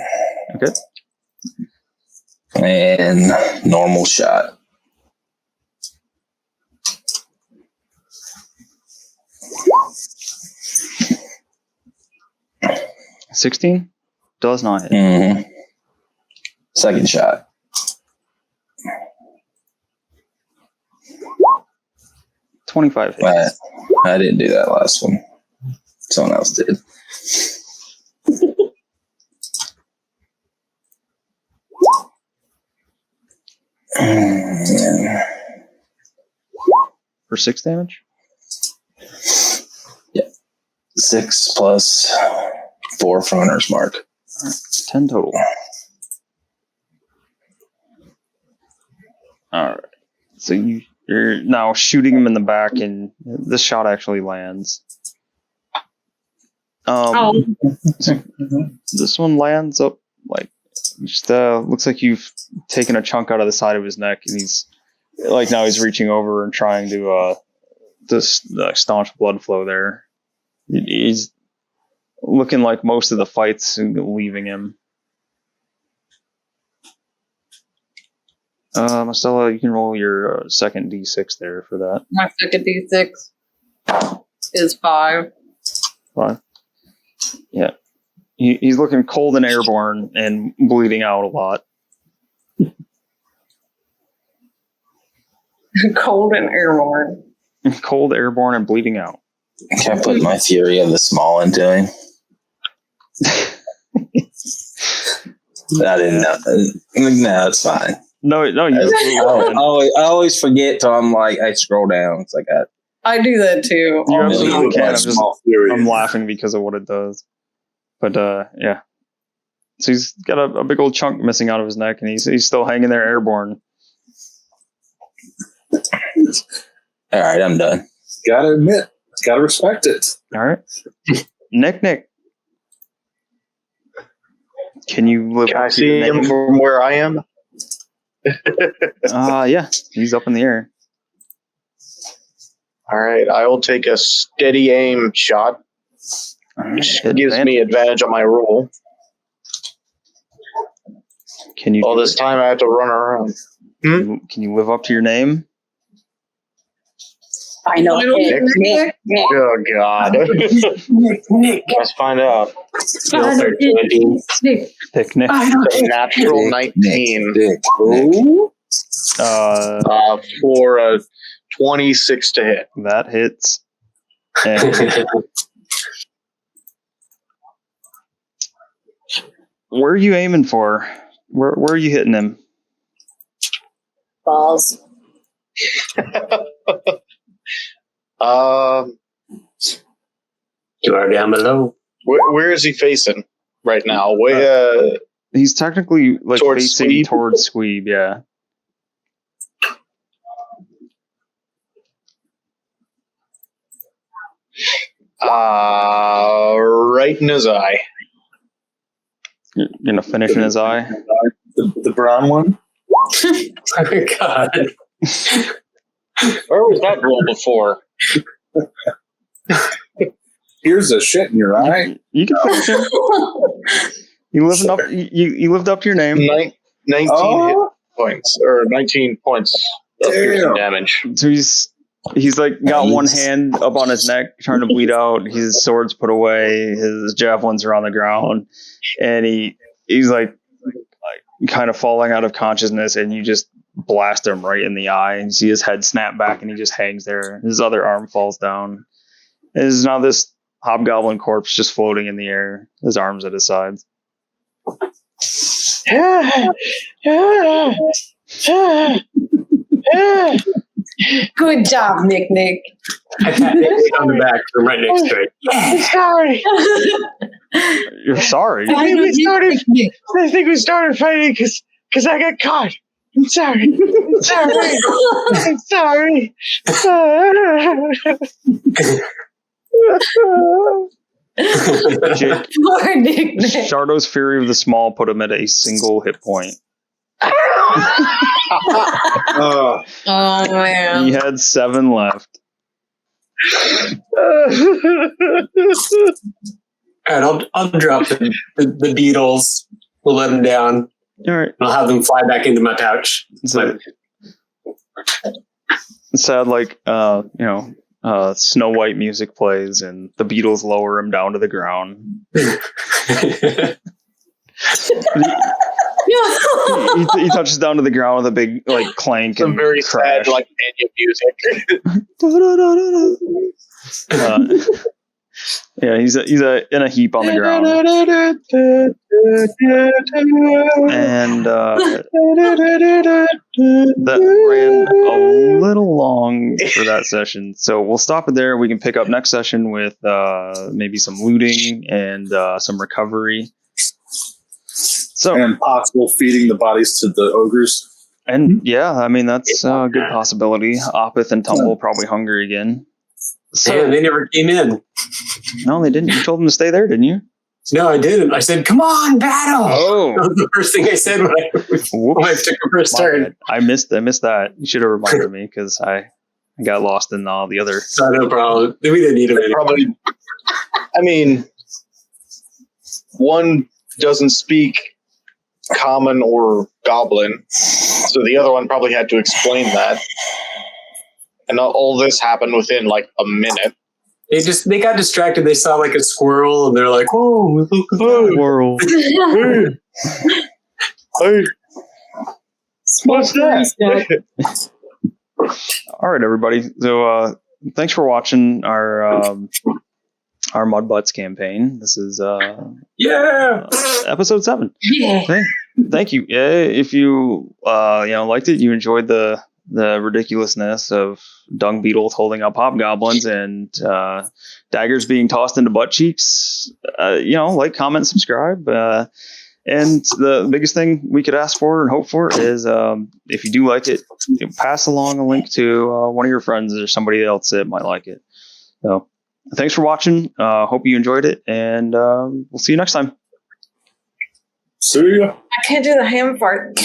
Speaker 1: Okay.
Speaker 3: And normal shot.
Speaker 1: Mm. 16 does not hit.
Speaker 3: Mm-hmm. Second shot.
Speaker 1: $25 hits.
Speaker 3: I didn't do that last one. Someone else did.
Speaker 1: For 6 damage?
Speaker 3: Yeah. 6 plus 4 for Hunter's Mark.
Speaker 1: Right. 10 total. Alright. So you're now shooting him in the back, and this shot actually lands. This one lands up like just looks like you've taken a chunk out of the side of his neck, and he's like now he's reaching over and trying to staunch blood flow there. He's looking like most of the fight's leaving him. Marcella, you can roll your second d6 there for that.
Speaker 6: My second D6 is 5.
Speaker 1: 5. Yeah. He's looking cold and airborne and bleeding out a lot.
Speaker 6: Cold and airborne.
Speaker 1: Cold, airborne, and bleeding out.
Speaker 3: Can I put my theory of the small into him? I didn't know. No, it's fine.
Speaker 1: No,
Speaker 3: I always forget till I scroll down. It's like
Speaker 6: I do that too.
Speaker 1: You absolutely can. I'm
Speaker 5: I'm
Speaker 1: laughing because of what it does. But yeah. So he's got a big old chunk missing out of his neck, and he's still hanging there airborne.
Speaker 3: all right, I'm done.
Speaker 5: Gotta admit, gotta respect it.
Speaker 1: All right. Nick. Can you live
Speaker 2: Can I
Speaker 1: up to
Speaker 2: see
Speaker 1: your
Speaker 2: him
Speaker 1: name?
Speaker 2: from where I am?
Speaker 1: Yeah. He's up in the air.
Speaker 2: All right, I will take a steady aim shot, which gives me advantage on my roll.
Speaker 1: Can you?
Speaker 2: All this time I have to run around.
Speaker 1: Can you live up to your name?
Speaker 4: I know. Nick.
Speaker 2: Oh God!
Speaker 7: Nick.
Speaker 2: Let's find out.
Speaker 1: Pick Nick.
Speaker 2: Natural 19
Speaker 3: Ooh.
Speaker 2: for a 26 to hit.
Speaker 1: That hits. And where are you aiming for? Where are you hitting him?
Speaker 4: Balls.
Speaker 7: You are down below.
Speaker 2: Where is he facing right now?
Speaker 1: He's technically
Speaker 2: Towards
Speaker 1: facing
Speaker 2: Squeeb?
Speaker 1: towards Squeeb, yeah.
Speaker 2: Right in his eye.
Speaker 1: You're gonna finish in his eye.
Speaker 5: The brown one?
Speaker 7: Oh, God.
Speaker 2: Where was that roll before?
Speaker 5: Here's a shit in your eye.
Speaker 1: You can finish him. You lived up. You lived up to your name.
Speaker 2: 19 hit points, or 19 points of piercing damage.
Speaker 1: So he's like got one hand up on his neck, trying to bleed out. His sword's put away. His javelins are on the ground, and he's like kind of falling out of consciousness. And you just blast him right in the eye, and you see his head snap back, and he just hangs there. His other arm falls down. There's now this hobgoblin corpse just floating in the air. His arms at his sides.
Speaker 6: Good job, Nick.
Speaker 7: I pat Nick on the back from right next to it.
Speaker 2: I'm sorry.
Speaker 1: You're sorry.
Speaker 2: I think we started fighting because I got caught. I'm sorry. I'm sorry.
Speaker 1: Jake,
Speaker 6: Poor Nick.
Speaker 1: Shardo's Fury of the Small put him at a single hit point.
Speaker 5: Oh,
Speaker 6: Oh man.
Speaker 1: He had 7 left.
Speaker 7: All right, I'll drop the beetles. We'll let them down.
Speaker 1: All right.
Speaker 7: I'll have them fly back into my pouch.
Speaker 1: So, sad, Snow White music plays, and the Beatles lower him down to the ground. He touches down to the ground with a big clank
Speaker 2: Some
Speaker 1: and
Speaker 2: very
Speaker 1: crash.
Speaker 2: sad Enya music.
Speaker 1: Yeah, he's in a heap on the ground, and that ran a little long for that session. So we'll stop it there. We can pick up next session with maybe some looting and some recovery. So
Speaker 5: and possible feeding the bodies to the ogres.
Speaker 1: And yeah, I mean that's a good possibility. Opith and Tumble probably hungry again. So
Speaker 7: Yeah, they never came in.
Speaker 1: no, they didn't. You told them to stay there, didn't you?
Speaker 7: No, I didn't. I said, "Come on, battle!"
Speaker 1: Oh,
Speaker 7: That was the first thing I said when I took a first
Speaker 1: my
Speaker 7: turn.
Speaker 1: bad. I missed that. You should have reminded me because I got lost in all the other.
Speaker 7: So no problem. We didn't need them anymore.
Speaker 2: Probably. I mean, one doesn't speak Common or Goblin, so So the other one probably had to explain that. And all this happened within like a minute.
Speaker 7: They got distracted. They saw like a squirrel, and they're like, "Oh, look at that
Speaker 1: Squirrel.
Speaker 2: Hey, what's that?
Speaker 1: All right, everybody. So thanks for watching our Mudbutts campaign. This is
Speaker 7: yeah,
Speaker 1: episode 7.
Speaker 6: Yeah.
Speaker 1: Thank you. If you liked it, you enjoyed the ridiculousness of dung beetles holding up hobgoblins and daggers being tossed into butt cheeks. Like, comment, subscribe. And the biggest thing we could ask for and hope for is if you do like it, pass along a link to one of your friends or somebody else that might like it. So thanks for watching. Hope you enjoyed it, and we'll see you next time.
Speaker 5: See ya.
Speaker 6: I can't do the ham fart.